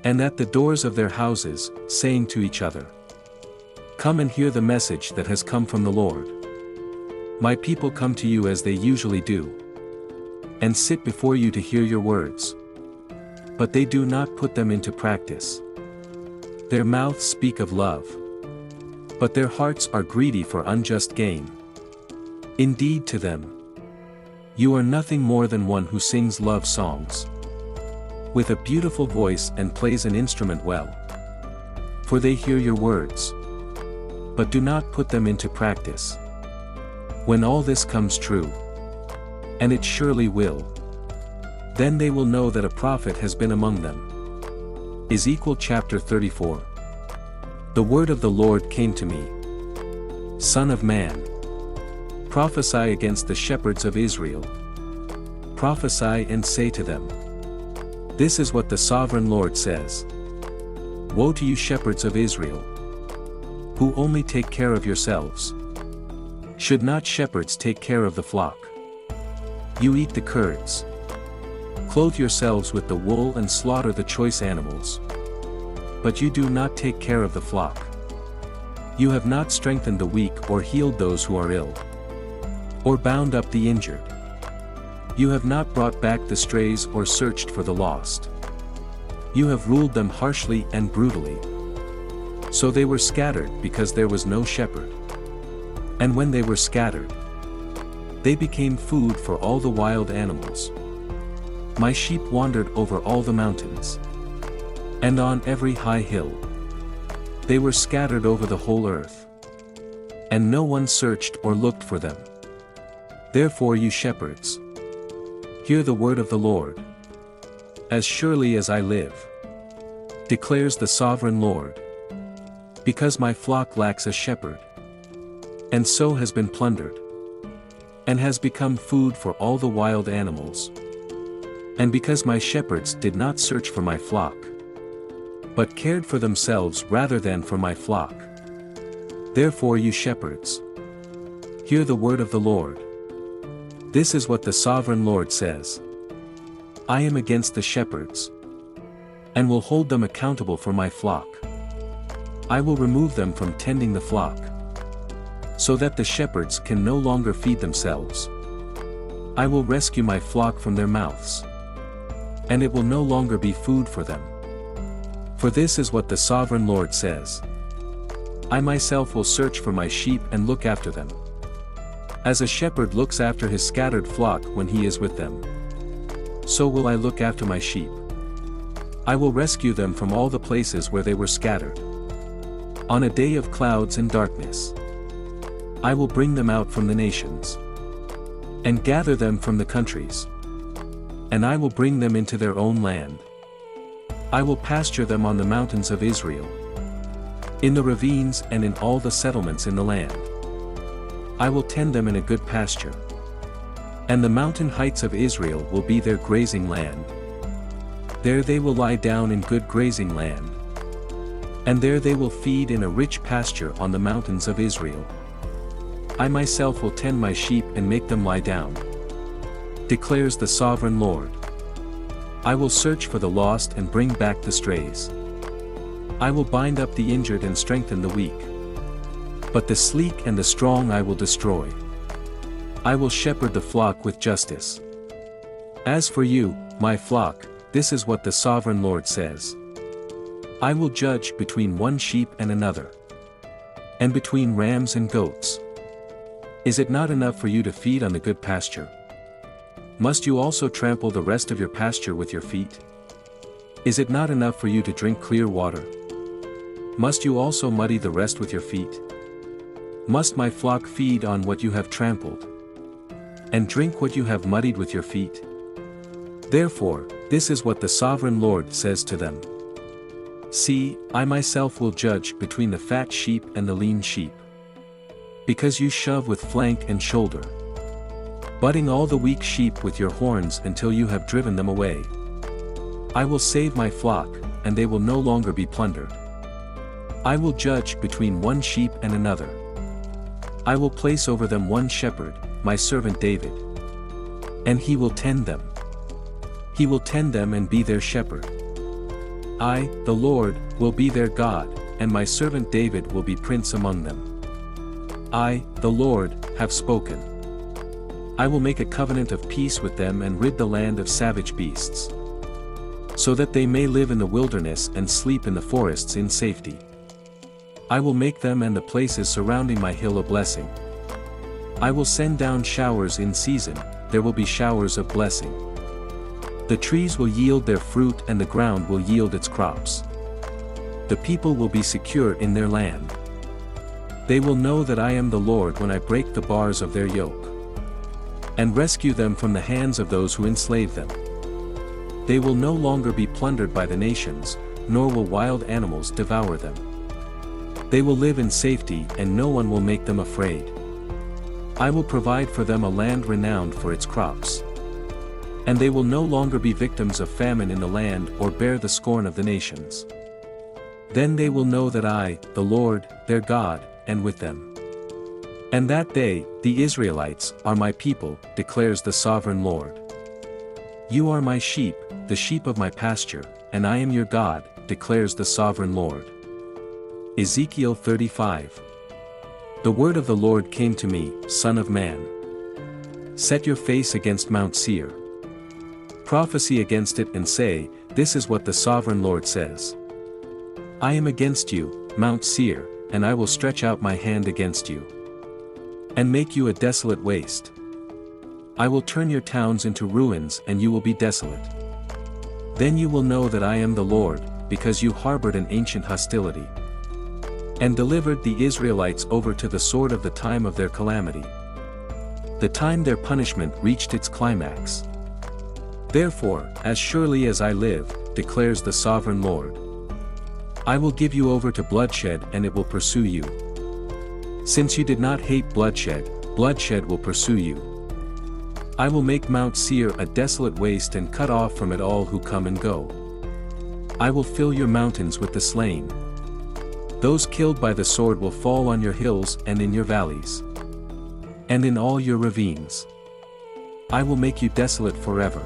and at the doors of their houses, saying to each other, come and hear the message that has come from the Lord. My people come to you as they usually do, and sit before you to hear your words. But they do not put them into practice. Their mouths speak of love, but their hearts are greedy for unjust gain. Indeed to them, you are nothing more than one who sings love songs with a beautiful voice and plays an instrument well. For they hear your words, but do not put them into practice. When all this comes true, and it surely will, then they will know that a prophet has been among them. Ezekiel chapter 34. The word of the Lord came to me. Son of man, prophesy against the shepherds of Israel. Prophesy and say to them, this is what the sovereign Lord says. Woe to you shepherds of Israel, who only take care of yourselves. Should not shepherds take care of the flock? You eat the curds. Clothe yourselves with the wool and slaughter the choice animals. But you do not take care of the flock. You have not strengthened the weak or healed those who are ill, or bound up the injured. You have not brought back the strays or searched for the lost. You have ruled them harshly and brutally. So they were scattered because there was no shepherd. And when they were scattered, they became food for all the wild animals. My sheep wandered over all the mountains, and on every high hill. They were scattered over the whole earth, and no one searched or looked for them. Therefore you shepherds, hear the word of the Lord. As surely as I live, declares the sovereign Lord, Because my flock lacks a shepherd, and so has been plundered, and has become food for all the wild animals. And because my shepherds did not search for my flock, but cared for themselves rather than for my flock. Therefore you shepherds, hear the word of the Lord. This is what the sovereign Lord says. I am against the shepherds, and will hold them accountable for my flock. I will remove them from tending the flock, so that the shepherds can no longer feed themselves. I will rescue my flock from their mouths, and it will no longer be food for them. For this is what the sovereign Lord says. I myself will search for my sheep and look after them, as a shepherd looks after his scattered flock when he is with them. So will I look after my sheep. I will rescue them from all the places where they were scattered. On a day of clouds and darkness, I will bring them out from the nations, and gather them from the countries, and I will bring them into their own land. I will pasture them on the mountains of Israel, in the ravines and in all the settlements in the land. I will tend them in a good pasture, and the mountain heights of Israel will be their grazing land. There they will lie down in good grazing land, and there they will feed in a rich pasture on the mountains of Israel. I myself will tend my sheep and make them lie down, declares the sovereign Lord. I will search for the lost and bring back the strays. I will bind up the injured and strengthen the weak, but the sleek and the strong I will destroy. I will shepherd the flock with justice. As for you, my flock, this is what the sovereign Lord says. I will judge between one sheep and another, and between rams and goats. Is it not enough for you to feed on the good pasture? Must you also trample the rest of your pasture with your feet? Is it not enough for you to drink clear water? Must you also muddy the rest with your feet? Must my flock feed on what you have trampled, and drink what you have muddied with your feet? Therefore, this is what the sovereign Lord says to them. See, I myself will judge between the fat sheep and the lean sheep. Because you shove with flank and shoulder, butting all the weak sheep with your horns until you have driven them away. I will save my flock, and they will no longer be plundered. I will judge between one sheep and another. I will place over them one shepherd, my servant David, and he will tend them. He will tend them and be their shepherd. I, the Lord, will be their God, and my servant David will be prince among them. I, the Lord, have spoken. I will make a covenant of peace with them and rid the land of savage beasts, so that they may live in the wilderness and sleep in the forests in safety. I will make them and the places surrounding my hill a blessing. I will send down showers in season, there will be showers of blessing. The trees will yield their fruit and the ground will yield its crops. The people will be secure in their land. They will know that I am the Lord when I break the bars of their yoke, and rescue them from the hands of those who enslave them. They will no longer be plundered by the nations, nor will wild animals devour them. They will live in safety and no one will make them afraid. I will provide for them a land renowned for its crops, and they will no longer be victims of famine in the land or bear the scorn of the nations. Then they will know that I, the Lord, their God, am with them. And that day, the Israelites are my people, declares the sovereign Lord. You are my sheep, the sheep of my pasture, and I am your God, declares the sovereign Lord. Ezekiel 35. The word of the Lord came to me, Son of man. Set your face against Mount Seir. Prophesy against it and say, This is what the sovereign Lord says. I am against you, Mount Seir, and I will stretch out my hand against you, and make you a desolate waste. I will turn your towns into ruins and you will be desolate. Then you will know that I am the Lord, because you harbored an ancient hostility, and delivered the Israelites over to the sword of the time of their calamity, the time their punishment reached its climax. Therefore, as surely as I live, declares the sovereign Lord, I will give you over to bloodshed and it will pursue you. Since you did not hate bloodshed, bloodshed will pursue you. I will make Mount Seir a desolate waste and cut off from it all who come and go. I will fill your mountains with the slain. Those killed by the sword will fall on your hills and in your valleys, and in all your ravines. I will make you desolate forever.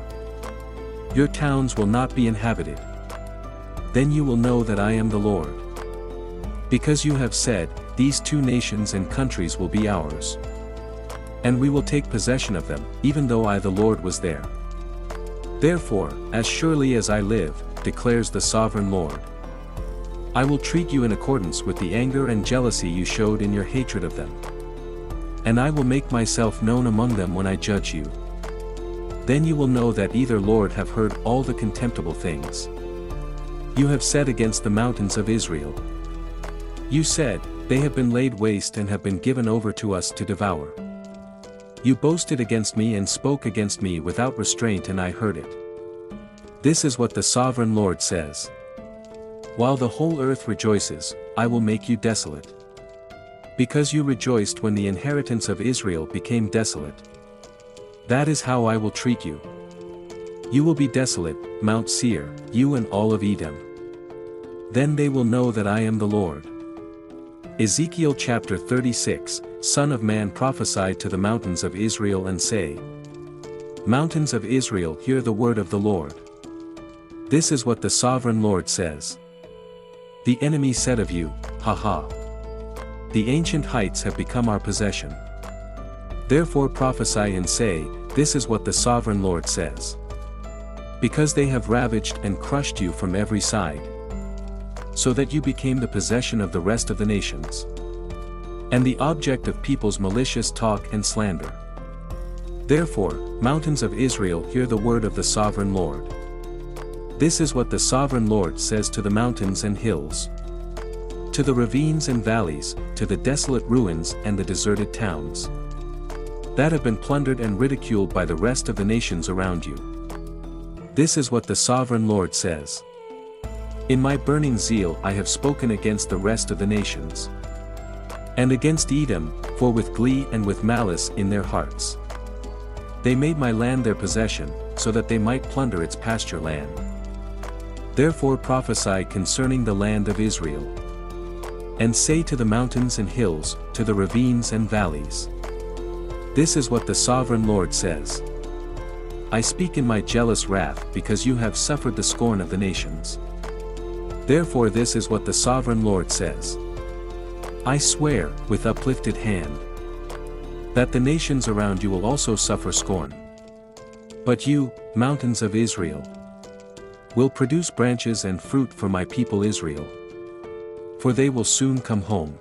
Your towns will not be inhabited. Then you will know that I am the Lord. Because you have said, these two nations and countries will be ours, and we will take possession of them, even though I the Lord was there. Therefore, as surely as I live, declares the sovereign Lord, I will treat you in accordance with the anger and jealousy you showed in your hatred of them. And I will make myself known among them when I judge you. Then you will know that either Lord have heard all the contemptible things you have said against the mountains of Israel. You said, they have been laid waste and have been given over to us to devour. You boasted against me and spoke against me without restraint, and I heard it. This is what the sovereign Lord says. While the whole earth rejoices, I will make you desolate. Because you rejoiced when the inheritance of Israel became desolate. That is how I will treat you. You will be desolate, Mount Seir, you and all of Edom. Then they will know that I am the Lord. Ezekiel chapter 36, Son of man, prophesy to the mountains of Israel and say, Mountains of Israel, hear the word of the Lord. This is what the sovereign Lord says. The enemy said of you, Ha ha! The ancient heights have become our possession. Therefore prophesy and say, This is what the sovereign Lord says. Because they have ravaged and crushed you from every side, so that you became the possession of the rest of the nations, and the object of people's malicious talk and slander. Therefore, mountains of Israel, hear the word of the sovereign Lord. This is what the sovereign Lord says to the mountains and hills, to the ravines and valleys, to the desolate ruins and the deserted towns, that have been plundered and ridiculed by the rest of the nations around you. This is what the sovereign Lord says. In my burning zeal I have spoken against the rest of the nations, and against Edom, for with glee and with malice in their hearts they made my land their possession, so that they might plunder its pasture land. Therefore prophesy concerning the land of Israel, and say to the mountains and hills, to the ravines and valleys, This is what the sovereign Lord says. I speak in my jealous wrath because you have suffered the scorn of the nations. Therefore this is what the sovereign Lord says. I swear, with uplifted hand, that the nations around you will also suffer scorn. But you, mountains of Israel, will produce branches and fruit for my people Israel, for they will soon come home.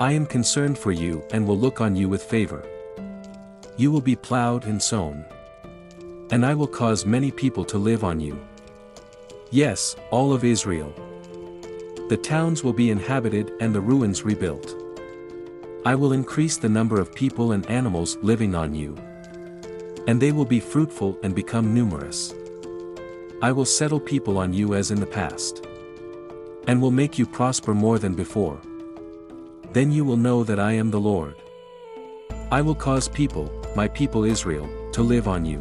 I am concerned for you and will look on you with favor. You will be plowed and sown, and I will cause many people to live on you. Yes, all of Israel. The towns will be inhabited and the ruins rebuilt. I will increase the number of people and animals living on you, and they will be fruitful and become numerous. I will settle people on you as in the past, and will make you prosper more than before. Then you will know that I am the Lord. I will cause people, my people Israel, to live on you.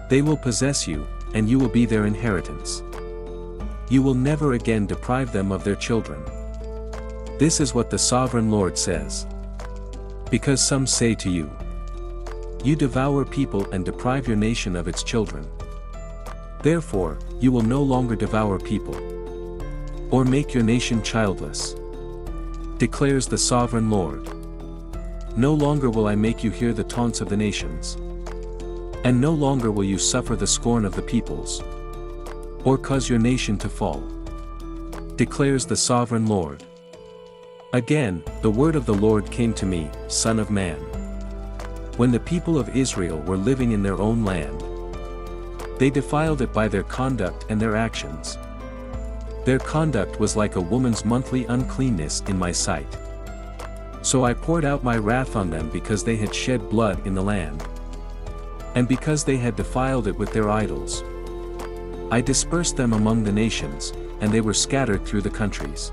They will possess you, and you will be their inheritance. You will never again deprive them of their children. This is what the sovereign Lord says. Because some say to you, You devour people and deprive your nation of its children. Therefore, you will no longer devour people, or make your nation childless, declares the sovereign Lord. No longer will I make you hear the taunts of the nations, and no longer will you suffer the scorn of the peoples, or cause your nation to fall, declares the sovereign Lord. Again, the word of the Lord came to me, Son of man. When the people of Israel were living in their own land, they defiled it by their conduct and their actions. Their conduct was like a woman's monthly uncleanness in my sight. So I poured out my wrath on them because they had shed blood in the land, and because they had defiled it with their idols. I dispersed them among the nations, and they were scattered through the countries.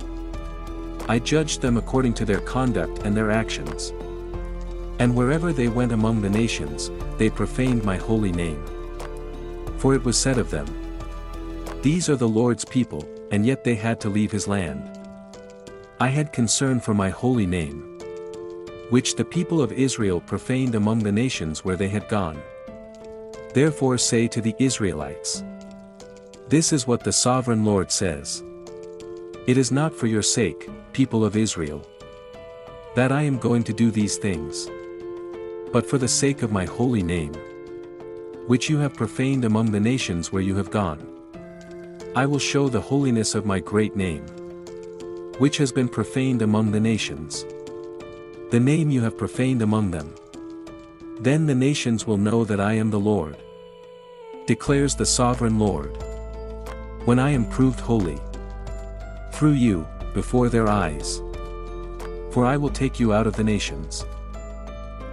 I judged them according to their conduct and their actions. And wherever they went among the nations, they profaned my holy name. For it was said of them, "These are the Lord's people," and yet they had to leave his land. I had concern for my holy name, which the people of Israel profaned among the nations where they had gone. Therefore say to the Israelites, "This is what the sovereign Lord says. It is not for your sake, people of Israel, that I am going to do these things, but for the sake of my holy name, which you have profaned among the nations where you have gone. I will show the holiness of my great name, which has been profaned among the nations. The name you have profaned among them. Then the nations will know that I am the Lord, declares the sovereign Lord, when I am proved holy through you, before their eyes. For I will take you out of the nations.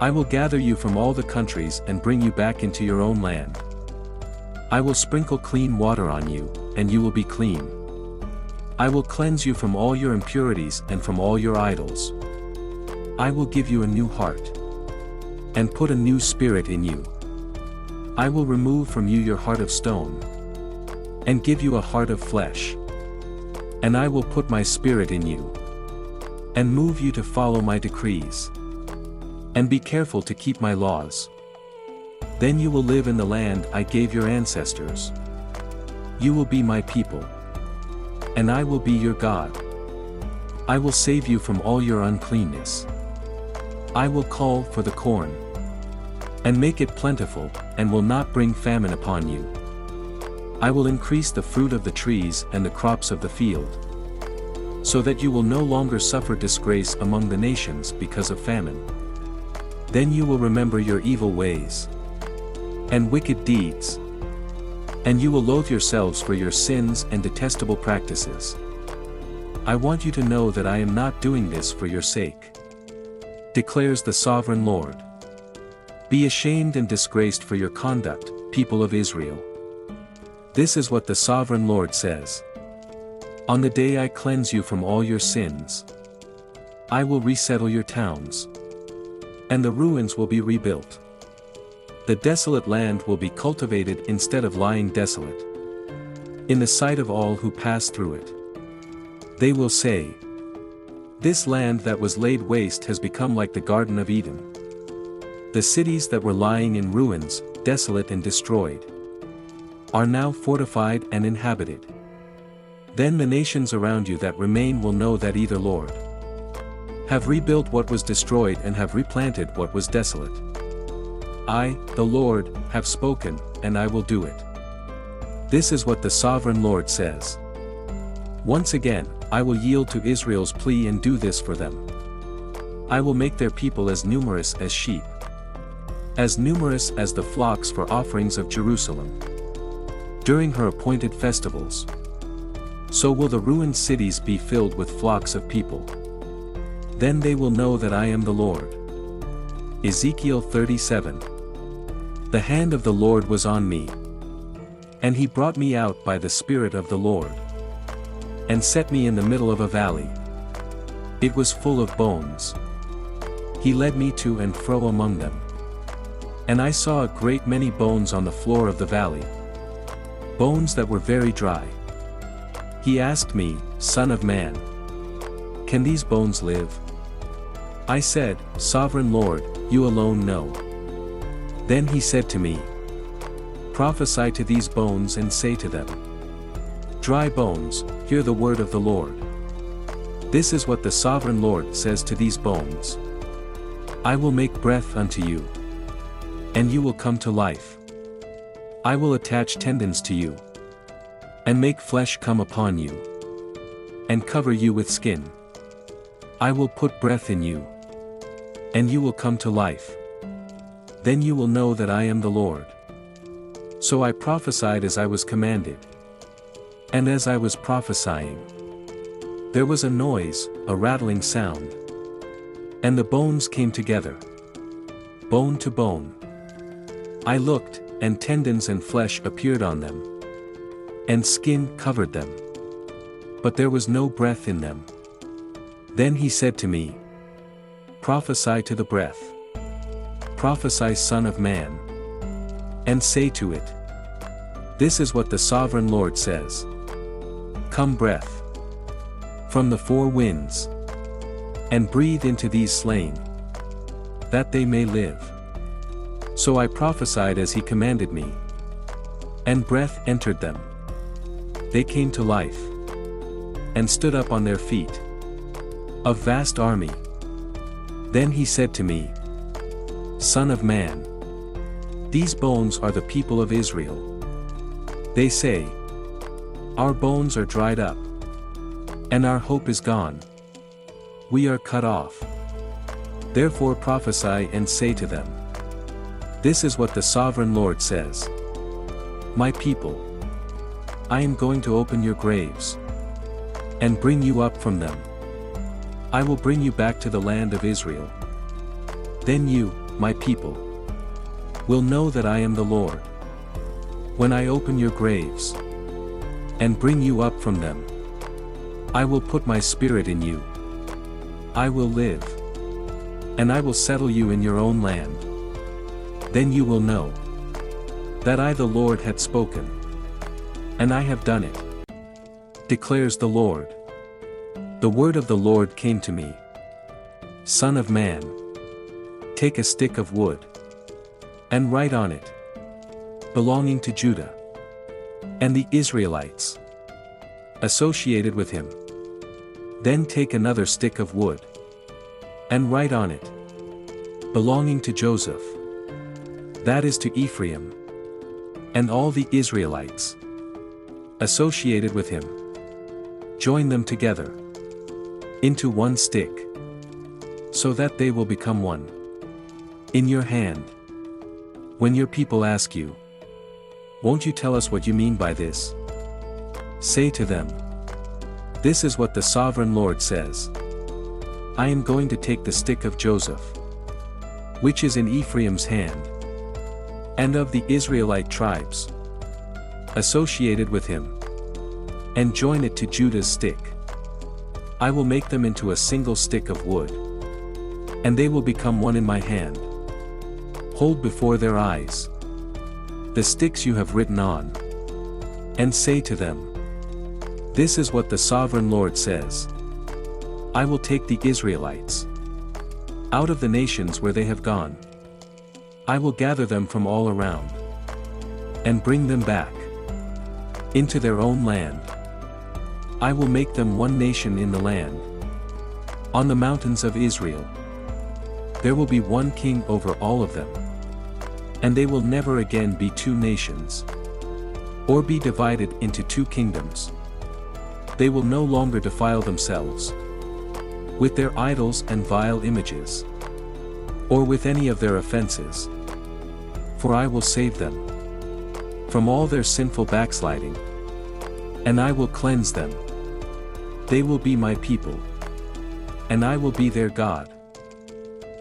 I will gather you from all the countries and bring you back into your own land. I will sprinkle clean water on you, and you will be clean. I will cleanse you from all your impurities and from all your idols. I will give you a new heart, and put a new spirit in you. I will remove from you your heart of stone, and give you a heart of flesh. And I will put my spirit in you, and move you to follow my decrees, and be careful to keep my laws. Then you will live in the land I gave your ancestors. You will be my people, and I will be your God. I will save you from all your uncleanness. I will call for the corn, and make it plentiful, and will not bring famine upon you. I will increase the fruit of the trees and the crops of the field, so that you will no longer suffer disgrace among the nations because of famine. Then you will remember your evil ways and wicked deeds, and you will loathe yourselves for your sins and detestable practices. I want you to know that I am not doing this for your sake, declares the sovereign Lord. Be ashamed and disgraced for your conduct, people of Israel. This is what the sovereign Lord says. On the day I cleanse you from all your sins, I will resettle your towns, and the ruins will be rebuilt. The desolate land will be cultivated instead of lying desolate, in the sight of all who pass through it. They will say, "This land that was laid waste has become like the Garden of Eden." The cities that were lying in ruins, desolate and destroyed, are now fortified and inhabited. Then the nations around you that remain will know that either Lord have rebuilt what was destroyed and have replanted what was desolate. I, the Lord, have spoken, and I will do it. This is what the sovereign Lord says. Once again, I will yield to Israel's plea and do this for them. I will make their people as numerous as sheep, as numerous as the flocks for offerings of Jerusalem, during her appointed festivals. So will the ruined cities be filled with flocks of people. Then they will know that I am the Lord. Ezekiel 37. The hand of the Lord was on me, and he brought me out by the Spirit of the Lord, and set me in the middle of a valley. It was full of bones. He led me to and fro among them, and I saw a great many bones on the floor of the valley, bones that were very dry. He asked me, "Son of man, can these bones live?" I said, "Sovereign Lord, you alone know." Then he said to me, "Prophesy to these bones and say to them, Dry bones, hear the word of the Lord. This is what the sovereign Lord says to these bones. I will make breath unto you, and you will come to life. I will attach tendons to you, and make flesh come upon you, and cover you with skin. I will put breath in you, and you will come to life. Then you will know that I am the Lord." So I prophesied as I was commanded. And as I was prophesying, there was a noise, a rattling sound. And the bones came together, bone to bone. I looked, and tendons and flesh appeared on them, and skin covered them. but there was no breath in them. Then he said to me, Prophesy to the breath. Prophesy, Son of man. And say to it, This is what the Sovereign Lord says. Come, breath, from the four winds, and breathe into these slain, that they may live. So I prophesied as he commanded me, and breath entered them. They came to life, and stood up on their feet, a vast army. Then he said to me, Son of man, these bones are the people of Israel. They say, Our bones are dried up, and our hope is gone. We are cut off. Therefore prophesy and say to them, This is what the Sovereign Lord says. My people, I am going to open your graves, and bring you up from them. I will bring you back to the land of Israel. Then you, my people, will know that I am the Lord. When I open your graves, and bring you up from them, I will put my spirit in you. I will live, and I will settle you in your own land. Then you will know that I the Lord had spoken, and I have done it, declares the Lord. The word of the Lord came to me. Son of man, take a stick of wood, and write on it, belonging to Judah, and the Israelites, associated with him. Then take another stick of wood, and write on it, belonging to Joseph, that is to Ephraim, and all the Israelites, associated with him. Join them together into one stick, so that they will become one. In your hand. When your people ask you, Won't you tell us what you mean by this? Say to them, This is what the Sovereign Lord says. I am going to take the stick of Joseph, which is in Ephraim's hand, and of the Israelite tribes, associated with him, and join it to Judah's stick. I will make them into a single stick of wood, and they will become one in my hand. Hold before their eyes the sticks you have written on, and say to them, This is what the Sovereign Lord says. I will take the Israelites out of the nations where they have gone. I will gather them from all around, and bring them back into their own land. I will make them one nation in the land. On the mountains of Israel, there will be one king over all of them. And they will never again be two nations, or be divided into two kingdoms. They will no longer defile themselves with their idols and vile images, or with any of their offenses. For I will save them from all their sinful backsliding, and I will cleanse them. They will be my people, and I will be their God.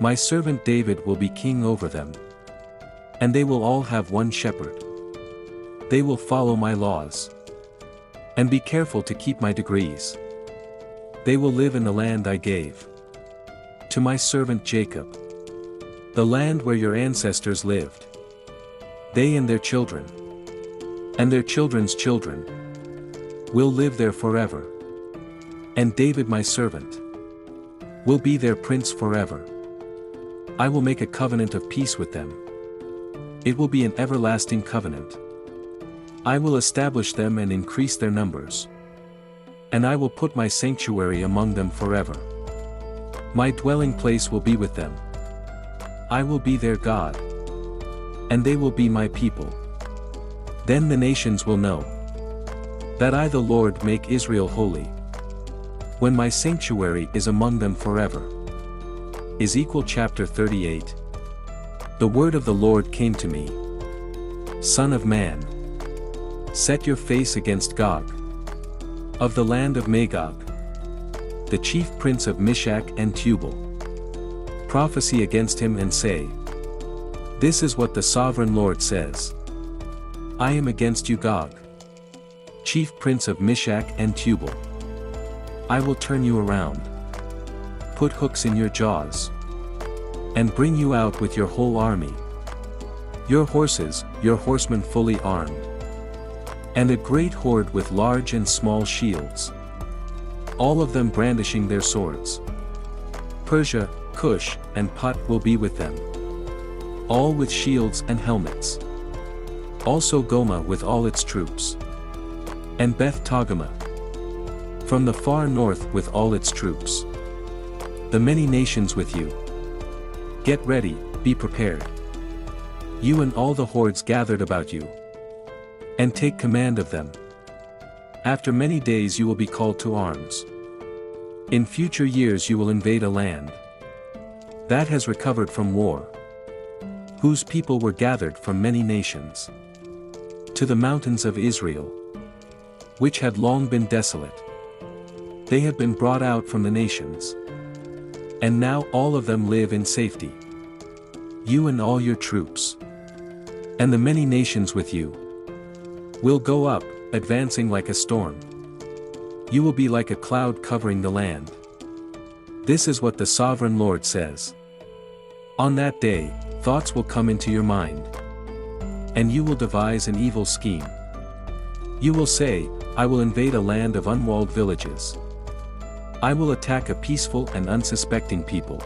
My servant David will be king over them, and they will all have one shepherd. They will follow my laws, and be careful to keep my decrees. They will live in the land I gave to my servant Jacob, the land where your ancestors lived. They and their children, and their children's children, will live there forever. And David my servant will be their prince forever. I will make a covenant of peace with them. It will be an everlasting covenant. I will establish them and increase their numbers. And I will put my sanctuary among them forever. My dwelling place will be with them. I will be their God, and they will be my people. Then the nations will know that I the Lord make Israel holy, when my sanctuary is among them forever. Ezekiel chapter 38. The word of the Lord came to me. Son of man, set your face against Gog, of the land of Magog, the chief prince of Meshach and Tubal. Prophesy against him and say, This is what the Sovereign Lord says. I am against you, Gog, chief prince of Meshach and Tubal. I will turn you around, put hooks in your jaws, and bring you out with your whole army. Your horses, your horsemen fully armed, and a great horde with large and small shields, all of them brandishing their swords. Persia, Cush, and Put will be with them, all with shields and helmets. Also Gomer with all its troops, and Beth Togarmah from the far north with all its troops. The many nations with you. Get ready, be prepared. You and all the hordes gathered about you, and take command of them. After many days you will be called to arms. In future years you will invade a land that has recovered from war, whose people were gathered from many nations, to the mountains of Israel, which had long been desolate. They have been brought out from the nations, and now all of them live in safety. You and all your troops, and the many nations with you, will go up, advancing like a storm. You will be like a cloud covering the land. This is what the Sovereign Lord says. On that day, thoughts will come into your mind, and you will devise an evil scheme. You will say, I will invade a land of unwalled villages. I will attack a peaceful and unsuspecting people,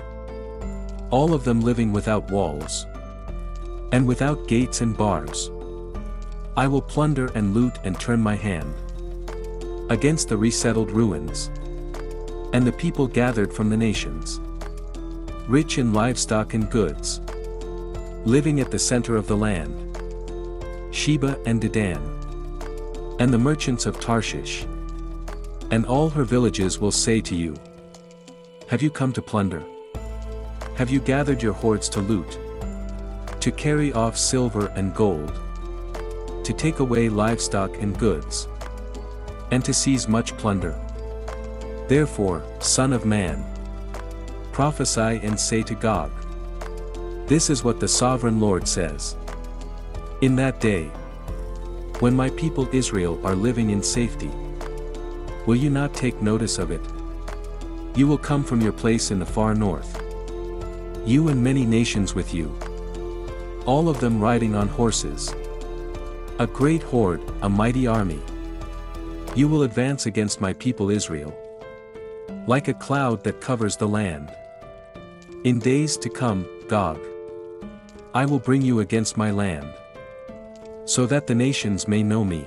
all of them living without walls, and without gates and bars. I will plunder and loot and turn my hand against the resettled ruins, and the people gathered from the nations, rich in livestock and goods, living at the center of the land, Sheba and Dedan, and the merchants of Tarshish, and all her villages will say to you, have you come to plunder? Have you gathered your hoards to loot, to carry off silver and gold, to take away livestock and goods, and to seize much plunder? Therefore, Son of man, prophesy and say to Gog, this is what the Sovereign Lord says. In that day, when my people Israel are living in safety, will you not take notice of it? You will come from your place in the far north, you and many nations with you, all of them riding on horses, a great horde, a mighty army. You will advance against my people Israel, like a cloud that covers the land. In days to come, Gog, I will bring you against my land, so that the nations may know me,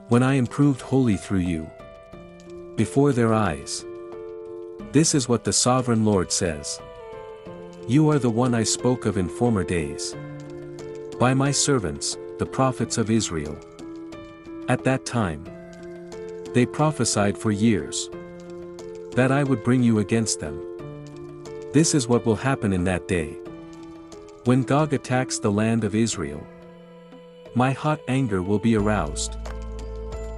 when I am proved holy through you, before their eyes. This is what the Sovereign Lord says. You are the one I spoke of in former days, by my servants, the prophets of Israel. At that time, they prophesied for years, that I would bring you against them. This is what will happen in that day, when Gog attacks the land of Israel. My hot anger will be aroused,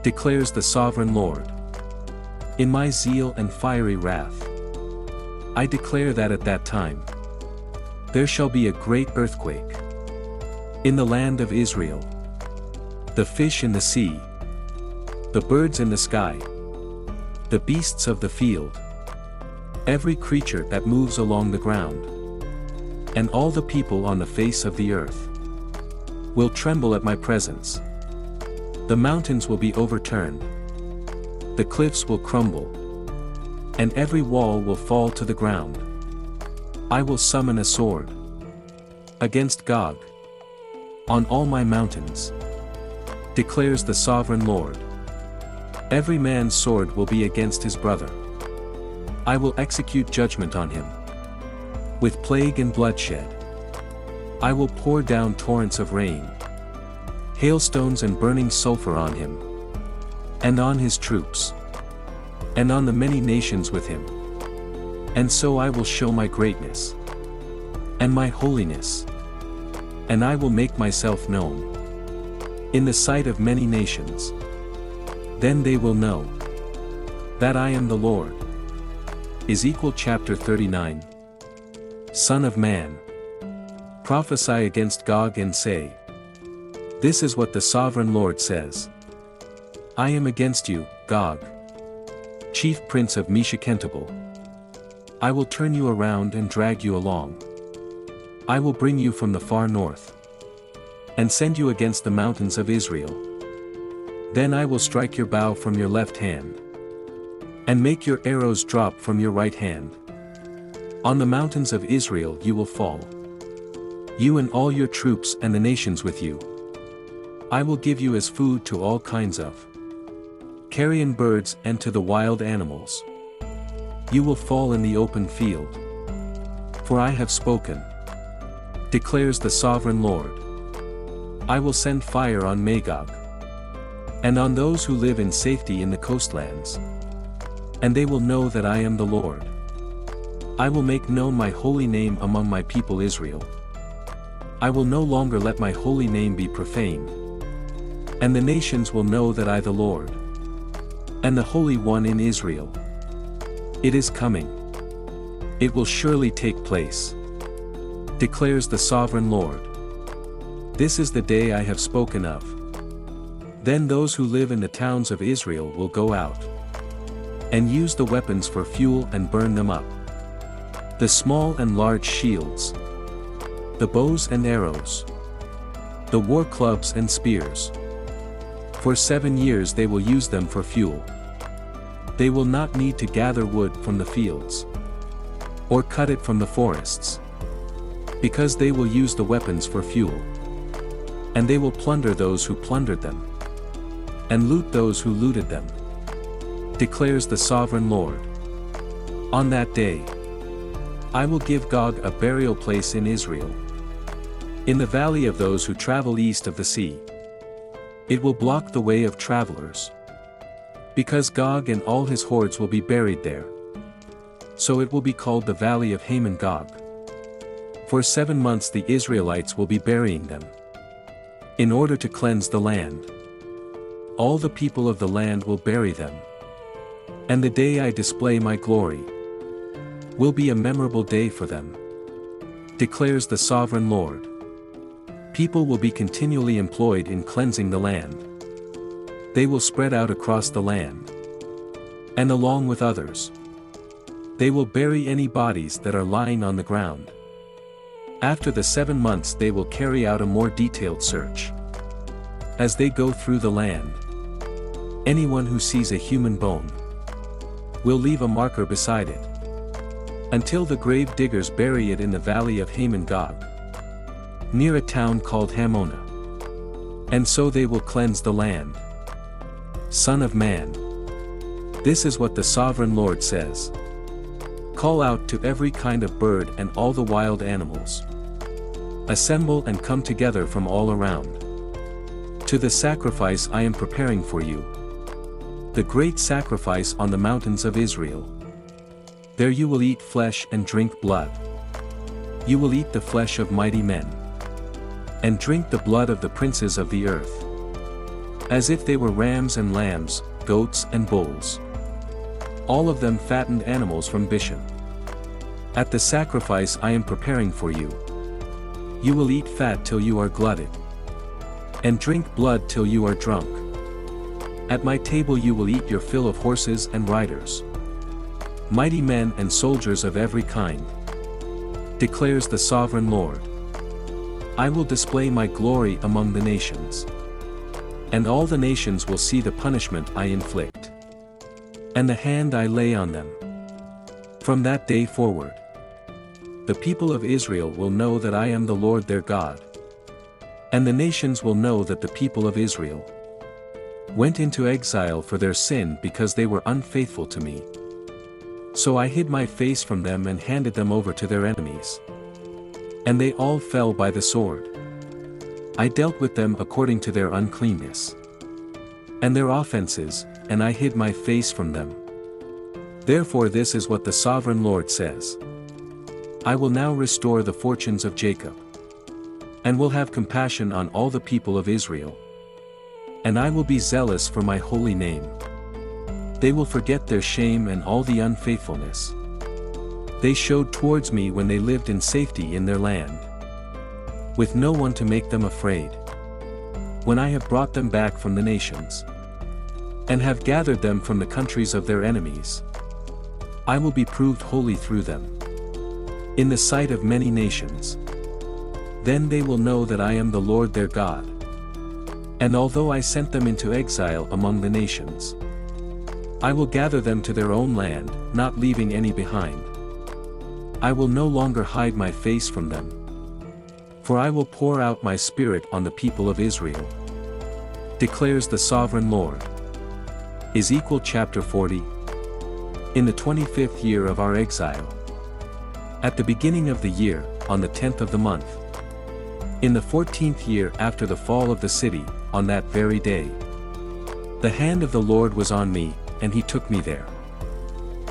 declares the Sovereign Lord. In my zeal and fiery wrath, I declare that at that time, there shall be a great earthquake in the land of Israel. The fish in the sea, the birds in the sky, the beasts of the field, every creature that moves along the ground, and all the people on the face of the earth, will tremble at my presence. The mountains will be overturned, the cliffs will crumble, and every wall will fall to the ground. I will summon a sword against Gog on all my mountains, declares the Sovereign Lord. Every man's sword will be against his brother. I will execute judgment on him with plague and bloodshed. I will pour down torrents of rain, hailstones and burning sulfur on him, and on his troops, and on the many nations with him. And so I will show my greatness and my holiness, and I will make myself known in the sight of many nations. Then they will know that I am the Lord. Ezekiel chapter 39. Son of man, prophesy against Gog and say, this is what the Sovereign Lord says. I am against you, Gog. chief prince of Meshach-Tubal. I will turn you around and drag you along. I will bring you from the far north, and send you against the mountains of Israel. Then I will strike your bow from your left hand, and make your arrows drop from your right hand. On the mountains of Israel you will fall, you and all your troops and the nations with you. I will give you as food to all kinds of carrion birds and to the wild animals. You will fall in the open field. For I have spoken, declares the sovereign Lord. I will send fire on Magog, and on those who live in safety in the coastlands. And they will know that I am the Lord. I will make known my holy name among my people Israel. I will no longer let my holy name be profaned. And the nations will know that I the Lord, and the Holy One in Israel. It is coming. It will surely take place, declares the sovereign Lord. This is the day I have spoken of. Then those who live in the towns of Israel will go out, and use the weapons for fuel and burn them up. The small and large shields, the bows and arrows, the war clubs and spears. For 7 years they will use them for fuel. They will not need to gather wood from the fields, or cut it from the forests, because they will use the weapons for fuel. And they will plunder those who plundered them, and loot those who looted them, declares the sovereign Lord. On that day, I will give Gog a burial place in Israel, in the valley of those who travel east of the sea. It will block the way of travelers, because Gog and all his hordes will be buried there. So it will be called the valley of Hamon-Gog. For 7 months the Israelites will be burying them, in order to cleanse the land. All the people of the land will bury them. And the day I display my glory will be a memorable day for them, declares the sovereign Lord. People will be continually employed in cleansing the land. They will spread out across the land, and along with others, they will bury any bodies that are lying on the ground. After the 7 months they will carry out a more detailed search. As they go through the land, anyone who sees a human bone will leave a marker beside it, until the grave diggers bury it in the valley of Hamon-Gog, near a town called Hamonah. And so they will cleanse the land. Son of man, this is what the sovereign Lord says. Call out to every kind of bird and all the wild animals. Assemble and come together from all around, to the sacrifice I am preparing for you, the great sacrifice on the mountains of Israel. There you will eat flesh and drink blood. You will eat the flesh of mighty men, and drink the blood of the princes of the earth, as if they were rams and lambs, goats and bulls, all of them fattened animals from Bashan. At the sacrifice I am preparing for you, you will eat fat till you are glutted, and drink blood till you are drunk. At my table you will eat your fill of horses and riders, mighty men and soldiers of every kind, declares the sovereign Lord. I will display my glory among the nations, and all the nations will see the punishment I inflict, and the hand I lay on them. From that day forward, the people of Israel will know that I am the Lord their God, and the nations will know that the people of Israel went into exile for their sin because they were unfaithful to me. So I hid my face from them and handed them over to their enemies, and they all fell by the sword. I dealt with them according to their uncleanness and their offenses, and I hid my face from them. Therefore this is what the sovereign Lord says. I will now restore the fortunes of Jacob, and will have compassion on all the people of Israel. And I will be zealous for my holy name. They will forget their shame and all the unfaithfulness they showed towards me when they lived in safety in their land, with no one to make them afraid, when I have brought them back from the nations, and have gathered them from the countries of their enemies. I will be proved holy through them, in the sight of many nations. Then they will know that I am the Lord their God. And although I sent them into exile among the nations, I will gather them to their own land, not leaving any behind. I will no longer hide my face from them, for I will pour out my spirit on the people of Israel, declares the sovereign Lord. Ezekiel chapter 40. In the 25th year of our exile, at the beginning of the year, on the 10th of the month, in the 14th year after the fall of the city, on that very day, the hand of the Lord was on me, and he took me there.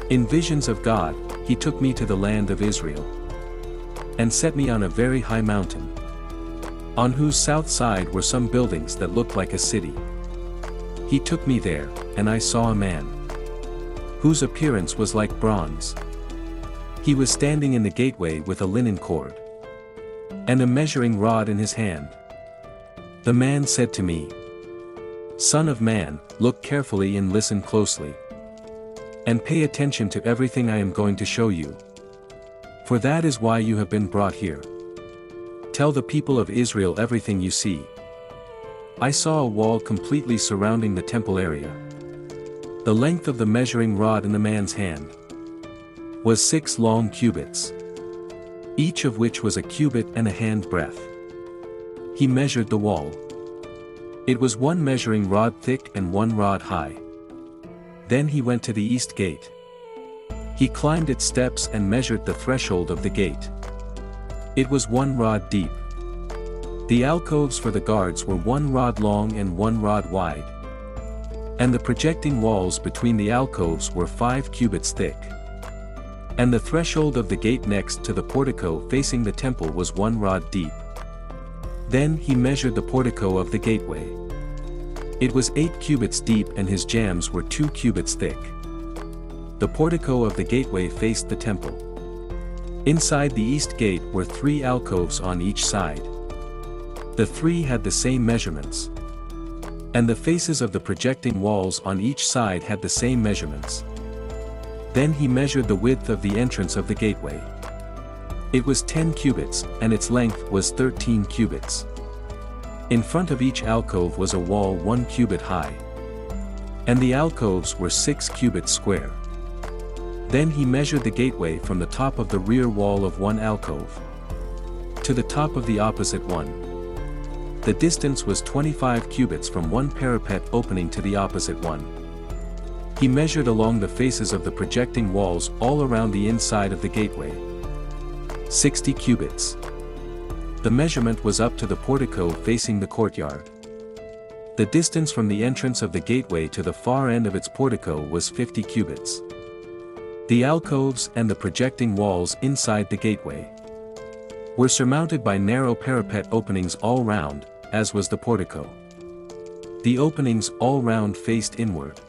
In visions of God, he took me to the land of Israel, and set me on a very high mountain, on whose south side were some buildings that looked like a city. He took me there, and I saw a man, whose appearance was like bronze. He was standing in the gateway with a linen cord, and a measuring rod in his hand. The man said to me, "Son of man, look carefully and listen closely, and pay attention to everything I am going to show you. For that is why you have been brought here. Tell the people of Israel everything you see." I saw a wall completely surrounding the temple area. The length of the measuring rod in the man's hand was 6 long cubits, each of which was a cubit and a hand breadth. He measured the wall. It was 1 measuring rod thick and 1 rod high. Then he went to the east gate. He climbed its steps and measured the threshold of the gate. It was 1 rod deep. The alcoves for the guards were 1 rod long and 1 rod wide. And the projecting walls between the alcoves were 5 cubits thick. And the threshold of the gate next to the portico facing the temple was 1 rod deep. Then he measured the portico of the gateway. It was 8 cubits deep and his jambs were 2 cubits thick. The portico of the gateway faced the temple. Inside the east gate were 3 alcoves on each side. The 3 had the same measurements. And the faces of the projecting walls on each side had the same measurements. Then he measured the width of the entrance of the gateway. It was 10 cubits, and its length was 13 cubits. In front of each alcove was a wall 1 cubit high. And the alcoves were 6 cubits square. Then he measured the gateway from the top of the rear wall of 1 alcove to the top of the opposite one. The distance was 25 cubits from 1 parapet opening to the opposite one. He measured along the faces of the projecting walls all around the inside of the gateway. 60 cubits. The measurement was up to the portico facing the courtyard. The distance from the entrance of the gateway to the far end of its portico was 50 cubits. The alcoves and the projecting walls inside the gateway were surmounted by narrow parapet openings all round, as was the portico. The openings all round faced inward.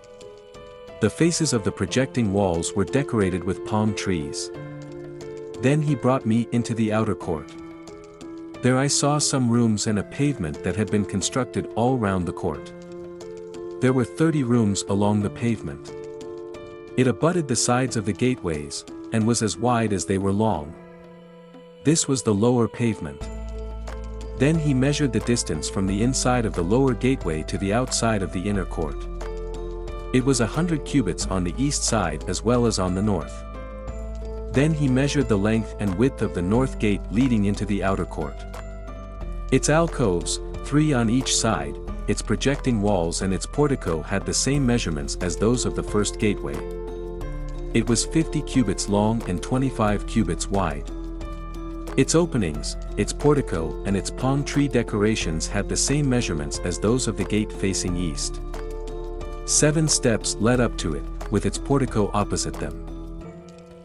The faces of the projecting walls were decorated with palm trees. Then he brought me into the outer court. There I saw some rooms and a pavement that had been constructed all round the court. There were 30 rooms along the pavement. It abutted the sides of the gateways, and was as wide as they were long. This was the lower pavement. Then he measured the distance from the inside of the lower gateway to the outside of the inner court. It was 100 cubits on the east side as well as on the north. Then he measured the length and width of the north gate leading into the outer court. Its alcoves, 3 on each side, its projecting walls and its portico had the same measurements as those of the first gateway. It was 50 cubits long and 25 cubits wide. Its openings, its portico and its palm tree decorations had the same measurements as those of the gate facing east. 7 steps led up to it, with its portico opposite them.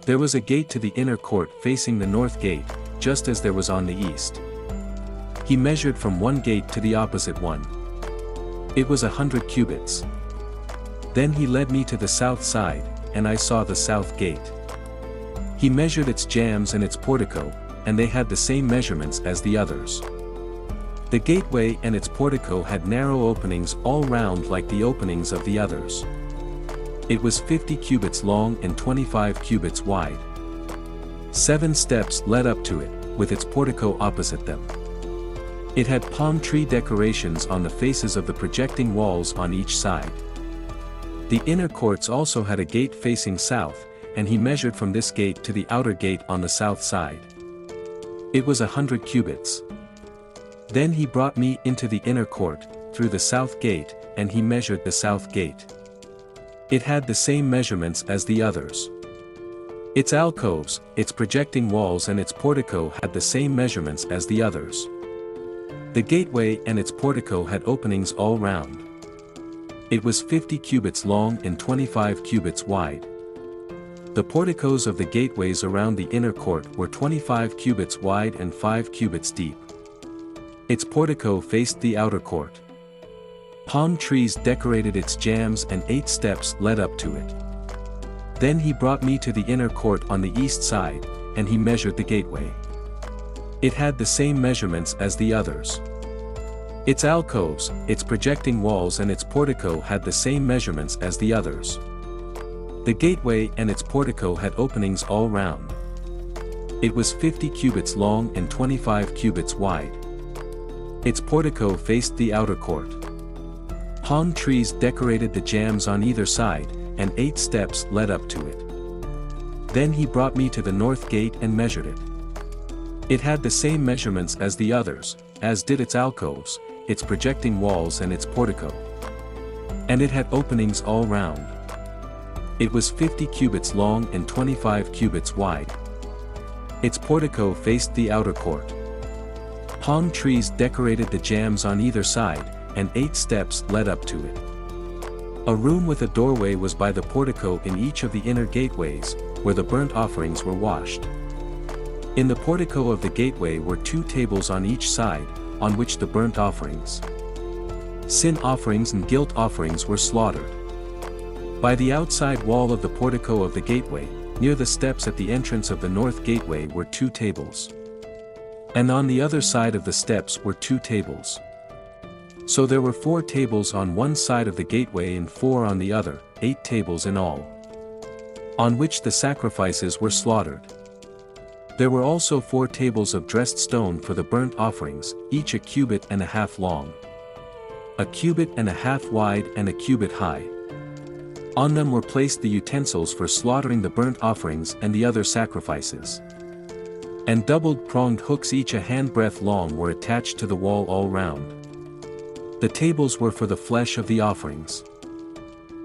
There was a gate to the inner court facing the north gate, just as there was on the east. He measured from one gate to the opposite one. It was 100 cubits. Then he led me to the south side, and I saw the south gate. He measured its jambs and its portico, and they had the same measurements as the others. The gateway and its portico had narrow openings all round like the openings of the others. It was 50 cubits long and 25 cubits wide. 7 steps led up to it, with its portico opposite them. It had palm tree decorations on the faces of the projecting walls on each side. The inner courts also had a gate facing south, and he measured from this gate to the outer gate on the south side. It was 100 cubits. Then he brought me into the inner court, through the south gate, and he measured the south gate. It had the same measurements as the others. Its alcoves, its projecting walls and its portico had the same measurements as the others. The gateway and its portico had openings all round. It was 50 cubits long and 25 cubits wide. The porticos of the gateways around the inner court were 25 cubits wide and 5 cubits deep. Its portico faced the outer court. Palm trees decorated its jambs and 8 steps led up to it. Then he brought me to the inner court on the east side, and he measured the gateway. It had the same measurements as the others. Its alcoves, its projecting walls and its portico had the same measurements as the others. The gateway and its portico had openings all round. It was 50 cubits long and 25 cubits wide. Its portico faced the outer court. Palm trees decorated the jambs on either side, and 8 steps led up to it. Then he brought me to the north gate and measured it. It had the same measurements as the others, as did its alcoves, its projecting walls and its portico. And it had openings all round. It was 50 cubits long and 25 cubits wide. Its portico faced the outer court. Palm trees decorated the jambs on either side, and 8 steps led up to it. A room with a doorway was by the portico in each of the inner gateways, where the burnt offerings were washed. In the portico of the gateway were 2 tables on each side, on which the burnt offerings, sin offerings and guilt offerings were slaughtered. By the outside wall of the portico of the gateway, near the steps at the entrance of the north gateway were 2 tables. And on the other side of the steps were 2 tables. So there were 4 tables on one side of the gateway and 4 on the other, 8 tables in all, on which the sacrifices were slaughtered. There were also 4 tables of dressed stone for the burnt offerings, each a cubit and a half long, a cubit and a half wide and a cubit high. On them were placed the utensils for slaughtering the burnt offerings and the other sacrifices. And doubled-pronged hooks each a handbreadth long were attached to the wall all round. The tables were for the flesh of the offerings.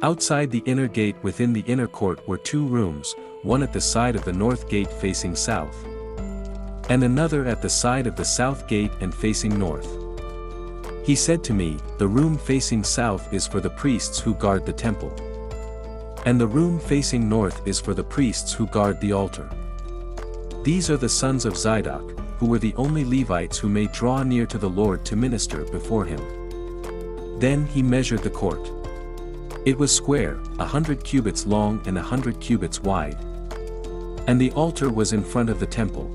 Outside the inner gate within the inner court were 2 rooms, one at the side of the north gate facing south, and another at the side of the south gate and facing north. He said to me, "The room facing south is for the priests who guard the temple. And the room facing north is for the priests who guard the altar. These are the sons of Zadok, who were the only Levites who may draw near to the Lord to minister before him." Then he measured the court. It was square, 100 cubits long and 100 cubits wide. And the altar was in front of the temple.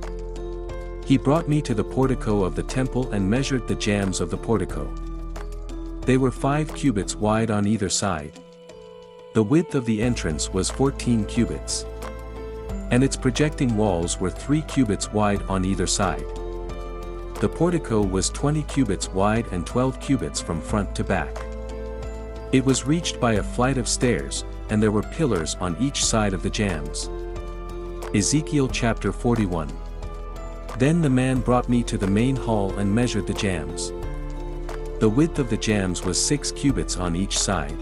He brought me to the portico of the temple and measured the jambs of the portico. They were 5 cubits wide on either side. The width of the entrance was 14 cubits. And its projecting walls were 3 cubits wide on either side. The portico was 20 cubits wide and 12 cubits from front to back. It was reached by a flight of stairs, and there were pillars on each side of the jambs. Ezekiel chapter 41. Then the man brought me to the main hall and measured the jambs. The width of the jambs was 6 cubits on each side.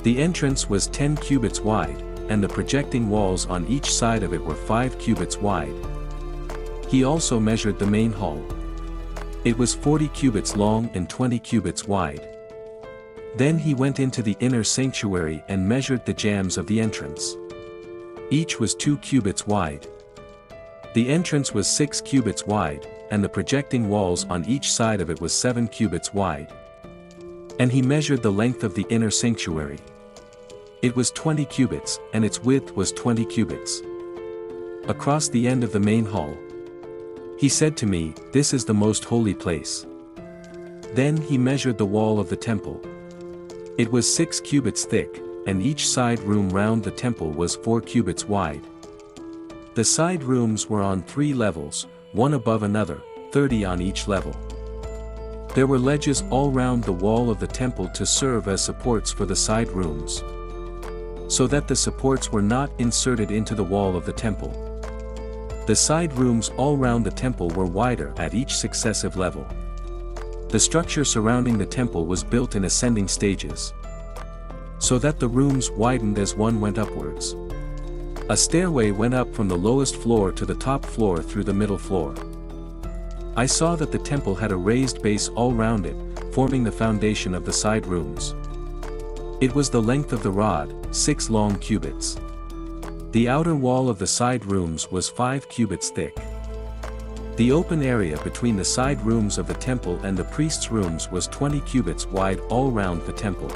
The entrance was 10 cubits wide, and the projecting walls on each side of it were 5 cubits wide. He also measured the main hall. It was 40 cubits long and 20 cubits wide. Then he went into the inner sanctuary and measured the jambs of the entrance. Each was 2 cubits wide. The entrance was 6 cubits wide, and the projecting walls on each side of it was 7 cubits wide. And he measured the length of the inner sanctuary. It was 20 cubits, and its width was 20 cubits. Across the end of the main hall, he said to me, "This is the most holy place. Then he measured the wall of the temple. It was 6 cubits thick, and each side room round the temple was 4 cubits wide. The side rooms were on 3 levels, one above another, 30 on each level. There were ledges all round the wall of the temple to serve as supports for the side rooms, so that the supports were not inserted into the wall of the temple. The side rooms all round the temple were wider at each successive level. The structure surrounding the temple was built in ascending stages, so that the rooms widened as one went upwards. A stairway went up from the lowest floor to the top floor through the middle floor. I saw that the temple had a raised base all round it, forming the foundation of the side rooms. It was the length of the rod, 6 long cubits. The outer wall of the side rooms was 5 cubits thick. The open area between the side rooms of the temple and the priests' rooms was 20 cubits wide all round the temple.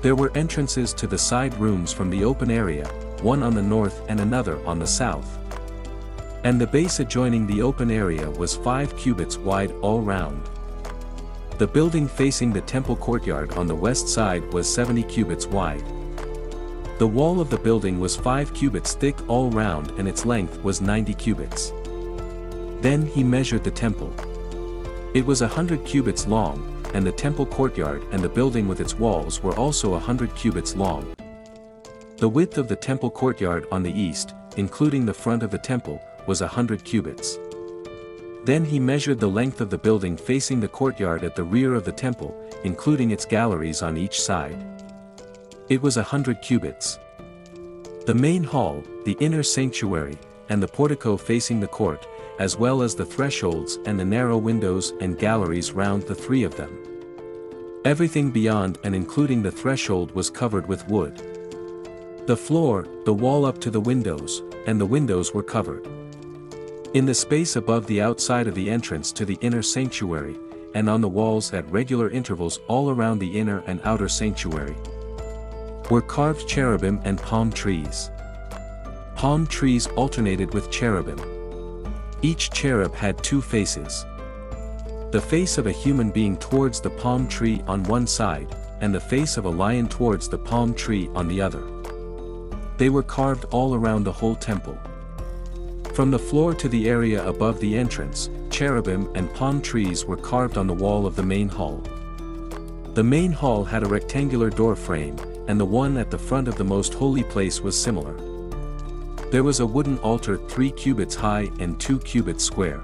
There were entrances to the side rooms from the open area, one on the north and another on the south. And the base adjoining the open area was 5 cubits wide all round. The building facing the temple courtyard on the west side was 70 cubits wide. The wall of the building was 5 cubits thick all round and its length was 90 cubits. Then he measured the temple. It was 100 cubits long, and the temple courtyard and the building with its walls were also 100 cubits long. The width of the temple courtyard on the east, including the front of the temple, was 100 cubits. Then he measured the length of the building facing the courtyard at the rear of the temple, including its galleries on each side. It was 100 cubits. The main hall, the inner sanctuary, and the portico facing the court, as well as the thresholds and the narrow windows and galleries round the 3 of them. Everything beyond and including the threshold was covered with wood. The floor, the wall up to the windows, and the windows were covered. In the space above the outside of the entrance to the inner sanctuary, and on the walls at regular intervals all around the inner and outer sanctuary, were carved cherubim and palm trees. Palm trees alternated with cherubim. Each cherub had 2 faces. The face of a human being towards the palm tree on one side, and the face of a lion towards the palm tree on the other. They were carved all around the whole temple. From the floor to the area above the entrance, cherubim and palm trees were carved on the wall of the main hall. The main hall had a rectangular door frame, and the one at the front of the most holy place was similar. There was a wooden altar 3 cubits high and 2 cubits square.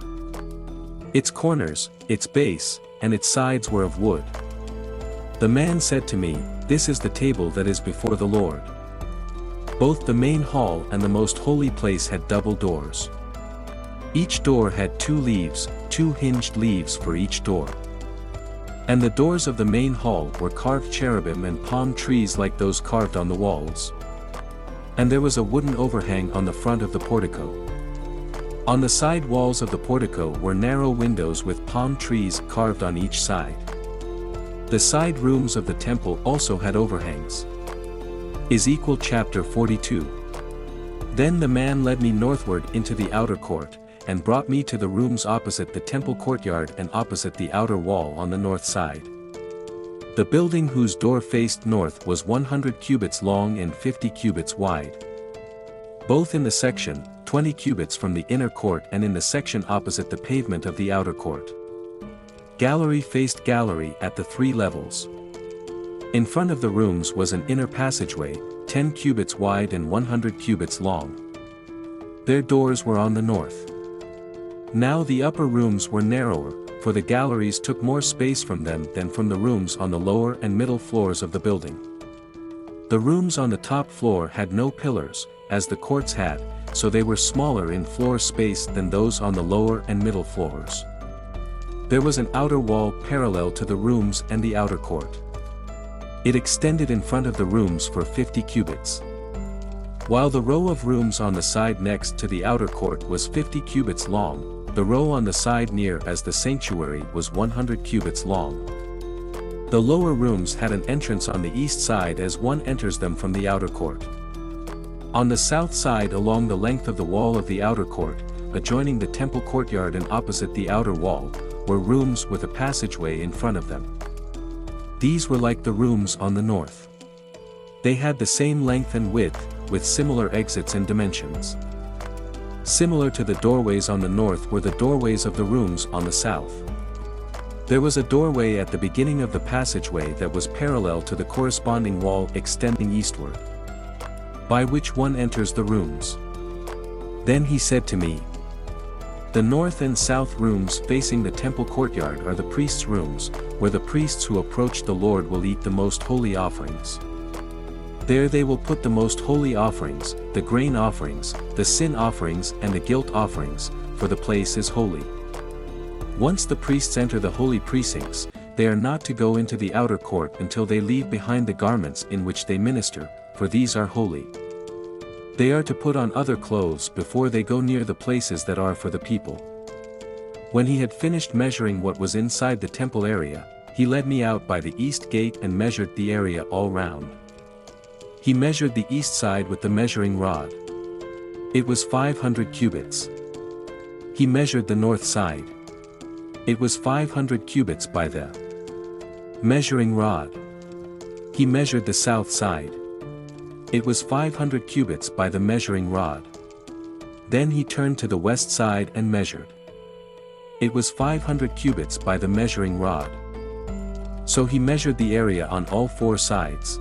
Its corners, its base, and its sides were of wood. The man said to me, "This is the table that is before the Lord." Both the main hall and the most holy place had double doors. Each door had 2 leaves, 2 hinged leaves for each door. And the doors of the main hall were carved cherubim and palm trees like those carved on the walls. And there was a wooden overhang on the front of the portico. On the side walls of the portico were narrow windows with palm trees carved on each side. The side rooms of the temple also had overhangs. Ezekiel chapter 42. Then the man led me northward into the outer court, and brought me to the rooms opposite the temple courtyard and opposite the outer wall on the north side. The building whose door faced north was 100 cubits long and 50 cubits wide. Both in the section, 20 cubits from the inner court and in the section opposite the pavement of the outer court. Gallery faced gallery at the 3 levels. In front of the rooms was an inner passageway, 10 cubits wide and 100 cubits long. Their doors were on the north. Now the upper rooms were narrower, for the galleries took more space from them than from the rooms on the lower and middle floors of the building. The rooms on the top floor had no pillars, as the courts had, so they were smaller in floor space than those on the lower and middle floors. There was an outer wall parallel to the rooms and the outer court. It extended in front of the rooms for 50 cubits. While the row of rooms on the side next to the outer court was 50 cubits long, the row on the side near as the sanctuary was 100 cubits long. The lower rooms had an entrance on the east side as one enters them from the outer court. On the south side along the length of the wall of the outer court, adjoining the temple courtyard and opposite the outer wall, were rooms with a passageway in front of them. These were like the rooms on the north. They had the same length and width, with similar exits and dimensions. Similar to the doorways on the north were the doorways of the rooms on the south. There was a doorway at the beginning of the passageway that was parallel to the corresponding wall extending eastward, by which one enters the rooms. Then he said to me, "The north and south rooms facing the temple courtyard are the priests' rooms, where the priests who approach the Lord will eat the most holy offerings. There they will put the most holy offerings, the grain offerings, the sin offerings and the guilt offerings, for the place is holy. Once the priests enter the holy precincts, they are not to go into the outer court until they leave behind the garments in which they minister, for these are holy. They are to put on other clothes before they go near the places that are for the people." When he had finished measuring what was inside the temple area, he led me out by the east gate and measured the area all round. He measured the east side with the measuring rod. It was 500 cubits. He measured the north side. It was 500 cubits by the measuring rod. He measured the south side. It was 500 cubits by the measuring rod. Then he turned to the west side and measured. It was 500 cubits by the measuring rod. So he measured the area on all four sides.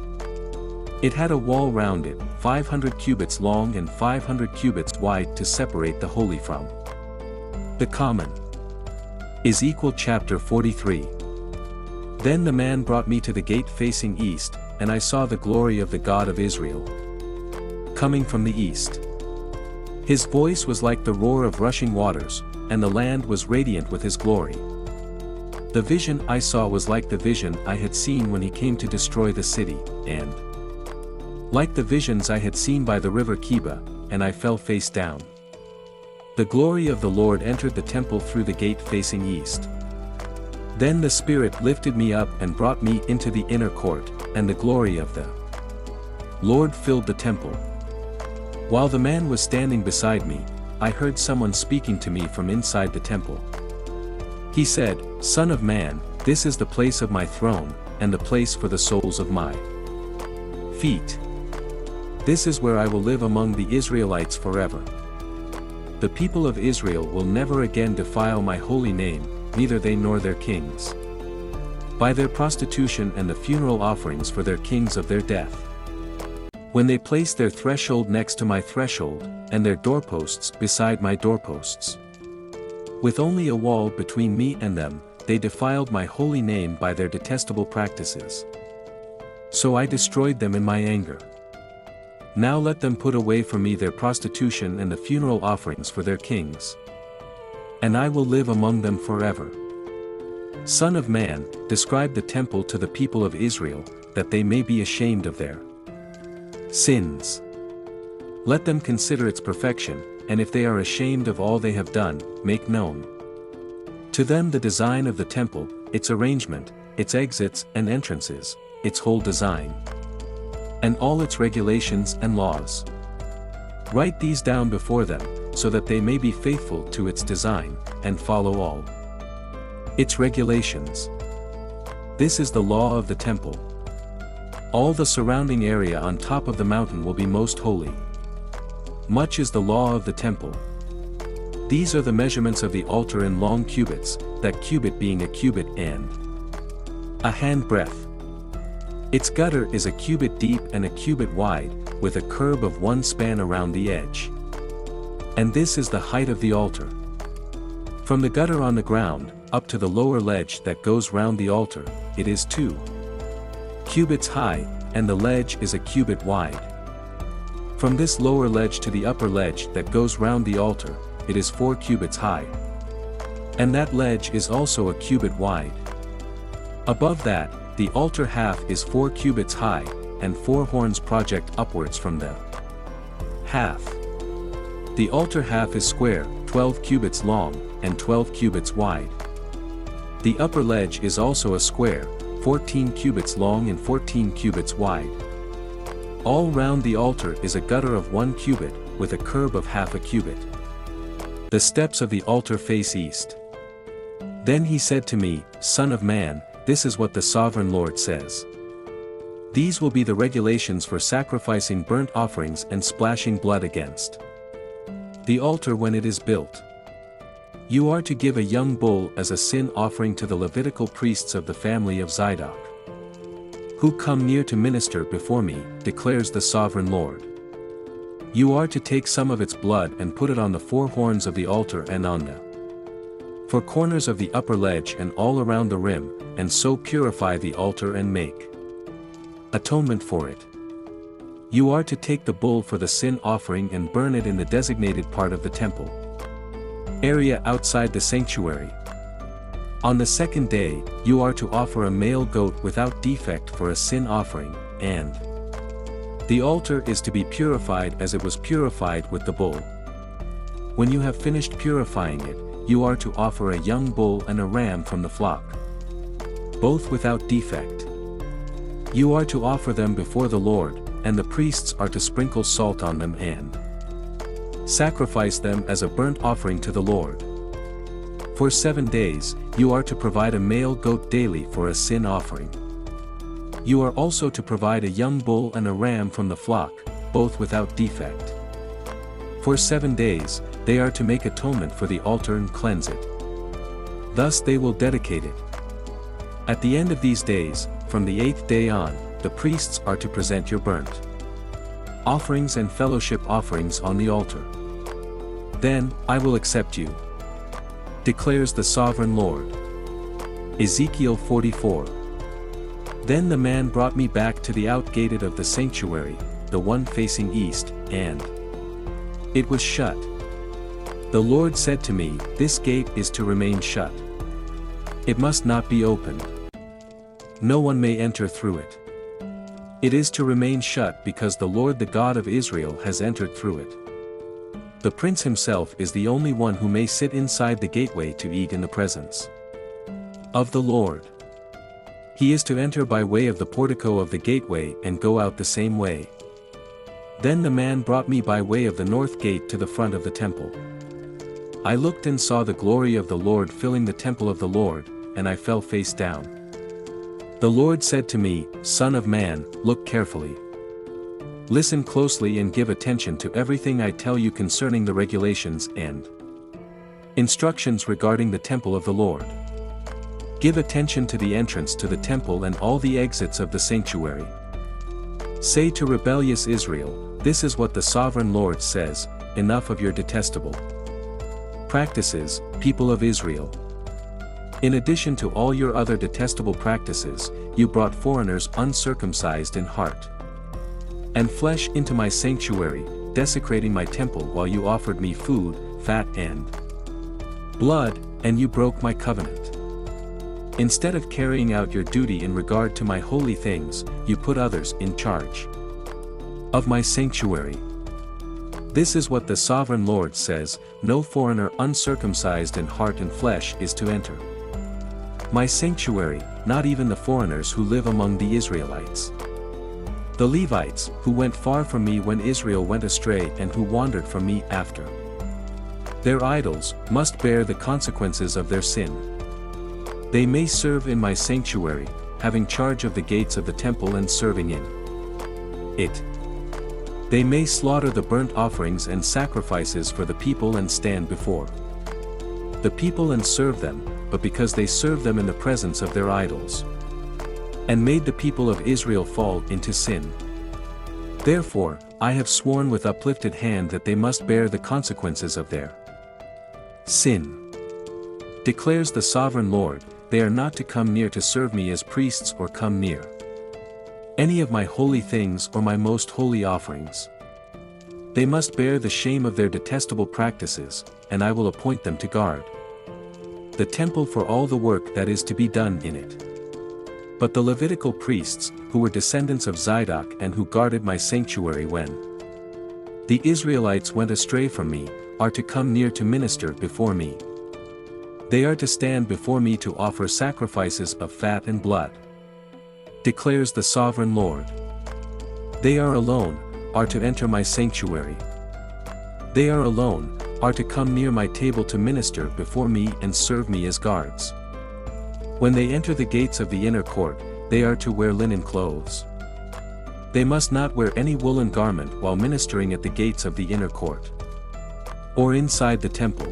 It had a wall round it, 500 cubits long and 500 cubits wide to separate the holy from the common. Ezekiel chapter 43. Then the man brought me to the gate facing east, and I saw the glory of the God of Israel coming from the east. His voice was like the roar of rushing waters, and the land was radiant with his glory. The vision I saw was like the vision I had seen when he came to destroy the city, and like the visions I had seen by the river Keba, and I fell face down. The glory of the Lord entered the temple through the gate facing east. Then the Spirit lifted me up and brought me into the inner court, and the glory of the Lord filled the temple. While the man was standing beside me, I heard someone speaking to me from inside the temple. He said, "Son of man, this is the place of my throne, and the place for the soles of my feet. This is where I will live among the Israelites forever. The people of Israel will never again defile my holy name, neither they nor their kings, by their prostitution and the funeral offerings for their kings of their death. When they place their threshold next to my threshold, and their doorposts beside my doorposts. With only a wall between me and them, they defiled my holy name by their detestable practices. So I destroyed them in my anger. Now let them put away from me their prostitution and the funeral offerings for their kings. And I will live among them forever. Son of man, describe the temple to the people of Israel, that they may be ashamed of their sins. Let them consider its perfection, and if they are ashamed of all they have done, make known to them the design of the temple, its arrangement, its exits and entrances, its whole design, and all its regulations and laws. Write these down before them, so that they may be faithful to its design, and follow all its regulations. This is the law of the temple. All the surrounding area on top of the mountain will be most holy. Much is the law of the temple. These are the measurements of the altar in long cubits, that cubit being a cubit and a handbreadth. Its gutter is a cubit deep and a cubit wide, with a curb of 1 span around the edge. And this is the height of the altar. From the gutter on the ground, up to the lower ledge that goes round the altar, it is 2 cubits high, and the ledge is a cubit wide. From this lower ledge to the upper ledge that goes round the altar, it is 4 cubits high. And that ledge is also a cubit wide. Above that, the altar half is 4 cubits high, and 4 horns project upwards from the half. The altar half is square, 12 cubits long, and 12 cubits wide. The upper ledge is also a square, 14 cubits long and 14 cubits wide. All round the altar is a gutter of 1 cubit, with a curb of half a cubit. The steps of the altar face east. Then he said to me, Son of man, this is what the sovereign Lord says. These will be the regulations for sacrificing burnt offerings and splashing blood against the altar when it is built. You are to give a young bull as a sin offering to the Levitical priests of the family of Zadok, who come near to minister before me, declares the sovereign Lord. You are to take some of its blood and put it on the four horns of the altar and on the four corners of the upper ledge and all around the rim, and so purify the altar and make atonement for it. You are to take the bull for the sin offering and burn it in the designated part of the temple area outside the sanctuary. On the second day, you are to offer a male goat without defect for a sin offering, and the altar is to be purified as it was purified with the bull. When you have finished purifying it, you are to offer a young bull and a ram from the flock, both without defect. You are to offer them before the Lord, and the priests are to sprinkle salt on them and sacrifice them as a burnt offering to the Lord. For 7 days, you are to provide a male goat daily for a sin offering. You are also to provide a young bull and a ram from the flock, both without defect. For 7 days, they are to make atonement for the altar and cleanse it. Thus they will dedicate it. At the end of these days, from the 8th day on, the priests are to present your burnt offerings and fellowship offerings on the altar. Then, I will accept you, declares the sovereign Lord. Ezekiel 44. Then the man brought me back to the outgated of the sanctuary, the one facing east, and it was shut. The Lord said to me, This gate is to remain shut. It must not be opened. No one may enter through it. It is to remain shut because the Lord the God of Israel has entered through it. The prince himself is the only one who may sit inside the gateway to eat in the presence of the Lord. He is to enter by way of the portico of the gateway and go out the same way. Then the man brought me by way of the north gate to the front of the temple. I looked and saw the glory of the Lord filling the temple of the Lord, and I fell face down. The Lord said to me, Son of man, look carefully. Listen closely and give attention to everything I tell you concerning the regulations and instructions regarding the temple of the Lord. Give attention to the entrance to the temple and all the exits of the sanctuary. Say to rebellious Israel, This is what the sovereign Lord says, Enough of your detestable practices, people of Israel. In addition to all your other detestable practices, you brought foreigners uncircumcised in heart and flesh into my sanctuary, desecrating my temple while you offered me food, fat and blood, and you broke my covenant. Instead of carrying out your duty in regard to my holy things, you put others in charge of my sanctuary. This is what the sovereign Lord says, No foreigner uncircumcised in heart and flesh is to enter my sanctuary, not even the foreigners who live among the Israelites. The Levites, who went far from me when Israel went astray and who wandered from me after their idols, must bear the consequences of their sin. They may serve in my sanctuary, having charge of the gates of the temple and serving in it. They may slaughter the burnt offerings and sacrifices for the people and stand before the people and serve them, but because they serve them in the presence of their idols, and made the people of Israel fall into sin. Therefore, I have sworn with uplifted hand that they must bear the consequences of their sin. Declares the sovereign Lord, they are not to come near to serve me as priests or come near any of my holy things or my most holy offerings. They must bear the shame of their detestable practices, and I will appoint them to guard the temple for all the work that is to be done in it. But the Levitical priests, who were descendants of Zadok and who guarded my sanctuary when the Israelites went astray from me, are to come near to minister before me. They are to stand before me to offer sacrifices of fat and blood, declares the sovereign Lord. They are alone, are to enter my sanctuary. They are alone, are to come near my table to minister before me and serve me as guards. When they enter the gates of the inner court, they are to wear linen clothes. They must not wear any woolen garment while ministering at the gates of the inner court, or inside the temple.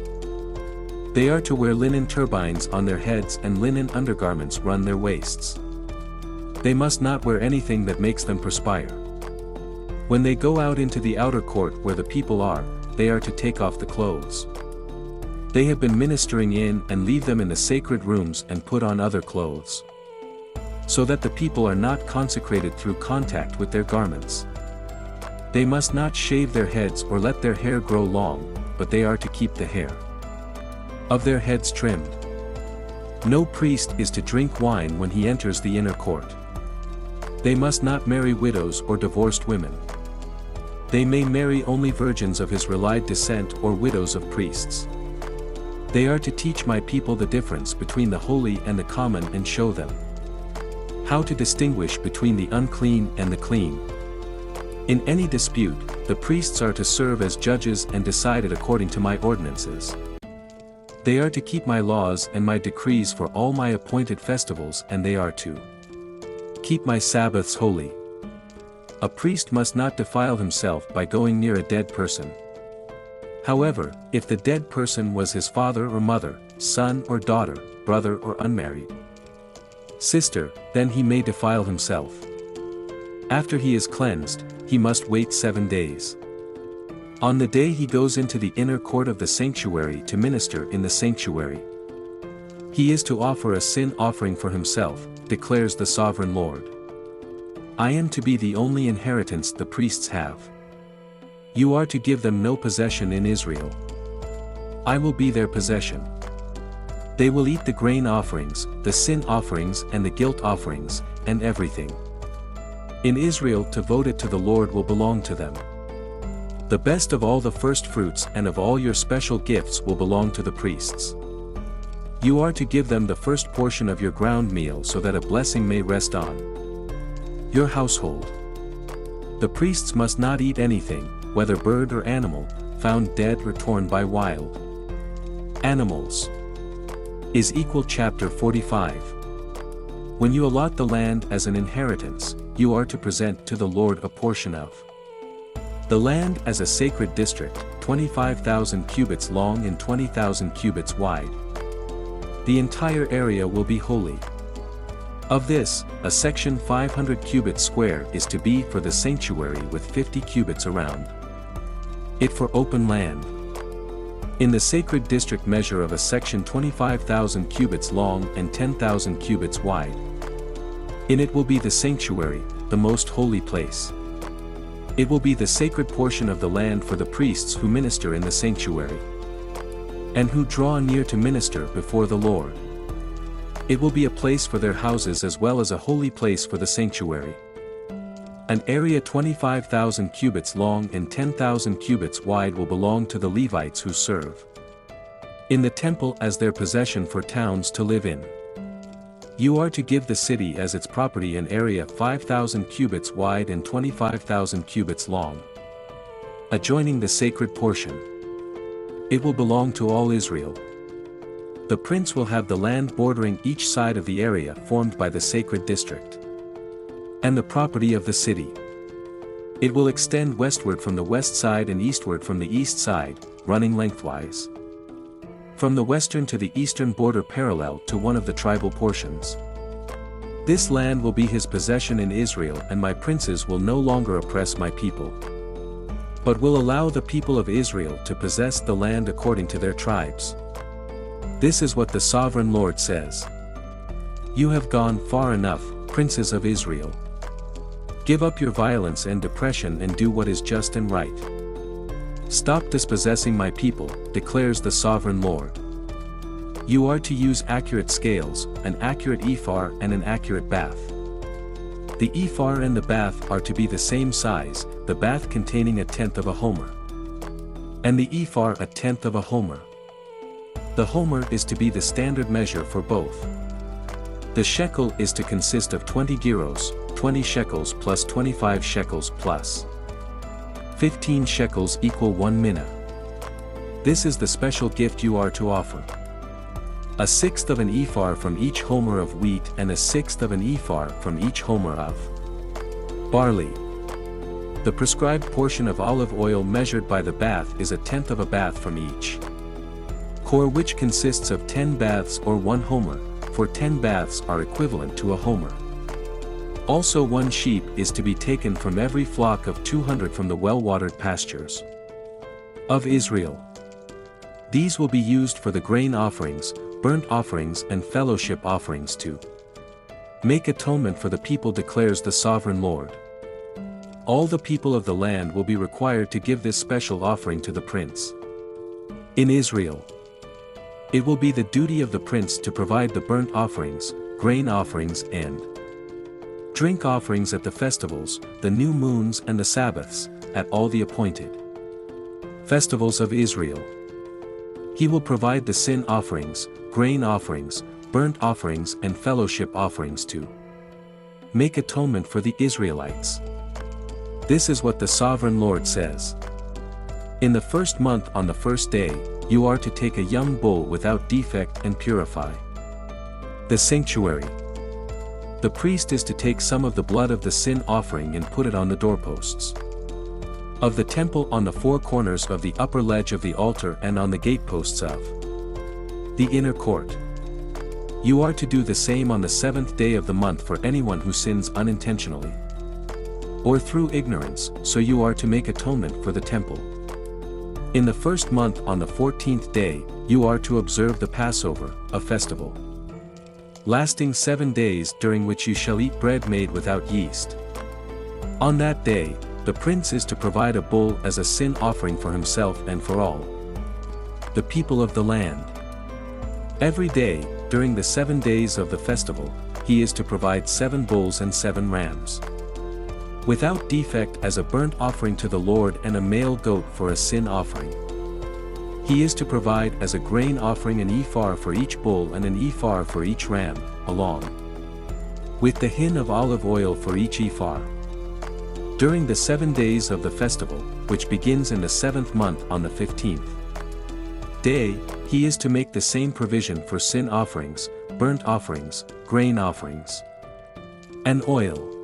They are to wear linen turbines on their heads and linen undergarments run their waists. They must not wear anything that makes them perspire. When they go out into the outer court where the people are, they are to take off the clothes they have been ministering in and leave them in the sacred rooms and put on other clothes, so that the people are not consecrated through contact with their garments. They must not shave their heads or let their hair grow long, but they are to keep the hair of their heads trimmed. No priest is to drink wine when he enters the inner court. They must not marry widows or divorced women. They may marry only virgins of Israelite descent or widows of priests. They are to teach my people the difference between the holy and the common and show them how to distinguish between the unclean and the clean. In any dispute, the priests are to serve as judges and decide it according to my ordinances. They are to keep my laws and my decrees for all my appointed festivals, and they are to keep my Sabbaths holy. A priest must not defile himself by going near a dead person. However, if the dead person was his father or mother, son or daughter, brother or unmarried sister, then he may defile himself. After he is cleansed, he must wait 7 days. On the day he goes into the inner court of the sanctuary to minister in the sanctuary, he is to offer a sin offering for himself, declares the sovereign Lord. I am to be the only inheritance the priests have. You are to give them no possession in Israel. I will be their possession. They will eat the grain offerings, the sin offerings and the guilt offerings, and everything in Israel to vote it to the Lord will belong to them. The best of all the first fruits and of all your special gifts will belong to the priests. You are to give them the first portion of your ground meal so that a blessing may rest on your household. The priests must not eat anything, whether bird or animal, found dead or torn by wild animals. Ezekiel chapter 45. When you allot the land as an inheritance, you are to present to the Lord a portion of the land as a sacred district, 25,000 cubits long and 20,000 cubits wide. The entire area will be holy. Of this, a section 500 cubits square is to be for the sanctuary with 50 cubits around it for open land. In the sacred district measure of a section 25,000 cubits long and 10,000 cubits wide. In it will be the sanctuary, the most holy place. It will be the sacred portion of the land for the priests who minister in the sanctuary, and who draw near to minister before the Lord. It will be a place for their houses as well as a holy place for the sanctuary. An area 25,000 cubits long and 10,000 cubits wide will belong to the Levites who serve in the temple as their possession for towns to live in. You are to give the city as its property an area 5,000 cubits wide and 25,000 cubits long, adjoining the sacred portion. It will belong to all Israel. The prince will have the land bordering each side of the area formed by the sacred district and the property of the city. It will extend westward from the west side and eastward from the east side, running lengthwise from the western to the eastern border parallel to one of the tribal portions. This land will be his possession in Israel, and my princes will no longer oppress my people, but will allow the people of Israel to possess the land according to their tribes. This is what the sovereign Lord says. You have gone far enough, princes of Israel. Give up your violence and depression and do what is just and right. Stop dispossessing my people, declares the sovereign Lord. You are to use accurate scales, an accurate ephah and an accurate bath. The ephah and the bath are to be the same size, the bath containing 1/10 of a homer, and the ephah 1/10 of a homer. The homer is to be the standard measure for both. The shekel is to consist of 20 gyros, 20 shekels plus 25 shekels plus 15 shekels equal 1 minnah. This is the special gift you are to offer. A sixth of an ephah from each homer of wheat and a sixth of an ephah from each homer of barley. The prescribed portion of olive oil measured by the bath is a tenth of a bath from each core, which consists of 10 baths or 1 homer, for 10 baths are equivalent to a homer. Also 1 sheep is to be taken from every flock of 200 from the well-watered pastures of Israel. These will be used for the grain offerings, burnt offerings and fellowship offerings to make atonement for the people, declares the sovereign Lord. All the people of the land will be required to give this special offering to the prince. In Israel, it will be the duty of the prince to provide the burnt offerings, grain offerings and drink offerings at the festivals, the new moons and the Sabbaths, at all the appointed festivals of Israel. He will provide the sin offerings, grain offerings, burnt offerings and fellowship offerings to make atonement for the Israelites. This is what the sovereign Lord says. In the first month on the first day, you are to take a young bull without defect and purify the sanctuary. The priest is to take some of the blood of the sin offering and put it on the doorposts of the temple, on the 4 corners of the upper ledge of the altar and on the gateposts of the inner court. You are to do the same on the 7th day of the month for anyone who sins unintentionally or through ignorance, so you are to make atonement for the temple. In the first month on the 14th day, you are to observe the Passover, a festival lasting 7 days, during which you shall eat bread made without yeast. On that day, the prince is to provide a bull as a sin offering for himself and for all the people of the land. Every day, during the 7 days of the festival, he is to provide 7 bulls and 7 rams without defect as a burnt offering to the Lord, and a male goat for a sin offering. He is to provide as a grain offering an ephah for each bull and an ephah for each ram, along with the hin of olive oil for each ephah. During the 7 days of the festival, which begins in the 7th month on the 15th day, he is to make the same provision for sin offerings, burnt offerings, grain offerings, and oil.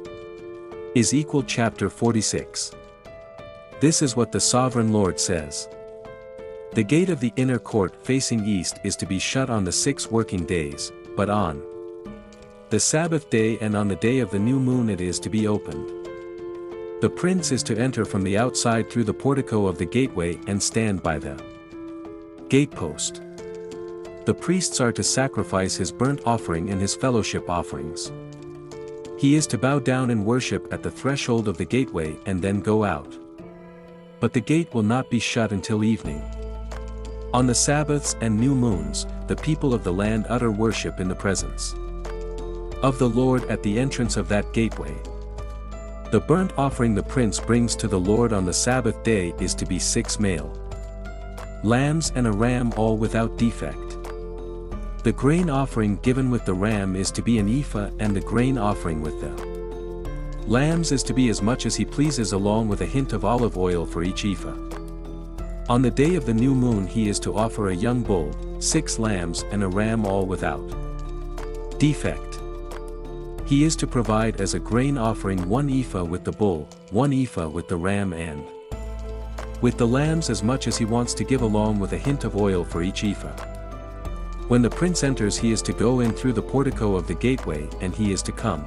Ezekiel chapter 46. This is what the sovereign Lord says. The gate of the inner court facing east is to be shut on the 6 working days, but on the Sabbath day and on the day of the new moon it is to be opened. The prince is to enter from the outside through the portico of the gateway and stand by the gatepost. The priests are to sacrifice his burnt offering and his fellowship offerings. He is to bow down and worship at the threshold of the gateway and then go out. But the gate will not be shut until evening. On the Sabbaths and new moons, the people of the land utter worship in the presence of the Lord at the entrance of that gateway. The burnt offering the prince brings to the Lord on the Sabbath day is to be 6 male lambs and a ram, all without defect. The grain offering given with the ram is to be an ephah, and the grain offering with the lambs is to be as much as he pleases, along with a hint of olive oil for each ephah. On the day of the new moon he is to offer a young bull, 6 lambs and a ram, all without defect. He is to provide as a grain offering 1 ephah with the bull, 1 ephah with the ram, and with the lambs as much as he wants to give, along with a hint of oil for each ephah. When the prince enters he is to go in through the portico of the gateway, and he is to come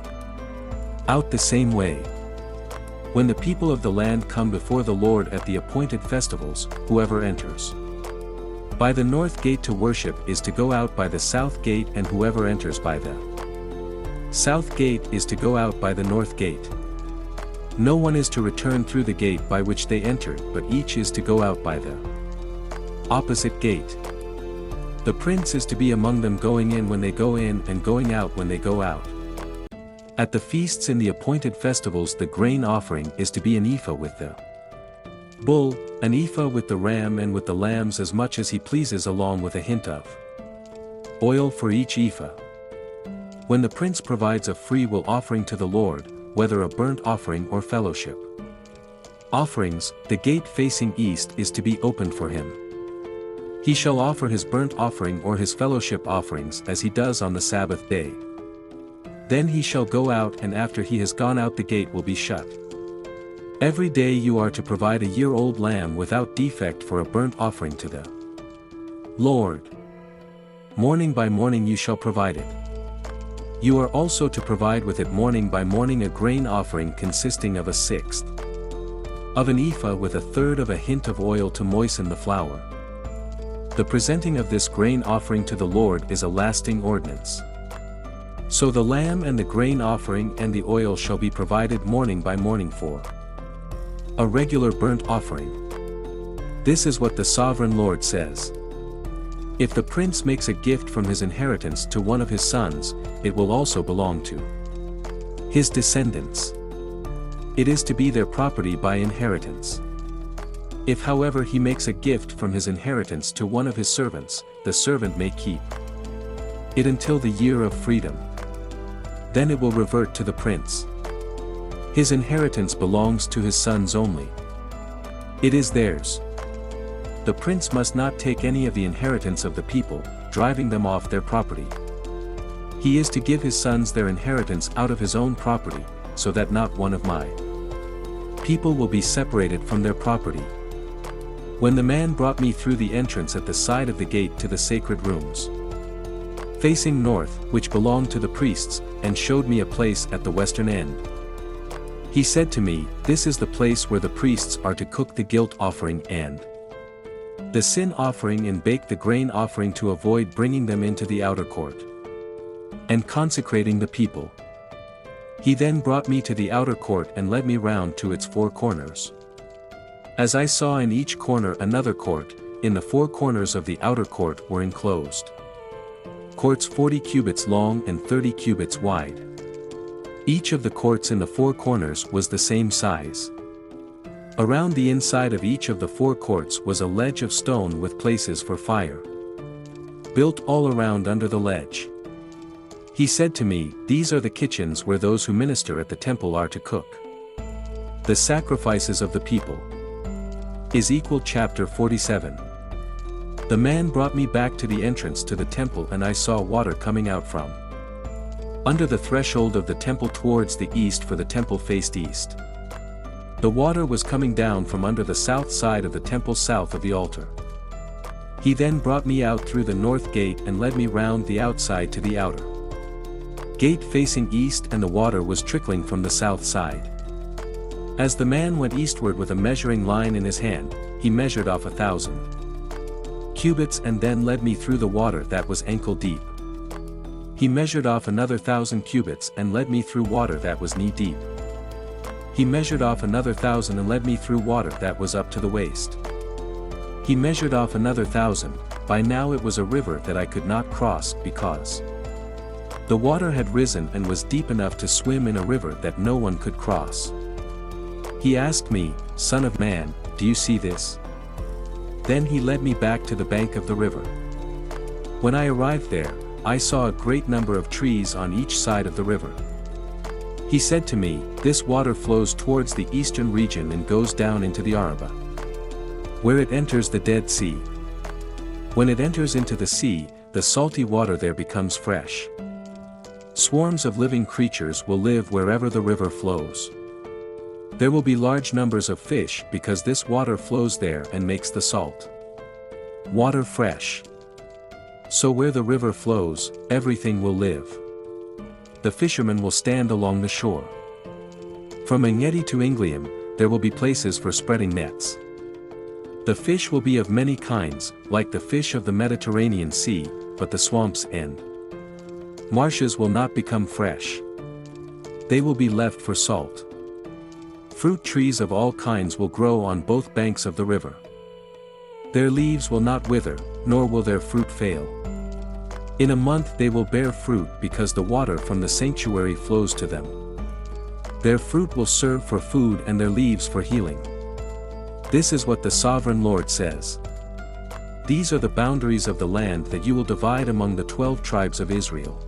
out the same way. When the people of the land come before the Lord at the appointed festivals, whoever enters by the north gate to worship is to go out by the south gate, and whoever enters by the south gate is to go out by the north gate. No one is to return through the gate by which they entered, but each is to go out by the opposite gate. The prince is to be among them, going in when they go in and going out when they go out. At the feasts in the appointed festivals the grain offering is to be an ephah with the bull, an ephah with the ram, and with the lambs as much as he pleases, along with a hint of oil for each ephah. When the prince provides a free will offering to the Lord, whether a burnt offering or fellowship offerings, the gate facing east is to be opened for him. He shall offer his burnt offering or his fellowship offerings as he does on the Sabbath day. Then he shall go out, and after he has gone out the gate will be shut. Every day you are to provide a year-old lamb without defect for a burnt offering to the Lord. Morning by morning you shall provide it. You are also to provide with it morning by morning a grain offering consisting of 1/6 of an ephah with 1/3 of a hint of oil to moisten the flour. The presenting of this grain offering to the Lord is a lasting ordinance. So the lamb and the grain offering and the oil shall be provided morning by morning for a regular burnt offering. This is what the sovereign Lord says. If the prince makes a gift from his inheritance to one of his sons, it will also belong to his descendants. It is to be their property by inheritance. If however he makes a gift from his inheritance to one of his servants, the servant may keep it until the year of freedom. Then it will revert to the prince. His inheritance belongs to his sons only. It is theirs. The prince must not take any of the inheritance of the people, driving them off their property. He is to give his sons their inheritance out of his own property, so that not one of my people will be separated from their property. When the man brought me through the entrance at the side of the gate to the sacred rooms, facing north, which belonged to the priests, and showed me a place at the western end, he said to me, "This is the place where the priests are to cook the guilt offering and the sin offering and bake the grain offering to avoid bringing them into the outer court and consecrating the people." He then brought me to the outer court and led me round to its 4 corners. As I saw in each corner another court, in the 4 corners of the outer court were enclosed courts 40 cubits long and 30 cubits wide. Each of the courts in the 4 corners was the same size. Around the inside of each of the 4 courts was a ledge of stone with places for fire built all around under the ledge. He said to me, "These are the kitchens where those who minister at the temple are to cook the sacrifices of the people." Ezekiel chapter 47. The man brought me back to the entrance to the temple, and I saw water coming out from under the threshold of the temple towards the east, for the temple faced east. The water was coming down from under the south side of the temple south of the altar. He then brought me out through the north gate and led me round the outside to the outer gate facing east, and the water was trickling from the south side. As the man went eastward with a measuring line in his hand, he measured off 1,000 cubits and then led me through the water that was ankle deep. He measured off another 1,000 cubits and led me through water that was knee deep. He measured off another 1,000 and led me through water that was up to the waist. He measured off another 1,000, by now it was a river that I could not cross, because the water had risen and was deep enough to swim in a river that no one could cross. He asked me, "Son of man, do you see this?" Then he led me back to the bank of the river. When I arrived there, I saw a great number of trees on each side of the river. He said to me, "This water flows towards the eastern region and goes down into the Arabah, where it enters the Dead Sea. When it enters into the sea, the salty water there becomes fresh. Swarms of living creatures will live wherever the river flows. There will be large numbers of fish because this water flows there and makes the salt water fresh. So where the river flows, everything will live. The fishermen will stand along the shore. From Engedi to Inglium, there will be places for spreading nets. The fish will be of many kinds, like the fish of the Mediterranean Sea, but the swamps and marshes will not become fresh. They will be left for salt. Fruit trees of all kinds will grow on both banks of the river. Their leaves will not wither, nor will their fruit fail. In a month they will bear fruit because the water from the sanctuary flows to them. Their fruit will serve for food and their leaves for healing. This is what the sovereign Lord says. These are the boundaries of the land that you will divide among the 12 tribes of Israel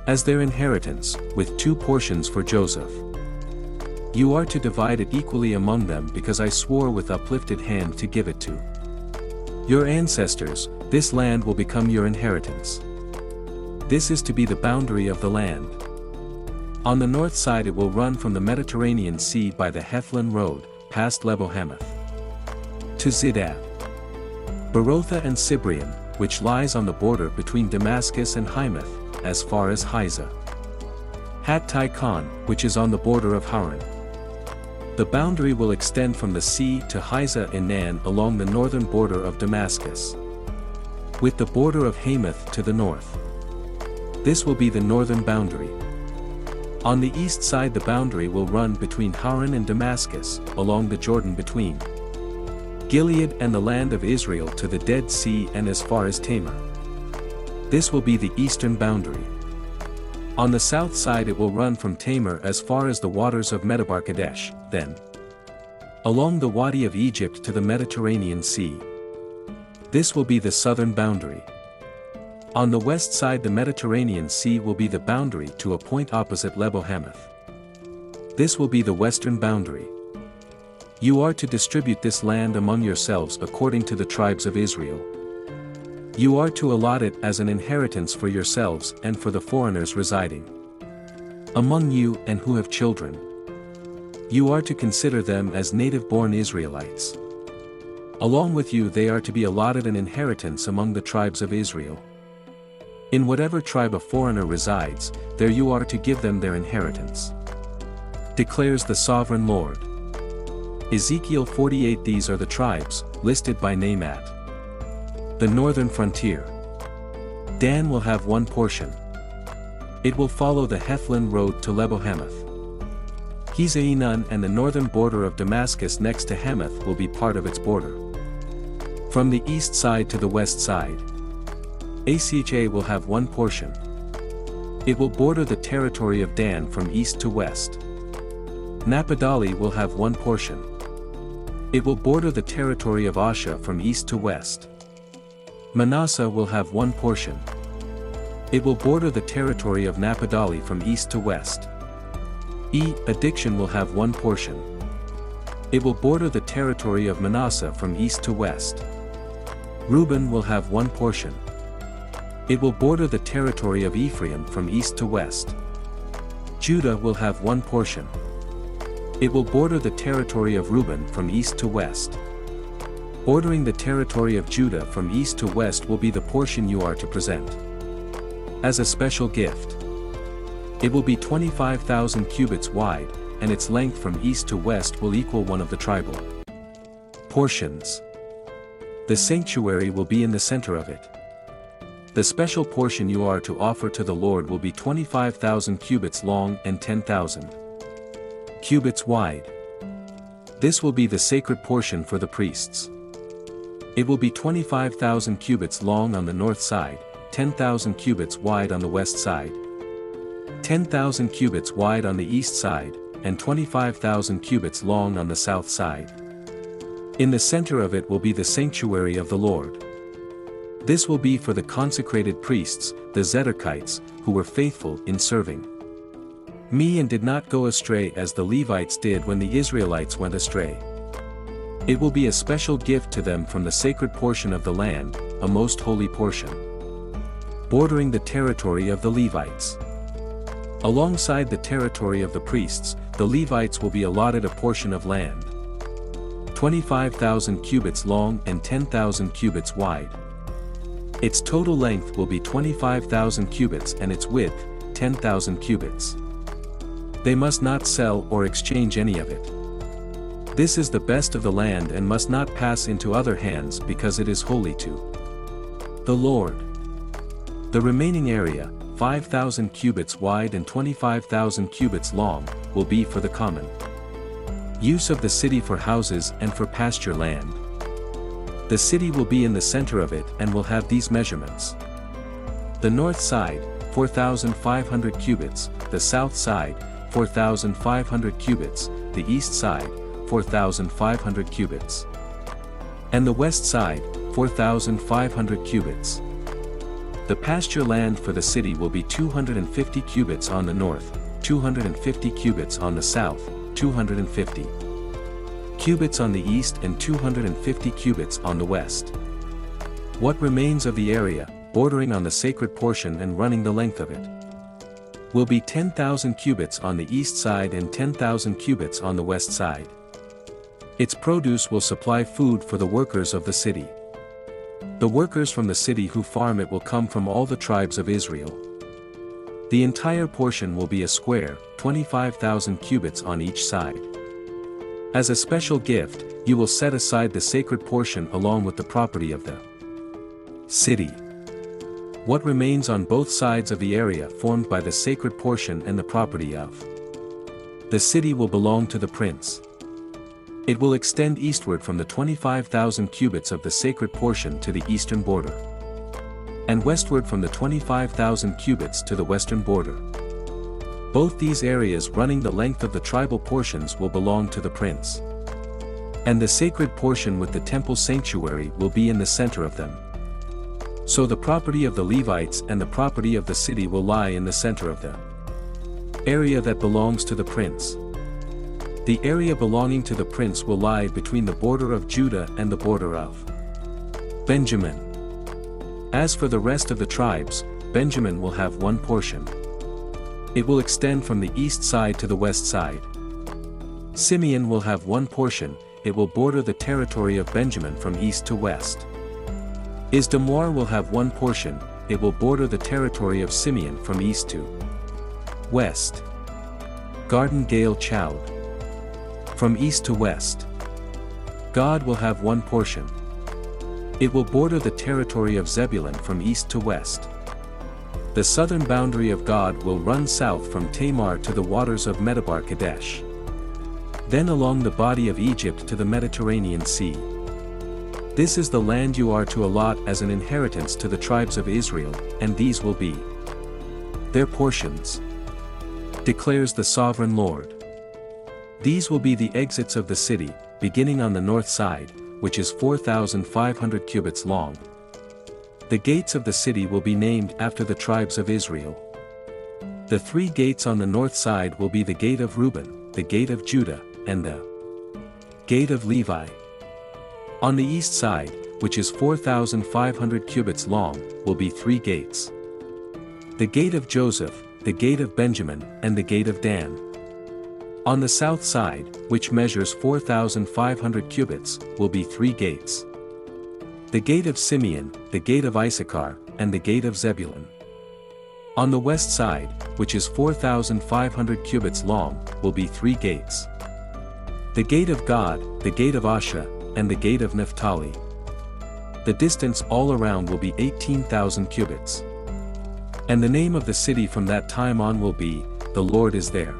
as their inheritance, with 2 portions for Joseph. You are to divide it equally among them because I swore with uplifted hand to give it to Your ancestors, this land will become your inheritance. This is to be the boundary of the land. On the north side it will run from the Mediterranean Sea by the Hethlon Road, past Lebo-Hamath, to Zidad, Berotha and Sibrium, which lies on the border between Damascus and Hamath, as far as Haiza. Hat-Tai-Khan, which is on the border of Haran. The boundary will extend from the sea to Haiza in Nan along the northern border of Damascus, with the border of Hamath to the north. This will be the northern boundary. On the east side the boundary will run between Haran and Damascus, along the Jordan between Gilead and the land of Israel to the Dead Sea and as far as Tamar. This will be the eastern boundary. On the south side it will run from Tamar as far as the waters of Medabar Kadesh, then along the Wadi of Egypt to the Mediterranean Sea. This will be the southern boundary. On the west side the Mediterranean Sea will be the boundary to a point opposite Lebo-Hamath. This will be the western boundary. You are to distribute this land among yourselves according to the tribes of Israel. You are to allot it as an inheritance for yourselves and for the foreigners residing among you and who have children. You are to consider them as native-born Israelites. Along with you they are to be allotted an inheritance among the tribes of Israel. In whatever tribe a foreigner resides, there you are to give them their inheritance, declares the Sovereign Lord. Ezekiel 48. These are the tribes, listed by name at the northern frontier. Dan will have one portion. It will follow the Hethlon Road to Lebo-Hamath. Hezainan and the northern border of Damascus next to Hamath will be part of its border. From the east side to the west side, Asha will have one portion. It will border the territory of Dan from east to west. Naphtali will have one portion. It will border the territory of Asher from east to west. Manasseh will have one portion. It will border the territory of Naphtali from east to west. Addiction will have one portion. It will border the territory of Manasseh from east to west. Reuben will have one portion. It will border the territory of Ephraim from east to west. Judah will have one portion. It will border the territory of Reuben from east to west. Bordering the territory of Judah from east to west will be the portion you are to present as a special gift. It will be 25,000 cubits wide, and its length from east to west will equal one of the tribal portions. The sanctuary will be in the center of it. The special portion you are to offer to the Lord will be 25,000 cubits long and 10,000 cubits wide. This will be the sacred portion for the priests. It will be 25,000 cubits long on the north side, 10,000 cubits wide on the west side, 10,000 cubits wide on the east side, and 25,000 cubits long on the south side. In the center of it will be the sanctuary of the Lord. This will be for the consecrated priests, the Zedekites, who were faithful in serving me and did not go astray as the Levites did when the Israelites went astray. It will be a special gift to them from the sacred portion of the land, a most holy portion, bordering the territory of the Levites. Alongside the territory of the priests, the Levites will be allotted a portion of land, 25,000 cubits long and 10,000 cubits wide. Its total length will be 25,000 cubits and its width, 10,000 cubits. They must not sell or exchange any of it. This is the best of the land and must not pass into other hands because it is holy to the Lord. The remaining area, 5,000 cubits wide and 25,000 cubits long, will be for the common use of the city for houses and for pasture land. The city will be in the center of it and will have these measurements. The north side, 4,500 cubits, the south side, 4,500 cubits, the east side, 4,500 cubits, and the west side, 4,500 cubits. The pasture land for the city will be 250 cubits on the north, 250 cubits on the south, 250 cubits on the east and 250 cubits on the west. What remains of the area, bordering on the sacred portion and running the length of it, will be 10,000 cubits on the east side and 10,000 cubits on the west side. Its produce will supply food for the workers of the city. The workers from the city who farm it will come from all the tribes of Israel. The entire portion will be a square, 25,000 cubits on each side. As a special gift, you will set aside the sacred portion along with the property of the city. What remains on both sides of the area formed by the sacred portion and the property of the city will belong to the prince. It will extend eastward from the 25,000 cubits of the sacred portion to the eastern border, and westward from the 25,000 cubits to the western border. Both these areas running the length of the tribal portions will belong to the prince. And the sacred portion with the temple sanctuary will be in the center of them. So the property of the Levites and the property of the city will lie in the center of the area that belongs to the prince. The area belonging to the prince will lie between the border of Judah and the border of Benjamin. As for the rest of the tribes, Benjamin will have one portion. It will extend from the east side to the west side. Simeon will have one portion, it will border the territory of Benjamin from east to west. Isdemor will have one portion, it will border the territory of Simeon from east to west. Garden Gael Chowd. From east to west. Gad will have one portion. It will border the territory of Zebulun from east to west. The southern boundary of Gad will run south from Tamar to the waters of Medabar Kadesh. Then along the body of Egypt to the Mediterranean Sea. This is the land you are to allot as an inheritance to the tribes of Israel, and these will be their portions, declares the sovereign Lord. These will be the exits of the city, beginning on the north side, which is 4,500 cubits long. The gates of the city will be named after the tribes of Israel. The three gates on the north side will be the gate of Reuben, the gate of Judah, and the gate of Levi. On the east side, which is 4,500 cubits long, will be three gates. The gate of Joseph, the gate of Benjamin, and the gate of Dan. On the south side, which measures 4,500 cubits, will be three gates. The gate of Simeon, the gate of Issachar, and the gate of Zebulun. On the west side, which is 4,500 cubits long, will be three gates. The gate of Gad, the gate of Asher, and the gate of Naphtali. The distance all around will be 18,000 cubits. And the name of the city from that time on will be, the Lord is there.